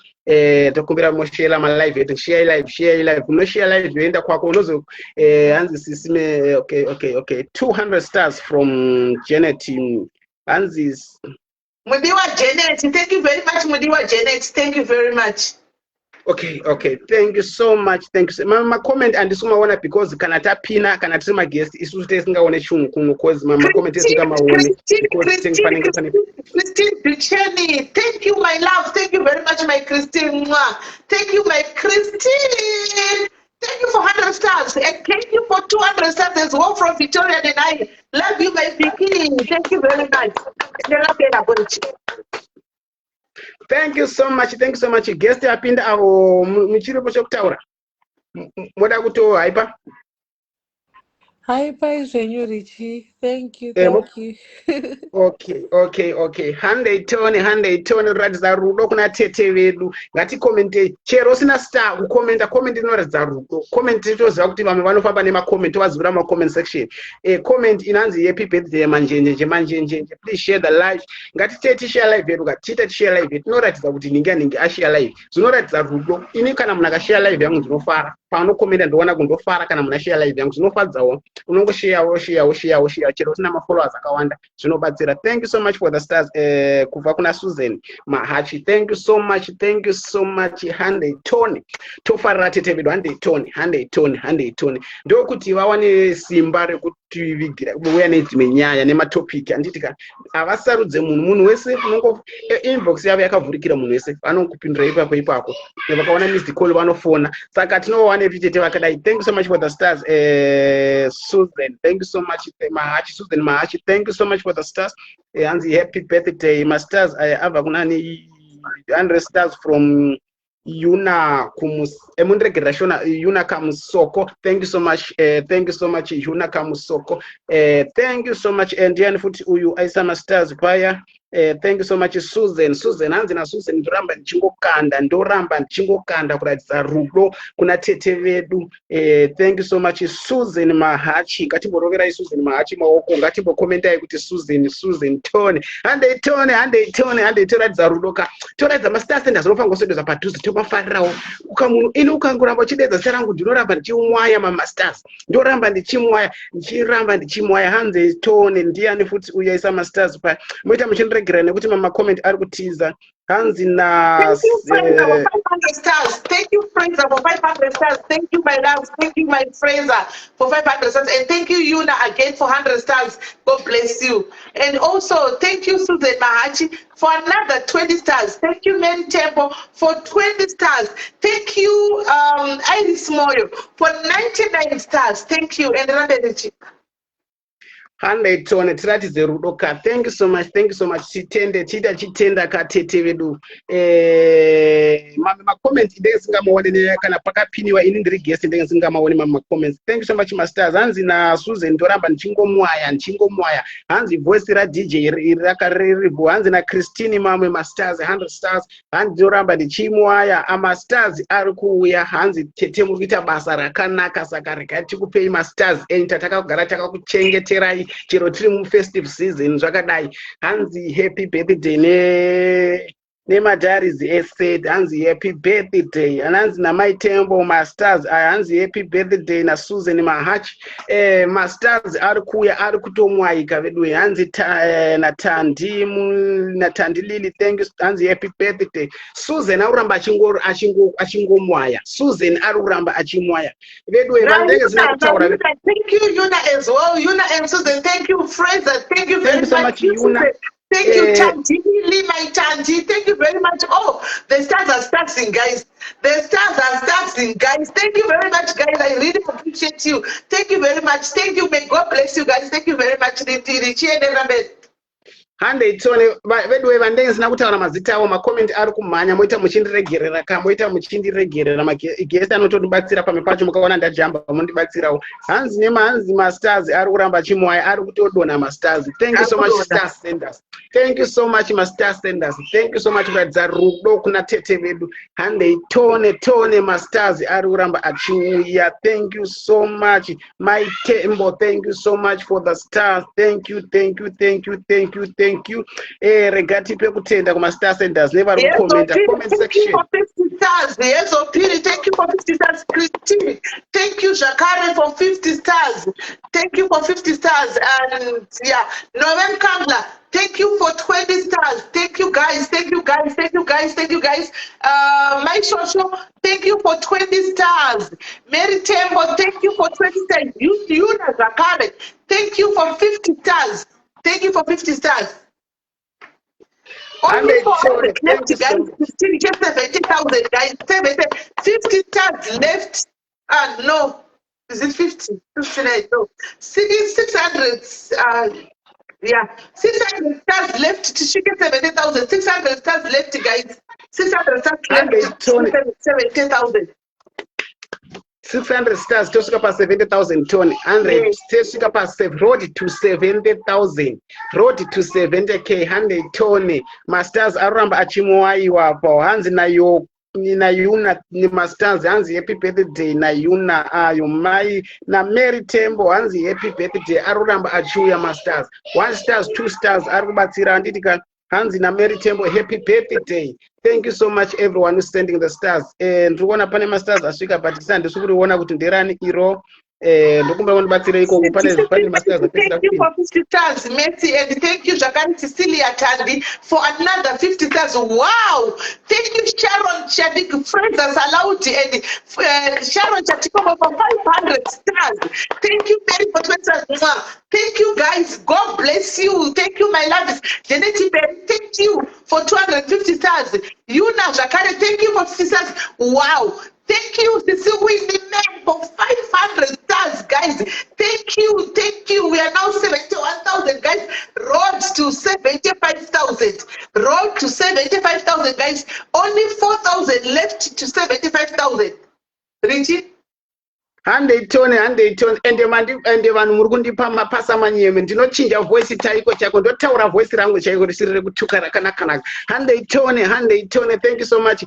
Speaker 16: Tokumbira moshela ma live yedu. Share live. No share live yoenda kwako unozo hanzi Sisime. Okay. 200 stars from Janet. Hanzi's
Speaker 2: Mudiwa Janet, thank you very much, Mudiwa Janet. Thank you very much.
Speaker 16: Okay. Thank you so much. Mama comment and this one because kanata pina kanata my guest isusu tesingaone chungu because mama comment tesingamaone
Speaker 2: Christine Duchenne, thank you, my love. Thank you very much, my Christine. Thank you, my Christine. Thank you for 100 stars. And thank you for 200 stars as well from Victoria and I. Love you, my Vicky. Thank you very much.
Speaker 16: Thank you so much. Guest apinda avo muchiripo chokutaura. Moda kuto haipa?
Speaker 5: Haipa izvenyu Richi. Thank you.
Speaker 16: Okay. 100 ton ratidza rudo kuna tete vedu. Ngatikomende chero sina star kukomenta comment inoratidza rudo. Comment itoziva kuti vamwe vanofamba nemacomment vazivira macomment section. Comment inanzi happy birthday manjenje. Please share the live. Ngatitete share live yedu. Ngatite share live yedu. Inoratidza kuti ningi ashare live. Zvinoratidza rudo. Ini kana munhu akashare live yangu ndinofara. Panokomenta ndoona kundofara kana munhu ashare live yangu zvinofadzawo. Unongosharewo chero usina mafollowers akawanda zvinobatsira. Thank you so much for the stars kubva kuna Susan Mahachi. Thank you so much 100 ton tofarira tete vedu 100 ton ndokuti vawane simba rekuti vigira uya nedzimwe nyaya nematopic anditika avasarudze munhu wese inbox yavo yakavhurikira munhu wese vanokupindura ipako vakaona missed call vanofona saka tinowana tete vakadai. Thank you so much for the stars Susan. Thank you so much Susan Mahachi. Thank you so much for the stars. Anzi happy birthday my stars. Ava kunani 100 stars from Yuna Yuna Kamusoko. Thank you so much. Yuna Kamusoko. Thank you so much. And Diane Futi Uyu Aisama stars paya. Thank you so much Susan hanzi na Susan ndoramba ndichingokanda kuratidza rudo kuna tete vedu. Thank you so much Susan Mahachi. Ngatimboroverai Susan Mahachi maoko, ngatimbokomentai kuti Susan Tone 100 toratidza rudo toratidza mastars ndazinofa ngoswedeza padhuze tomafarirawo ukamunhu ini ukangoramba uchidedza zita rangu ndinoramba ndichimwaya mamasters ndoramba ndichimwaya hanzi Tone. Ndiani futi uyaisa masters pa moita muchindiregerera nekuti mama comment ari kutiza hanzi na
Speaker 2: Thank you Fraser for 500 stars. Thank you my love. Thank you my Fraser for 500 stars, and thank you Yuna again for 100 stars. God bless you. And also thank you Susan Mahachi for another 20 stars. Thank you Mary Temple for 20 stars. Thank you Iris Moyo for 99 stars. Thank you. And
Speaker 16: 100 ton tiratidze rudo ka. Thank you so much chitenda katete vedu. Mama comment ndenge singamaone kana pakapiniwa ini ndiri guest ndenge singamaone mama comments. Thank you so much masters. Hanzi na Susan ndoramba ndichingomwaya hanzi voice ra DJ rakariribu. Hanzi na Christine mamwe masters 100 stars. Hanzi ndoramba ndichimwaya amasters ari kuuya. Hanzi tete muri kuita basa rakanaka saka regai tikupei masters enta takagara takakuchengeterai chero tiri mufestive season zvakadai. Hanzi happy birthday nemadharis estate. Hanzi happy birthday hanzi namai Tembo masters. Hanzi happy birthday na Susan Mahachi. Masters ari kuuya ari kutomwaika vedu. Hanzi natandi Lily. Thank you. Hanzi happy birthday Susan. Aruramba achingomwaya. Susan aruramba achimwaya vedu.
Speaker 2: Thank you Yuna as well. Yuna and Susan. Thank you Fraser. Thank you very much Yuna. Thank you, Tanji, my Tanji. Thank you very much. Oh, the stars are starting, guys. Thank you very much, guys. I really appreciate you. Thank you very much. Thank you. May God bless you, guys. Thank you very much.
Speaker 16: handeitone vedu vandenge sina kutaura mazita avo makomenti ari kumhanya moita muchindiregerera moita muchindiregerera magesi anotondibatsira pamwe pacho mukaona ndajamba mundibatsirawo hanzi masters ari kuramba achimwaya ari kutodonha masters. Thank you so much star senders. Thank you so much star senders. Thank you so much kuratidza rudo kuna tete vedu handeitone masters ari kuramba achiuya. Thank you so much my tembo. Thank you so much for the stars. Thank you. Regati pekutenda kuma star senders never comment section.
Speaker 2: Yes, Opiri, thank you for 50 stars. Christine, thank you, Jakare, for 50 stars. Thank you for 50 stars. And yeah, Noven Kangla, thank you for 20 stars. Thank you guys. My Shosho, thank you for 20 stars. Mary Tembo, thank you for 20 stars. Yuna Zakare, thank you for 50 stars. Thank you for 50 stars. Only for the left, guys. Still just 70,000, guys. 50 stars left. No. Is it 50? 59, no. 600. Yeah. 600 stars left to chicken 70,000. 600 stars left, guys. 600 stars left to 70,000.
Speaker 16: 600 stars tosvika pa 70,000 ton 100 tosvika pa road to 70,000 road to 70k 100 ton masters aramba achimwaiwa pa hanzi nayo Yuna ni masters hanzi happy birthday na Yuna ayo mai na Mary Tembo hanzi happy birthday aruramba achiuya masters 1 stars 2 stars arikubatsira nditika hanzi na Mary Tembo happy birthday. Thank you so much everyone who's sending the stars. Ndikuona pane masters asvika but sandisikuona kuti nderani iro ndokumba vandibatsira ikoko pane masters.
Speaker 2: Thank you for 50 stars Messi, and thank you Jakani Cecilia Tandi for another 50 stars. Wow, thank you Sharon Chadik Fraser Salauti and Sharon Chatikomo for 500 stars. Thank you Mary for 20 stars. Thank you guys, God bless you. Thank you my loves. Janeti Berry, thank you for 250 stars. Yuna Jakare, thank you for 50 stars. Wow. Thank you, Sisi Winnie Man, for 500 stars, guys. Thank you. We are now 71,000, guys. Road to 75,000. Road to 75,000, guys. Only 4,000 left to 75,000. Richie?
Speaker 16: Hande itone ende vanhu muri kundipa mapasa manyeme ndinochinja voice taiko chako ndotaura voice rangu chaiko risiri rekutuka rakanaka. Hande itone. Thank you so much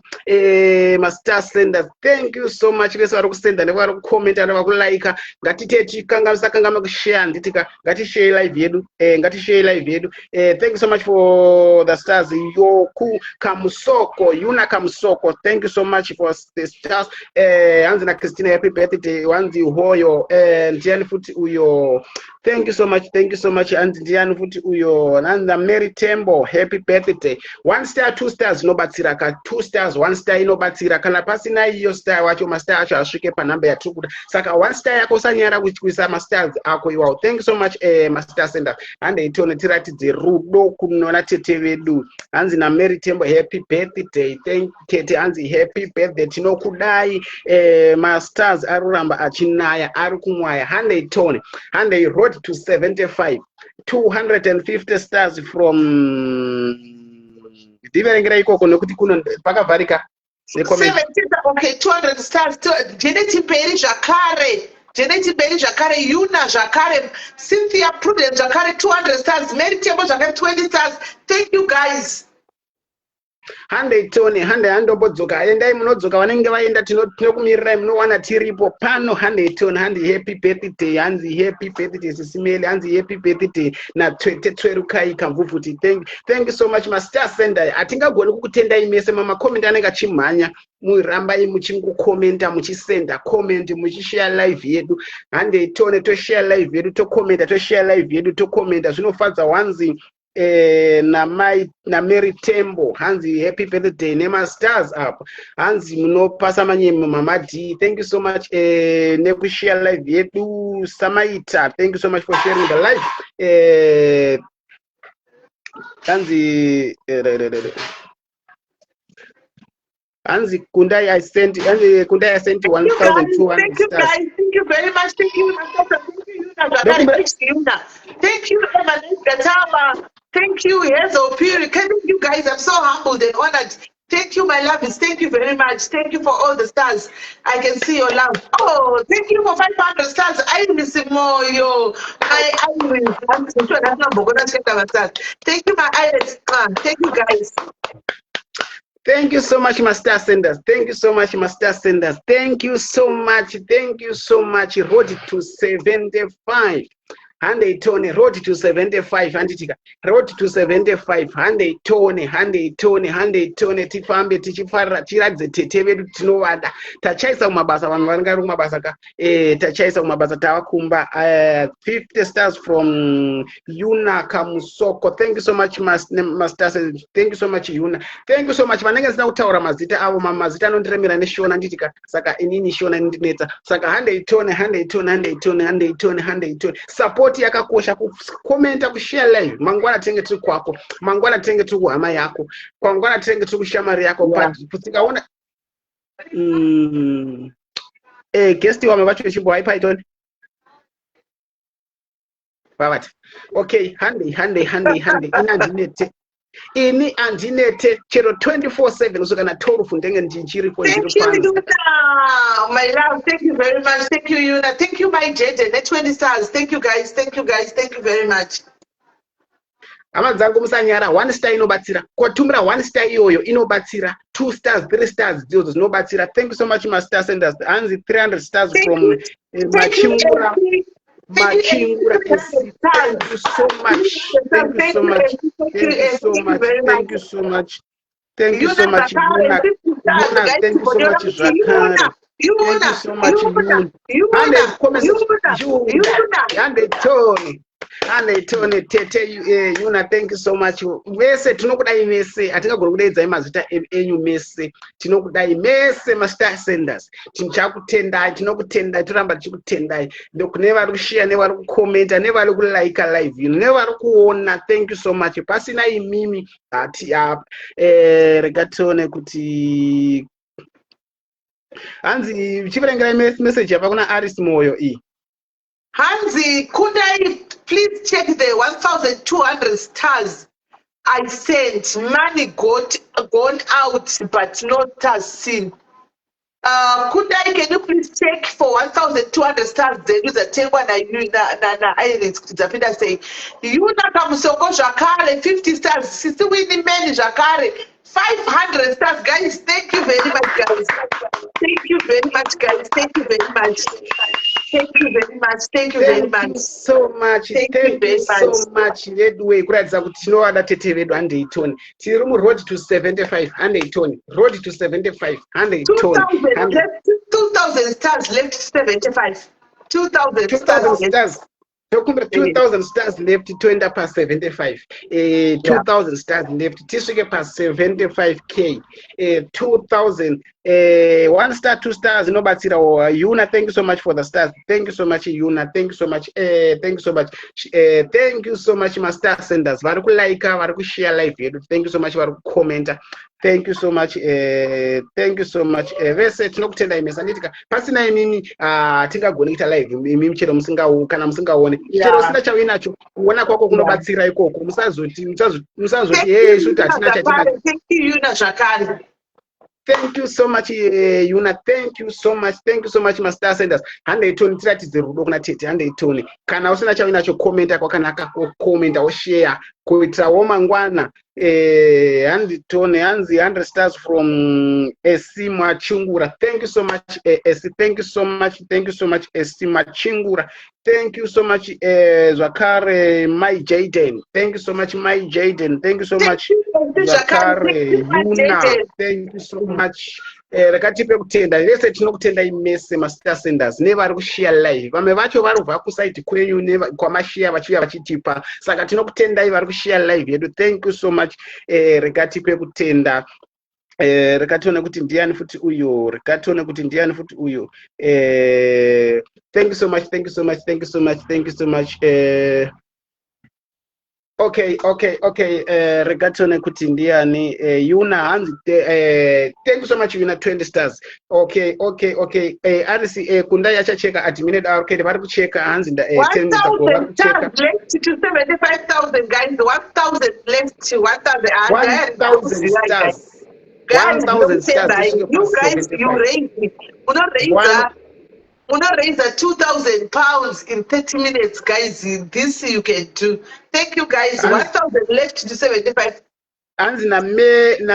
Speaker 16: master sender. Thank you so much vese vari kusenda nevari kukomenta nevari kulaika. Ngatiteti kangama kushare nditika ngatishare live yedu thank you so much for the stars. Yoku Kamusoko, Yuna Kamusoko, thank you so much for the stars. Hanzi na Christina happy birthday. Wanzi Hoyo and Ndiani futi uyo. Thank you so much and Ndiani futi uyo. Nanda Mary Tembo happy birthday. 1 star 2 stars no batsiraka 2 stars 1 star ino batsira kana pasina iyo star wacho master acho asvike pa number ya 2 saka 1 star yako sanyara kuisa masters ako iwawo. Thank you so much master sender and itone tiratidze rudo kunona tete vedu. Hanzi na Mary Tembo happy birthday. Thank you hanzi happy birthday tinokudai masters aruramba achinaya ari kumwaya. Hande itone hande road to 75 250 stars from ndiverengera ikoko nekuti kuno pakavharika.
Speaker 2: Okay, 200 stars. Janeti Berry Jakare, Yuna Jakare, Cynthia Prudence Jakare, 200 stars. Mary Tembo Jakare, 20 stars. Thank you guys.
Speaker 16: Hande itone hande andobodzoka endai munodzoka vanenge vaenda tinokumirirai munowana tiripo pano. Hande itone hande happy birthday hanzi happy birthday Sisimeli hanzi happy birthday na Twerukai Kamvufuti. Thank you so much master sender. Atingagoni kukutendai mese mama comment anenge achimhanya murambai muchingokomenta muchisenda comment muchishare live yedu. Hande itone toshare live yedu toshare live yedu tokomenta zvinofadza. Wanzi na Mary Tembo hanzi happy birthday nema stars up hanzi munopasa manyeme mama D. Thank you so much nekushare live yedu. Samaita, thank you so much for sharing the live. Hanzi Kundai I sent 1,200
Speaker 2: Thank you guys. Thank you very much. Thank you. Thank you, Emma Gatama. Thank you, Hazel Puri. Thank you guys. I'm so humbled and honored. Thank you, my loves. Thank you very much. Thank you for all the stars. I can see your love. Oh, thank you for 500 stars. I miss more, yo. I'm sure that's not Bogota stars. Thank you, my Iris. Thank you, guys.
Speaker 16: Thank you so much, Master Senders. Thank you so much, Master Senders. Thank you so much. Thank you so much. Road to 75. Hande Tony, road to 75, handitika. Road to 75, hande Tony, tifambe, tichifarira, tiradze tete vedu tinovada. Tachaisa mumabasa, vanhu varanga mumabasa ka. Tachaisa mumabasa tavakumba. 50 stars from Yuna Kamusoko. Thank you so much, Master. Thank you so much, Yuna. Thank you so much. Vanenge zina kutaura mazita avo, mazita anondiremera neshona nditika. Saka inini shona ndinetsa. Saka hande Tony. Support yakakosha, kukomenta, kushare live. Mangwana tenge tiri kwako, mangwana tenge tiri kuhama yako, kwangwana tenge tiri kushamari yako. Tikaona guest wame vacho vechimbo haipa itoni vavati okay. Hande inandinete ini andinete chero 24/7 usokana 12 ndenge ndichiripo.
Speaker 2: Thank you, Yuna, my love. Thank you very much. Thank you, Yuna. Thank you, my Jaden. 20 stars. Thank you, guys. Thank you very much.
Speaker 16: Amadzangu musanyara. 1 star inobatsira. Kwatumira 1 star iyoyo inobatsira. 2 stars, 3 stars dziodzo dzinobatsira. Thank you so much, Master Senders. Anzi 300 stars from Machingura. Thank you so much. Thank you so much. Thank you so much. Thank you so much, Yuna. Thank you so much, Zakari. Thank you so much, Yuna. And Tony, Tete, Yuna, thank you so much. Mese, tinokudai mese, atingagona kudaidza mazita enyu mese. Tinokudai mese, Master Senders. Tinokutendai, toramba tichikutendai. Ndokune vari kushare, nevari kukomenta, nevari kulaika live, nevari kuona. Thank you so much. Pasina imimi ati regatone kuti Hanzi chiverengera message yapa kuna Aris Moyo i.
Speaker 2: Hanzi, could I please check the 1,200 stars I sent? Money gone out, but no stars seen. Can you please check for 1,200 stars? There is a table na Iris Zapida say, Yuna Kamusoko Jakare, 50 stars, Sister Winnie Many Jakare, 500 stars, guys. Thank you very much, guys. Thank you very much, guys. Thank you very much. Thank you very much. Thank you very much.
Speaker 16: Thank you so much. Thank you so much. Redway kuratidza kuti tinowana tete vedu 100 tiri mu road to 75 100 road to 75 100
Speaker 2: 2,000 stars left 75 2,000
Speaker 16: stars. 2,000 stars left to end up at 75. 2,000 stars left. Tiswike past 75k. 2,000. 1 star, 2 stars. No batira. Yuna, thank you so much for the stars. Thank you so much, Yuna. Thank you so much. Thank you so much. Thank you so much, Master Senders. Varuku like, varuku share live. Thank you so much. Varuku comment. Thank you so much. Thank you so much. Vese tinokutenda imesa nditika pasina imini tingagona kuita live imimi chero kana musingaone chero sina chawinacho kuona kwako kunobatsira ikoko musazoti shuti atina chatina.
Speaker 2: Thank you, Yuna Zakari.
Speaker 16: Thank you so much, Yuna. Thank you so much. Thank you so much, Master Senders. Hande itoni tiratidze rudo kuna tete. Hande itoni. Kana usina chawinacho komenta kwakanaka komenta o share kuitira womangwana. Hande itoni hanzi 100 stars from SC Machingura. Thank you so much, SC. Thank you so much. Thank you so much, SC Machingura. Thank you so much, Zakare, my Jaden. Thank you so much, my Jaden. Thank you so much, Zakare, Yuna. Thank you so much. Rakatipe kutenda lese tinokutenda imese Master Senders nevari kushare live vamwe vacho varubva kusaiti kwenyu kwamashare vachiuya vachitipa saka tinokutendai vari kushare live yedu. Thank you so much. Rakatipe kutenda rakationa kuti ndiani futi uyo thank you so much. Thank you so much. Thank you so much. Thank you so much. Okay. Regatone kuti ndiani Yuna hanzi thank you so much Yuna 20 stars. Okay. RC kundai achacheka admin okay vari kucheka hanzi
Speaker 2: 10,000 stars left to 75,000 guys. 1,000 left to 1,000
Speaker 16: stars.
Speaker 2: Guys,
Speaker 16: 1,000 stars.
Speaker 2: You guys, you raise it. We're not raise 2,000 pounds in 30 minutes, guys. This you can do. Thank you, guys. 1,000 left to 75.
Speaker 16: Anzi na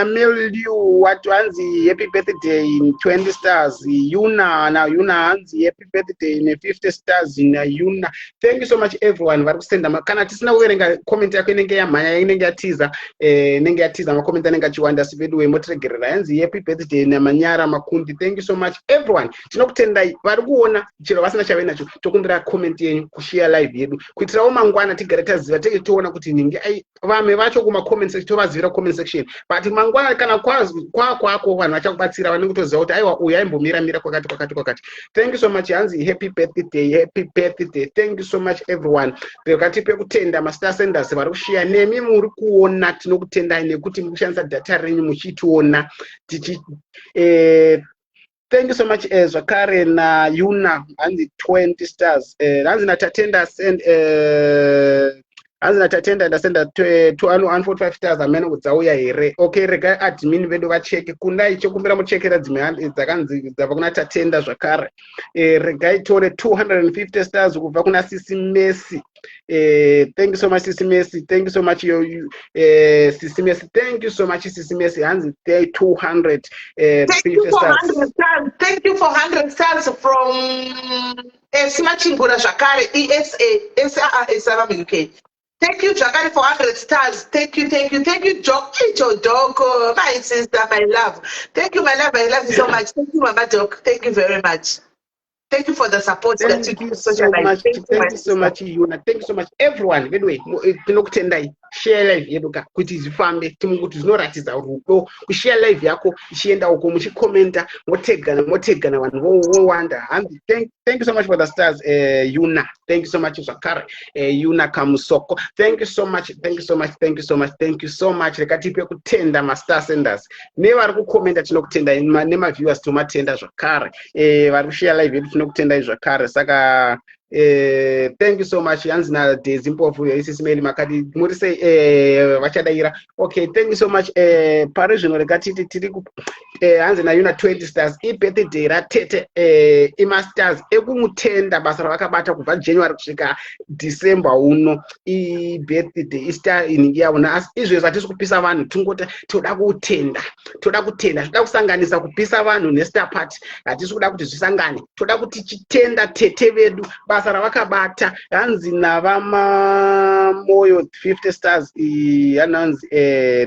Speaker 16: mail you what anzi happy birthday in 20 stars. Yuna anzi happy birthday in 50 stars in Yuna. Thank you so much everyone. Vari kusenda kana tisina kuverenga comment yako inenge yamhanya inenge yatiza inenge yatiza ma comment anenge achiwanda sivedu motiregerera anzi happy birthday na manyara makundi. Thank you so much everyone. Tinokutendai vari kuona chero vasina chave nacho tokumbira comment yenyu kushare live yedu kuitirawo mangwana tigare taziva tege toona kuti ninge ai vamwe vacho kuma comment section tovazivira comment section but mangwana kana kwako vanhu vachakubatsira vanenge kutoziva kuti aiwa uyu aimbomira kwakati. Thank you so much hanzi happy birthday. Thank you so much everyone. Pakati pekutenda master senders vari kushare nemi muri kuona tinokutendai nekuti muri kushandisa data renyu muchitiona thank you so much zvakare na Yuna hanzi 20 stars hanzi natatenda send hanzi natatenda ndasenda 245 stars amene kudzauya here. Okay, rega admin vedu vacheke kundai chokumbira muchekera dzimwe handi dzakanzi dzabva kuna tatenda zvakare rega itore 250 stars kubva kuna Sisi Messi. Thank you so much Sisi Messi. Thank you so much Sisi Messi. Thank you so much Sisi Messi. Hanzi 200 stars.
Speaker 2: Thank you for 100 stars from Simachingura Shakare ESA UK. Thank you, Jagari, for 100 stars. Thank you, Joko, my sister, my love. Thank you, my love. I love you so much. Thank you, Mama Jok. Thank you very much. Thank you for the support that you give so much.
Speaker 16: Thank you so much, Yuna. Thank you so much, everyone. By the way, tinokutendai share live yeduka kuti zvifambe timunguti zvinoratidza rudo kushare live yako ichienda uko muchikomenta motegana vanhu vowanda. Thank you so much for the stars Yuna. Thank you so much zvakare Yuna Kamusoko. Thank you so much. Rekatipe kutenda master senders nevari kukomenta tinokutendai nemaviewers tomatenda zvakare vari kushare live yedu tinokutendai zvakare saka thank you so much hanzi na Daisy Mpofu Sisi Meli makati muri sei vachadaira. Okay, thank you so much pari zvino rekatiti tiri hanzi na Yuna 20 stars ibirthday ratete imasters ekumutenda basa ravakabata kubva January kusvika December uno ibirthday istar inenge yaona asi izvezvo hatisi kupisa vanhu tingoti toda kutenda toda kusanganisa kupisa vanhu nestar party hatisi kuda kuti zvisangane toda kuti chitenda tete vedu basa ravakabata hanzi navamamoyo 50 stars hanzi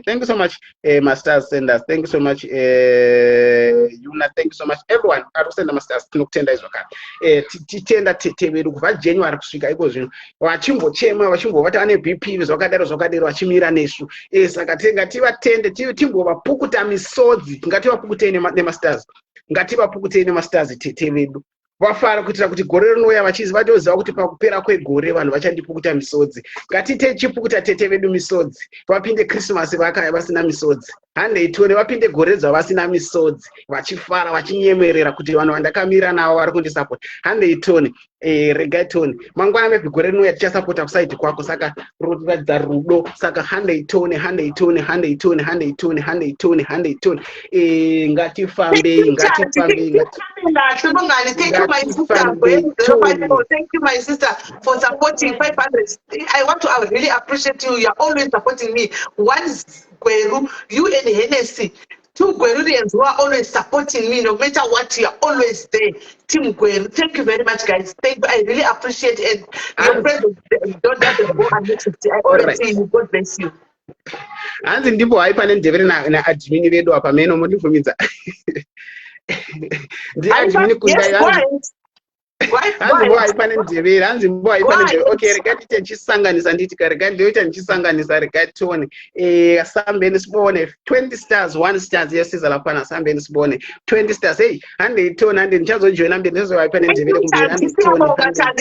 Speaker 16: thank you so much masters senders. Thank you so much Yuna. Thank you so much everyone ari kusenda masters tinokutenda izvakare titenda tete vedu kubva January kusvika iko zvino vachimbochema vachimbovata vane BP zvakadaro vachimira nesu saka ngativatende timbovapukuta misodzi ngativapukutei nemasters ngativapukutei nemasters tete vedu vafara kuitira kuti gore rinouya vatoziva kuti pakupera kwegore vanhu vachandipukuta misodzi. Ngatite chipukuta tete vedu misodzi vapinde Christmas vakaya vasina misodzi handeitone vapinde gore zvavasina misodzi vachifara vachinyemerera kuti vanhu vandakamira navo vari kundisapota handeitone regaitone mangwana mepi gore rinouya tichasapota kusaiti kwako saka rotiratidza rudo saka handeitone ngatifambei
Speaker 2: Thank you, my sister, for supporting 500. I really appreciate you. You're always supporting me. One Gweru, you and Hennessy. Two Gwerulians who are always supporting me, no matter what, you're always there. Team Gweru, thank you very much, guys. Thank you. I really appreciate it. Your presence, don't have to go and listen. I always say you. God bless you.
Speaker 16: Hanzi ndipo haipane ndevere na admin vedu apa meno mundifumidza. Ndi admin kundai hanzi mbo haipane ndevere okay rekati tichisanganisa nditi rekati ndoita ndichisanganisa rekati tione sambeni sibone 20 stars 1 stars yesiza lapana sambeni sibone 20 stars hey hande itona hande ndichazojoina mberi nezo haipane ndevere kumberi hande itona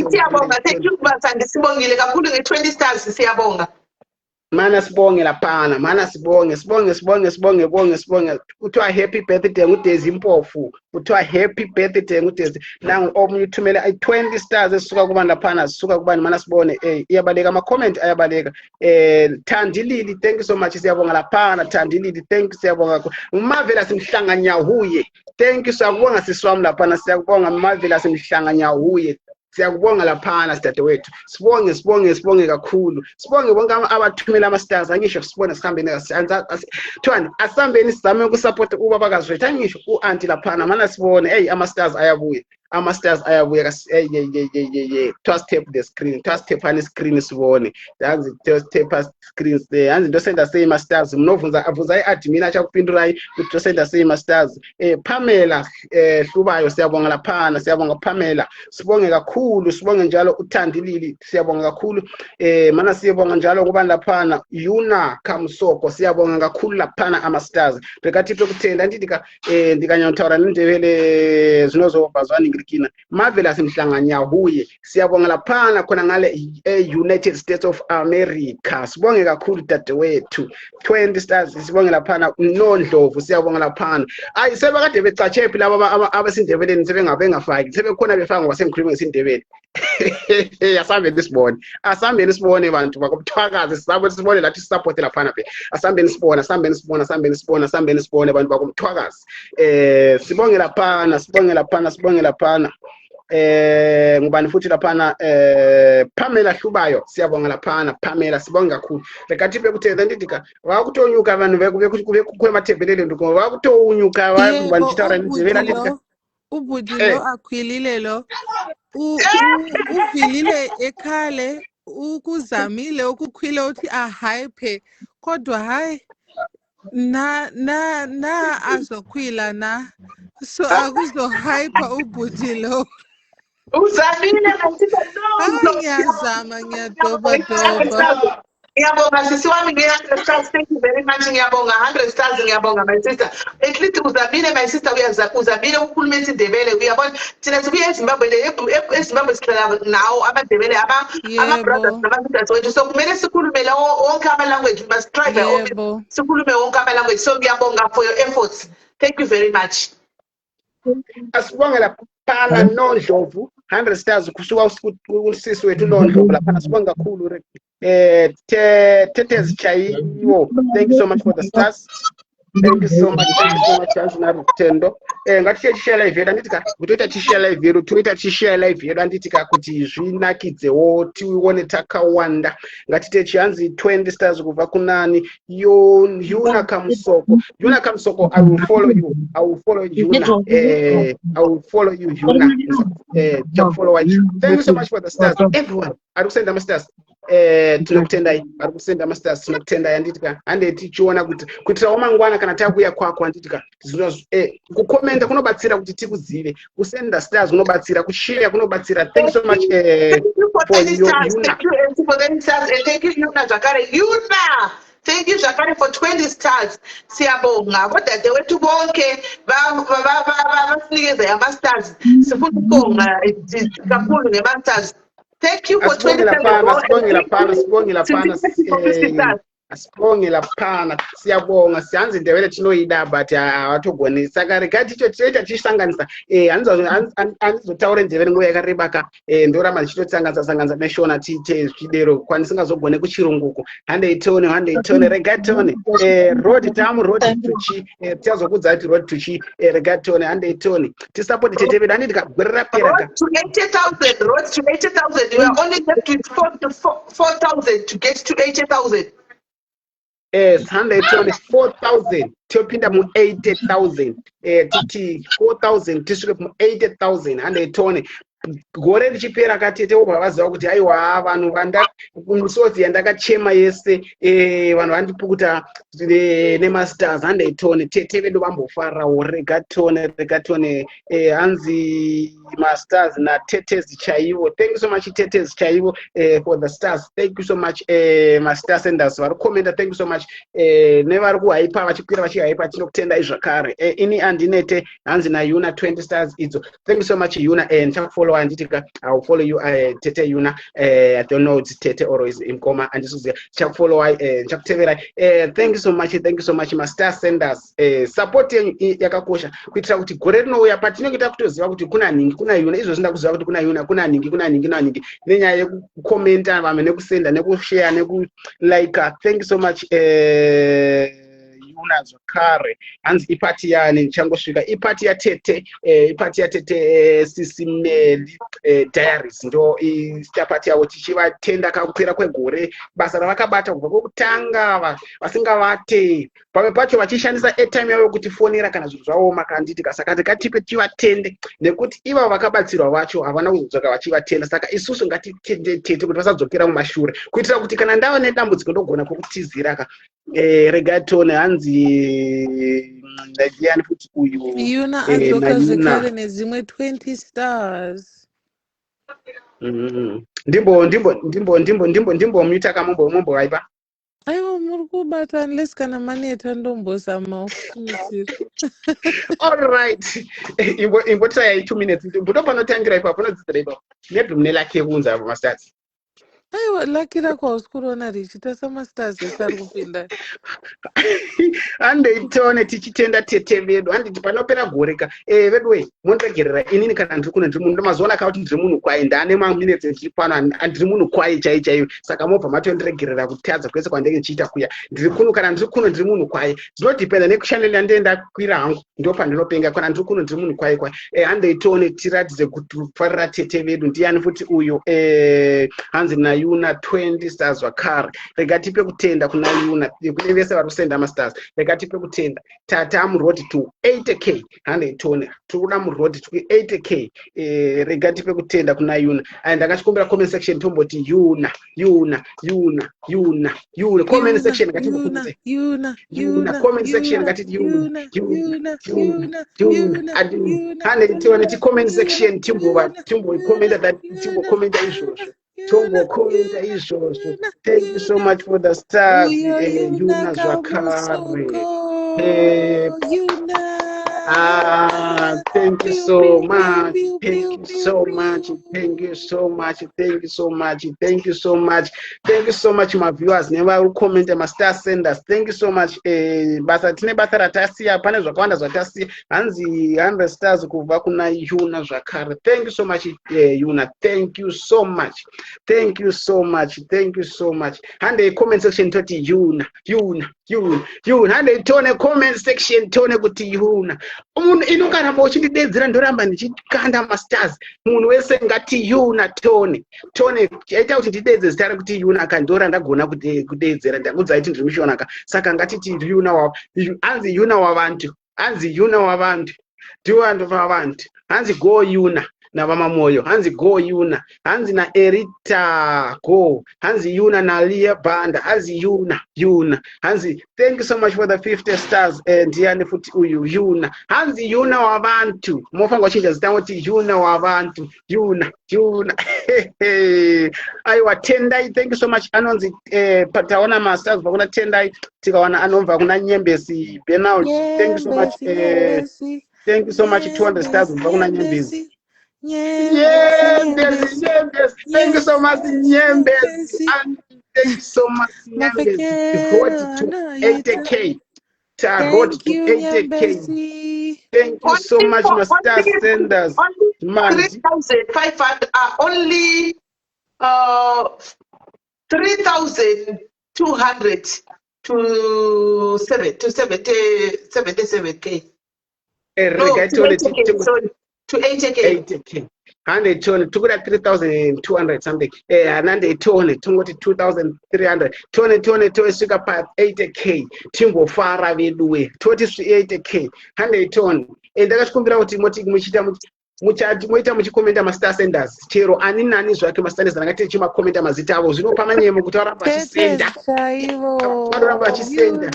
Speaker 2: siyabonga thank you basandisibongile kakhulu nge 20 stars siyabonga.
Speaker 16: mana sibonge laphana mana sibonge kuthiwa happy birthday nguDaisy Mpofu kuthiwa happy birthday nguDaisy nangu omunye uthumele 20 stars esisuka kubani laphana sisuka kubani mana sibone iyabaleka ama comment ayabaleka Thandilili thank you so much siyabonga laphana Thandilili thank you siyabonga Marvelous Mhlanganya huye thank you siyabonga siswami laphana siyabonga Marvelous Mhlanganya huye siyakubonga laphana sidadewethu sibonge kakhulu sibonge bonke abathumela ama stars angisho sibone sihambeni Thwani asihambeni sizame ukusupport ubaba kaZwethu angisho uanti laphana mana sibone ama stars ayabuya just tap the screen just tap on the screen sibone yanzi just tap us screens there yanzi ndo senda same stars mnovunza avuza iadmin acha kupindura ukuthi senda same stars Pamela Hlubayo siyabonga laphana siyabonga Pamela sibonge kakhulu sibonge njalo uThandilili siyabonga kakhulu mana siyabonga njalo kuba laphana Yuna Kamsoko siyabonga kakhulu laphana ama stars rekathi ukuthenda ndikanyawuthawula nendebele zinozobazwana ngirikina Marvelous Mhlanganya huye siyabonga laphana khona ngale United States of America sibonge kakhulu dadewethu 20 stars sibonge laphana Nondlovu siyabonga laphana ayi sebakade becatshe phela abasindebeleni sebengafaki sebekhona befaka ngoba sengikhuluma ngesindebele asambeni sibone bantu bakomthwakazi sibone lathi support laphana phe asambeni sibone bantu bakomthwakazi sibonge laphana ngubani futhi laphana Pamela Hlubayo siyabonga laphana Pamela sibonga kakhulu rekathi bekutheza ndidika wakutonyuka abantu bekube emathebelele ndiko wakutonyuka ngubani chitara ndivela ndidika
Speaker 5: ubudilo akhwilile lo uvilile ekhale ukuzamile ukukhwile uthi ahype kodwa hayi na azokhwila na so akuzohype ubudilo
Speaker 2: uzamile
Speaker 5: ngiyazama ngiyadoba
Speaker 2: ngiyabonga sisi wami 100 stars thank you very much ngiyabonga 100 stars ngiyabonga my sister at least uzamile my sister uzamile ukukhuluma isindebele uyabona thina sibuye eZimbabwe eZimbabwe sihlala nawo abadebele ama brothers nama-sisters wethu so kumele sikhulume wonke ama-language we must try sikhulume wonke ama-language so ngiyabonga for your efforts thank you very much
Speaker 16: asibonge laphana Nondlovu 100 stars kusuka usisi wethu Nondlovu laphana sibonga kakhulu Tetezi Chayiwo thank you so much for the stars thank you so much Tendo ngathi share live yedu anditika kutoita share live yedu toita share live yedu anditika kuti zvinakidzewo tione takawanda ngati chianzi 20 stars kubva kunani Yuna Kamsoko I will follow you Yuna I will follow you Yuna just follow you thank you so much for the stars everyone ari kusenda ama stars tinokutendai ari kusenda ama stars tinokutendai anditika andeti chiona kuti ramangwana kana takuya kwako anditika kukomenta kunobatsira kuti tikuzive kusenda stars kunobatsira kushare kunobatsira thank you so much for the stars and thank you Yuna Zakare Yuna thank you Zakare for 20 stars siyabonga kodwa dewethu bonke basinikeza ama stars sifuna ukubonga kakhulu ngema stars thank you for 20 stars asibonge laphana siyabonga siyanza indebele tinoyida but awatogoni saka regati icho toita tichisanganisa andizotaura indebele nguva yakareba ndoramba ndichitosanganisa neshona tiite zvidero kwanisingazogone kuchirunguko handeitone regatone road tamu road tuchi tiazokudza kuti road tuchi regatone handeitone tisapoti tete vedu handikagwerera pera road to 80,000 you are only left with 4,000 to get to 80,000 4,000 topinda mu 80,000 titi 4,000 tisvike mu 80,000 handeitone gore richipera katete obva vaziva kuti aiwa vanhu misodzi yandakachema yese vanhu vandipukuta nemasters handeitone tete vedu vambofarawo regatone hanzi masters natetezi chaivo thank you so much tetezi chaivo for the stars thank you so much master senders vari komenda thank you so much nevari kuhaipa vachikwira vachihaipa tinokutendai zvakare ini andinete hanzi naYuna 20 stars idzo thank you so much Yuna ndichakufollow follow anditika. I'll follow you Tete Yuna. I don't know it's Tete or is Imkoma and this is the follow chakutevera. Thank you so much. Thank you so much. Master senders support yakakosha kuitira kuti gore rinouya patinenge takutoziva kuti kuna ningi kuna Yuna izvo zvinda kuziva kuti kuna Yuna kuna ningi nenyaya yekukomenta vamwe nekusenda nekushare nekulike. Thank you so much. Yuna zvakare hanzi ipati yani ndichangosvika ipati yatete Sisimeli Diaries ndo istapati yavo tichivatenda kakupera kwegore basa ravakabata kubva kwokutanga vasingavate pamwe pacho vachishandisa airtime yavo kutifonera kana zvinhu zvaoma kanditika saka ndikatipe tivatende nekuti ivo vakabatsirwa vacho havana kudzoka vachivatenda saka isusu ngatitende tete kuti vasadzokera mumashure kuitira kuti kana ndava nedambudziko ndogona kwokutizira ka regatone hanzi ndiani futi uyu
Speaker 5: Yuna adzoka zvekare nedzimwe 20 stars.
Speaker 16: ndimbo mutaka mombo waipa
Speaker 5: Aiwa muri kubata unless kana maneta ndombozama kufunisira.
Speaker 16: All right. Imbotaya 2 minutes. Mbudo panotangira ipapo panodzidzira ipapo. Maybe mune lucky yekunza apa masters.
Speaker 5: Aiwa lucky rako usikuona richita samasters esari kupinda.
Speaker 16: Andeitone tichitenda tete vedu handiti panopera goreka vedwe mondiregerera inini kana ndiri kuno ndiri munhu ndomazoona kuti ndiri munhu kwaye ndane maminutes ndiri pano handiri munhu kwaye chaiyo saka mobva matondiregerera kutadza kwese kwandenge ndichiita kuya ndiri kuno kana ndiri kuno ndiri munhu kwaye zvinodhipenda nekushaneli yandenda kwira hangu ndo pandinopenga kana ndiri kuno ndiri munhu kwaye handeitone tiratidze kuti kufarira tete vedu ndiani futi uyo hanzi naYuna 20 stars zvakare regatipe kutenda kuna Yuna kune vese vari kusenda masters regatipe kutenda tata muroad to 80k handeitone tikuda muroad to 80k regatipe kutenda kuna Yuna and ndakachikumbira comment section tomboti Yuna comment section ngatimbokudze Yuna comment section ngatiti Yuna handeitone ti comment section timbo comment that timbo comment izvozvo Tombo komenta izvozvo. Thank you so much for the stars. Yuna zvakare. Thank you so much. Thank you so much. Thank you so much. Thank you so much. Thank you so much. Thank you so much, my viewers. Never comment my star senders. Thank you so much. Basa tine basa ratasiya pane zvakawanda zvatasiya hanzi 100 stars kubva kuna Yuna zvakare. Thank you so much Yuna. Thank you so much. Thank you so much. Thank you so much. Hande comment section toti Yuna. Hande tone comment section tone kuti Yuna. Umuntu inokaramba uchindidedzera ndoramba ndichikanda masters munhu wese ngati Yuna tone chaita kuti ndidedze zita rekuti Yuna akandora ndagona kudedzera ndakudza kuti ndiri mushonaka saka ngatiti Yuna hanzi Yuna wavantu ndiwantu vavantu hanzi go Yuna navamamoyo hanzi go Yuna hanzi na Erita go hanzi Yuna na Lia Banda hanzi Yuna hanzi thank you so much for the 50 stars and yani futi uyu Yuna hanzi Yuna wavantu mofanga chinja zitangoti Yuna wavantu Yuna aiwa Tendai thank you so much anonzi pataona masters vakuna Tendai tikawana anomva kuna Nyembesi Bernard thank you so much thank you so much 200 stars vakuna Nyembesi Nyembesi. Thank you so much, Nyembesi. And thank you so much, Nyembesi. Road to 80k. Road to 80k. Thank you so much, my star senders. Man,
Speaker 2: 3,500 only 3,200 to 77k. To 80k. And they told took at 3,200 something. And they told it to 2,300. Tony sugar part 80k. Timbo far away the way. 80k. And they told and that's kumbira kuti muchita muchikomenta mastar senders chero ani nani zvake mastars angati chimakomenta mazita avo zvinopa manyemo kuti varamba vachisenda varamba vachisenda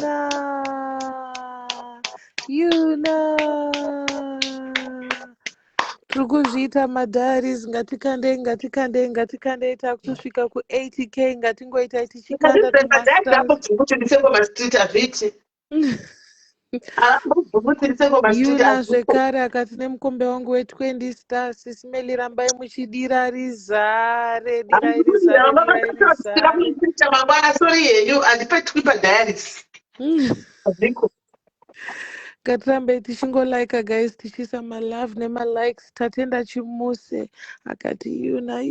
Speaker 5: Yuna turikuzviita madharis ngatikande takusvika ku 80k ngatingoita tichikanda
Speaker 2: kuti nditsengo mastreet avhiti
Speaker 5: Yuna zvekare akati nemukombe wangu we20 stars Sisimeli rambai muchidira rizare dirai rizare dirai rizare.
Speaker 2: Sorry henyu handipetwi padiaris.
Speaker 5: Ngatirambe tichingolaika guys, tichiisa malove nemalikes. Tatenda Chimuse akati Yuna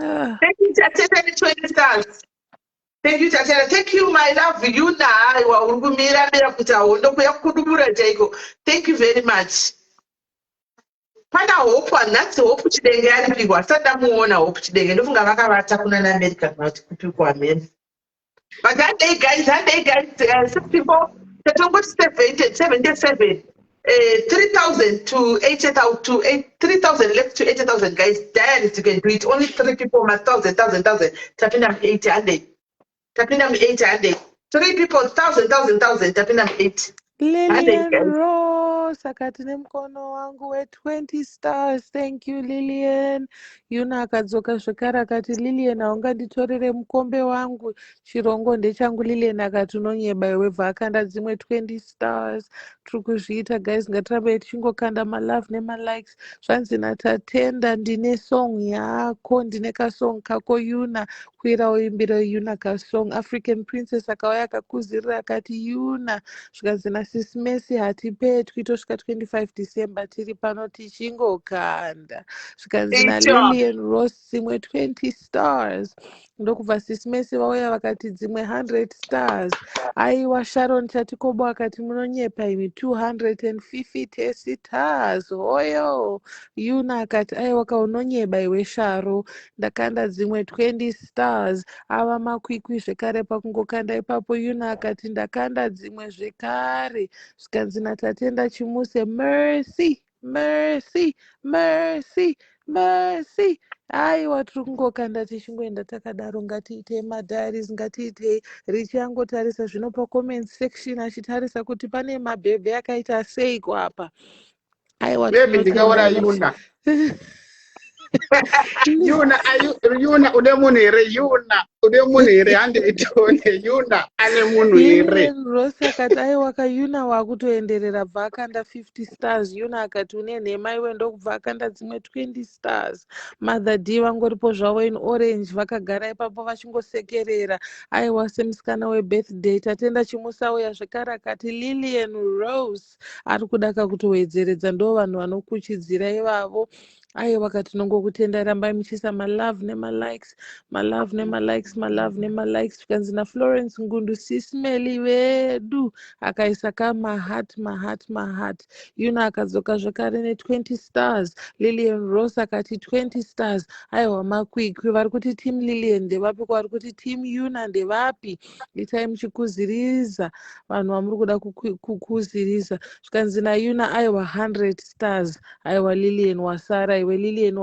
Speaker 5: Ah.
Speaker 2: Thank you, Tatenda, 20 stars. Thank you, Tatenda. Thank you, my love. Yuna, thank you very much. Pana hope hanatsi hope chidenge aripigwa sadamuona hope chidenge ndofunga vakavata kuna naAmerica kana kuti kupi kuameni. But that day guys 6 people tatongoti 77 3,000 to 80,000 to 3,000 left to 80,000 guys. Diaries you can do it. Only 3 people must 1,000. Tapinam 800. Tapinam 800. 3 people 1,000. Tapinam 8.
Speaker 5: Lillian Rose akati nemukono wangu we20 stars. Thank you Lillian. Yuna akadzoka zvekare akati Lillian haunganditorere mukombe wangu, chirongo ndechangu. Lillian akati unonyeba iwe, vhakanda dzimwe 20 stars. Tiri kuzviita guys, ngatirambe tichingokanda malove nemalikes. Zvanzi naTatenda, ndine song yako, ndine kasong kako Yuna, kwira uimbire Yuna kasong. African Princess akauya akakuzirira akati Yuna, zvikanzi naSisimesi hatipetwi, tosvika 25 December tiri pano tichingokanda. Zvikanzi naLillian Ross dzimwe 20 stars. Ndokubva Sisimesi vauya vakati dzimwe 100 stars. Aiwa Sharon Chatikobo akati munonyepa imi 250 stars. Hoyo Yuna akati aiwa kaunonyeba iwe Sharo, ndakanda dzimwe 20 stars. Ava makwikwi zvekare pakungokanda ipapo. Yuna akati ndakanda dzimwe zvekare. Zvikanzi naTatenda Chimuse mercy. Aiwa tiri kungokanda tichingoenda takadaro. Ngatiitei madiaries, ngatiitei. Richi angotarisa zvino pacomment section achitarisa kuti pane mabhebhe akaita seiko apa. Aiwa
Speaker 16: ndikaona Yuna. Yuna une munhu here? Yuna une munhu here? Handitone Yuna ane munhu here?
Speaker 5: Rosa akati aiwa kaYuna wakutoenderera bva akanda 50 stars. Yuna akati une nhema iwe, ndokubva akanda dzimwe 20 stars. Mother D vangoripo zvavo in orange vakagara ipapo vachingosekerera. Aiwa semusikana webirthday. Tatenda Chimusauya zvekare akati Lillian Rose ari kuda kutowedzeredza, ndo vanhu vanokuchidzira ivavo. Aiwa wakati nongokutenda, rambai muchiisa malove nemalikes, malove nemalikes. Zvikanzi naFlorence Ngundu Sisimeli vedu akaisa kamahat. Yuna akadzoka zvekare ne20 stars. Lillian Rose akati 20 stars. Aiwa makwikwi, vari kuti team Lillian ndevapi, vari kuti team Yuna ndevapi? Itai muchikuziriza vanhu vamuri kuda kukuziriza. Zvikanzi naYuna aiwa 100 stars. Aiwa Lillian wasara iwe, Lillian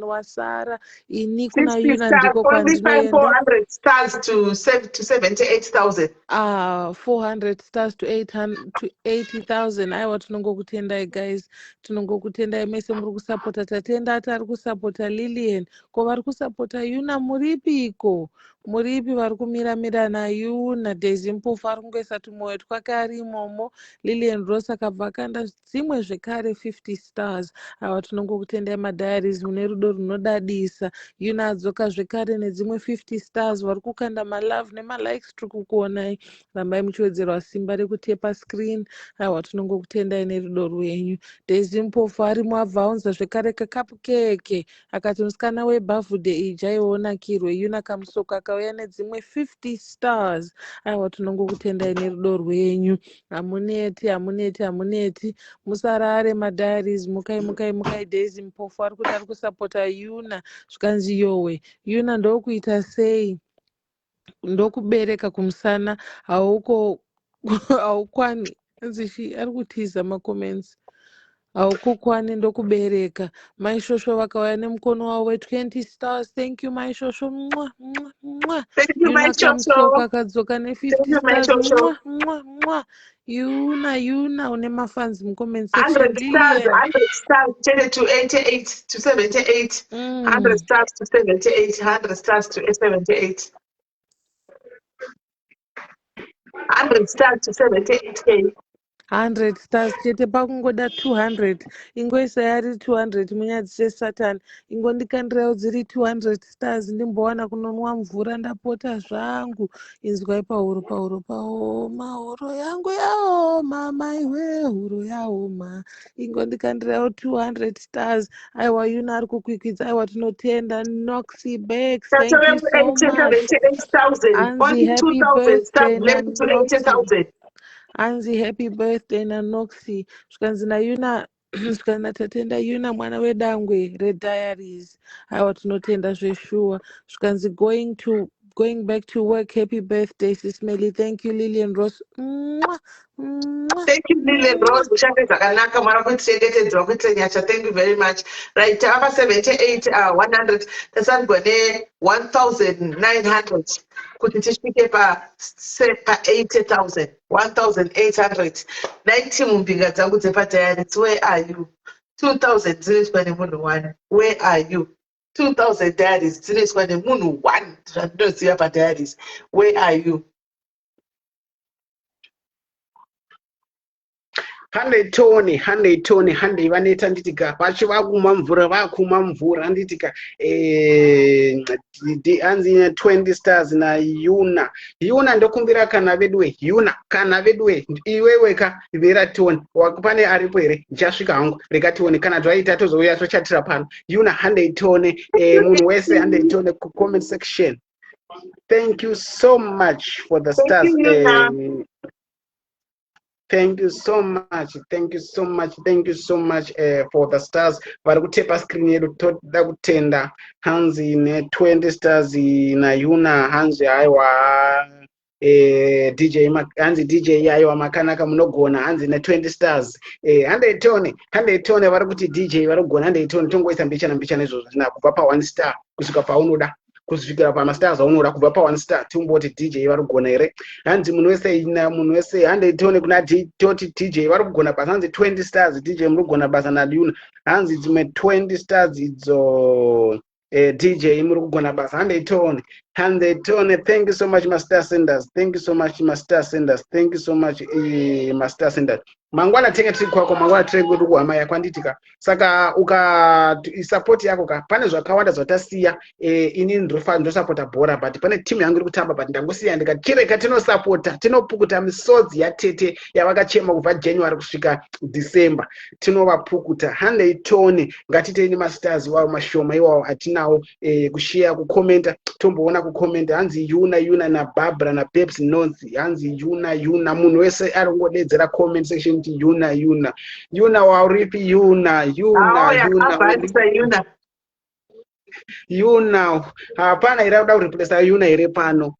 Speaker 5: wasara. Ini kuna Yuna ndiko kwandinoenda.
Speaker 2: 400 stars to 78,000.
Speaker 5: 400 stars to 80,000. Aiwa tinongokutendai guys, tinongokutendai mese muri kusapota Tatenda ati ari kusapota Lillian. Ko vari kusapota Yuna muripiko? Muripi vari kumiramira naYuna? Daisy Mpofu ari kungoisa tumoyo twake ari imomo. Lillian Rose akabva akanda dzimwe zvekare 50 stars. Aiwa tinongokutendai madiaries, mune rudo runodadisa. Yuna adzoka zvekare nedzimwe 50 stars. Vari kukanda malove nemalikes, tiri kukuonai. Rambai muchiwedzerwa simba rekutepa screen. Aiwa tinongokutendai nerudo rwenyu. Daisy Mpofu arimo abva aunza zvekare kakapukeke akati musikana webhavhudhe ijaiwonakirwe. Yuna Kamusoko akauya nedzimwe 50 stars. Aiwa tinongokutendai nerudo rwenyu. Hamuneti musarare madiaries. Mukai. Daisy Mpofu ari kuti ari kusapota Yuna. Zvikanzi yowe Yuna ndokuita sei? Ndokubereka kumusana haukwani. Ari kutiza macomments. Haukukwani ndokubereka. Maishosho vakauya nemukono wavo we20 stars. Thank you Maishosho. Yuna Kamusoko akadzoka ne50 stars. Yuna une mafanzi mucomment section.
Speaker 2: 100 stars tended to 88 to 78. 100 stars to 78. 100 stars to 78. 100 stars to 78k.
Speaker 5: 100 stars chete pakungoda 200 ingoisa yari 200 munyadzi chesatani ingondikandirawo dziri 200 stars ndimbowana kunonwa mvura ndapota zvangu inzwai pahuro paoma huro yangu yaoma maiwe huro yaoma ingondikandirawo 200 stars aiwa yuna ari kukwikwidza aiwa tinotenda Noxy Bakes, thank you so much. Anzi, happy birthday Noxy. Anzi, happy birthday Noxy. Zvikanzi naYuna zvikanzi tatenda Yuna mwana wedangwe reDiaries. Aiwa tinotenda zveshuwa. Zvikanzi going back to work. Happy birthday Sis Melly. Thank you Lillian Rose.
Speaker 2: Thank you, Lillian Rose. Thank you very much. Right, after 78, 100, the sun go 1,900. Could it speak pa 80,000, 1,800. 90 mumbiga zangu zepata. Where are you? 2,000 zile kwa munu one. Where are you? 2,000 diaries zile kwa munu one. Don't see apa diaries. Where are you?
Speaker 16: 100 toni vaneta nditika vachi vakumwa mvura nditika anzi 20 stars na Yuna ndokumbira kana vedwe Yuna kana vedwe iweweka vera toni wakupane aripo here ndichasvika hangu reka toni kana twaita tozouya tochatira pano Yuna 100 toni munhu wese 100 toni ku comment section. Thank you so much for the stars. Thank you so much for the stars. Vari kutepa screen yedu toda kutenda hanzi ne 20 stars na Yuna hanzi aiwa DJ aiwa makanaka munogona hanzi ne 20 stars 100 tone vari kuti DJ vari kugona 100 tone tongoisa mbichana izvozvo zvina kubva pa 1 star kusvika paunoda kusvikira pamastars aunoda kubva pa 1 star timboti DJ vari kugona here hanzi munhu wese 100 tone kuna toti DJ vari kugona basa hanzi 20 stars DJ muri kugona basa na Yuna hanzi dzimwe 20 stars idzo DJ muri kugona basa 100 tone. Thank you so much Master Senders. Master Senders. Mangwana tenge tiri kwako mangwana tiri kudu kuhama yakwanditika saka support yako ka pane zvakawanda zvatasiya ini ndosapota bhora but pane team yangu iri kutamba but ndangosiya ndikachireka tinopukuta misodzi yatete yavakachema kubva January kusvika December tinovapukuta 100 tone ngatiteini masters wavo mashoma iwawo atinawo kushare kukomenta tomboona kukomenta hanzi Yuna na Barbara na Pepsi Nonzi hanzi Yuna munhu wese ari kungodedzera comment section Yuna wauripi Yuna hapana ira kuda kureplace Yuna here pano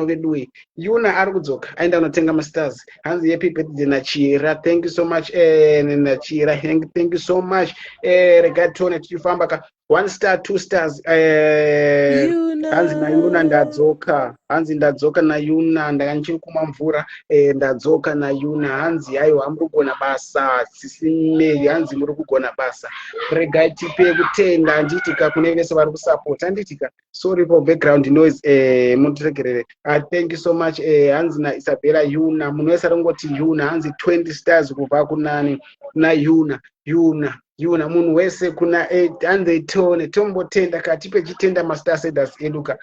Speaker 16: vedui Yuna ari kudzoka aenda kunotenga masters hanzi happy birthday Nachira. Thank you so much Nachira, thank you so much regatone tichifamba ka 1 star 2 stars hanzi na Yuna ndadzoka na Yuna ndakanchiri kumwa mvura ndadzoka na Yuna hanzi aiwa muri kugona basa sisimeli hanzi muri kugona basa regai tipe kutenda anditika kune vese vari kusupport anditika sorry for background noise mutiregerere thank you so much hanzi na Isabella Yuna munhu wese arongoti Yuna hanzi 20 stars kubva kunani na Yuna munhu wese kuna 8 tone tombotenda katipe chitenda Master Senders edu ka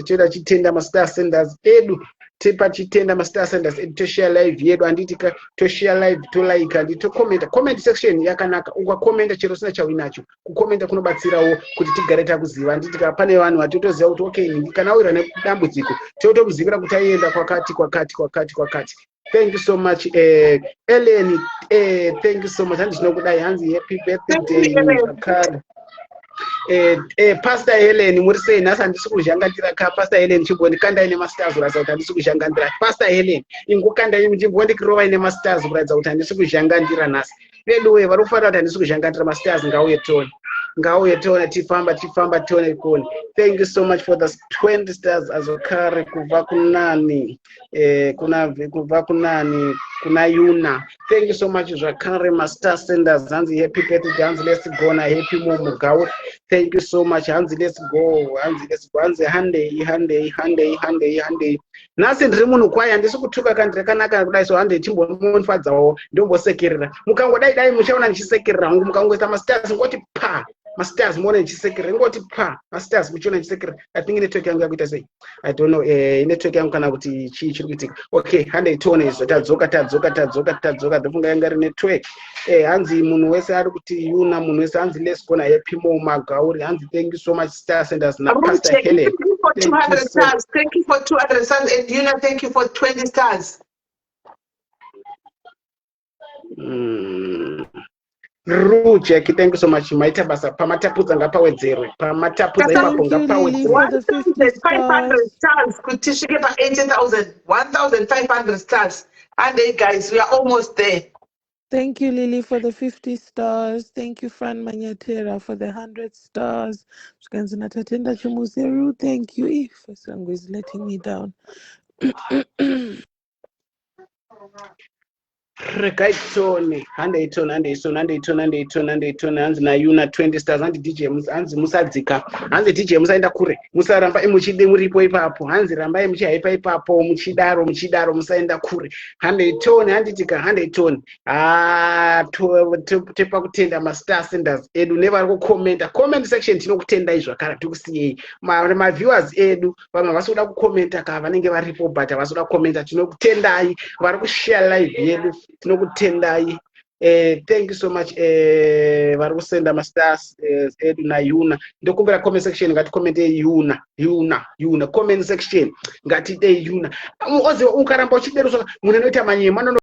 Speaker 16: toda chitenda Master Senders edu tipa chitenda Master Senders edu to share live yedu anditika to share live to like and to comment section yakanaka ukakomenta chero sina chawinacho kukomenta kunobatsirawo kuti tigare takuziva anditika pane vanhu vatotoziva kuti okay kana wira nedambudziko totomuzivira kuti aenda kwakati. Thank you so much Ellen thank you so much handinokudai hanzi happy birthday Zakari Pastor Helen muri sei nhasi handisi kuzhangatira ka Pastor Helen chimbondikandai nemasters kuratidza kuti handisi kuzhangatira Pastor Helen ingokandai muchimbondikirova ine masters kuratidza kuti handisi kuzhangatira nhasi veduwe vari kufanira kuti handisi kuzhangatira masters ngauye tone tifamba tone koni. Thank you so much for the 20 stars azokare kubva kunani kuna Yuna. Thank you so much zvakare Master Senders hanzi happy birthday hanzi let's go na happy Mugaur. Thank you so much hanzi let's go hanzi 100 nhasi ndiri munhu kwai handisi kutuka kandi rakanaka kudai so hande chimbomonfadzawo ndombosekerera mukangodai dai muchaona ndichisekerera hangu mukangoita mastars ngoti pa masters muone ndichisekerera ngoti pa masters muchiona ndichisekerera. I think network yangu yakuita sei, I don't know, network yangu kana kuti chii chiri kuitika. Okay, hande itione izvo tadzoka ndofunga yanga iri network. Hanzi munhu wese ari kuti Yuna, munhu wese hanzi let's go Happy Mo Magauri, hanzi thank you so much Star Senders na Pastor Helen.
Speaker 2: Thank you for 200 stars. Thank you for 200 stars. And Yuna, thank you for 20 stars.
Speaker 16: Jack, thank you so much. Maita basa pamatapudza ngapawedzerwe. Pamatapudza ipapo ngapawedzerwe.
Speaker 2: 1,500 stars kutishike pa 80,000. 1,500 stars. And hey guys, we are almost there.
Speaker 5: Thank you, Lily, for the 50 stars. Thank you, Fran Manyatera, for the 100 stars. Tatenda Chimuzeru, thank you. If Sango is letting me down.
Speaker 16: Rekaitone, handeitone, hanzi na Yuna 20 stars, hanzi DJ hanzi musadzika, hanzi DJ musaenda kure, musaramba muchide muripo ipapo, hanzi rambai muchihaipa ipapo, muchidaro musaenda kure, handeitone, handitika handeitone. Tepa kutenda maStar Senders edu nevari kukomenta, comment section tinokutendai zvakara tikusiyei, maviewers edu vamwe vasoda kukomenta ka vanenge varipo but vasoda kukomenta tinokutendai, vari kushare live yedu tinokutendai. Thank you so much. Vari kusenda mastars edu na Yuna. Ndokumbira comment section ngati comment Yuna comment section ngati Yuna. Ozi ukaramba uchiderusa munhu anoita manyema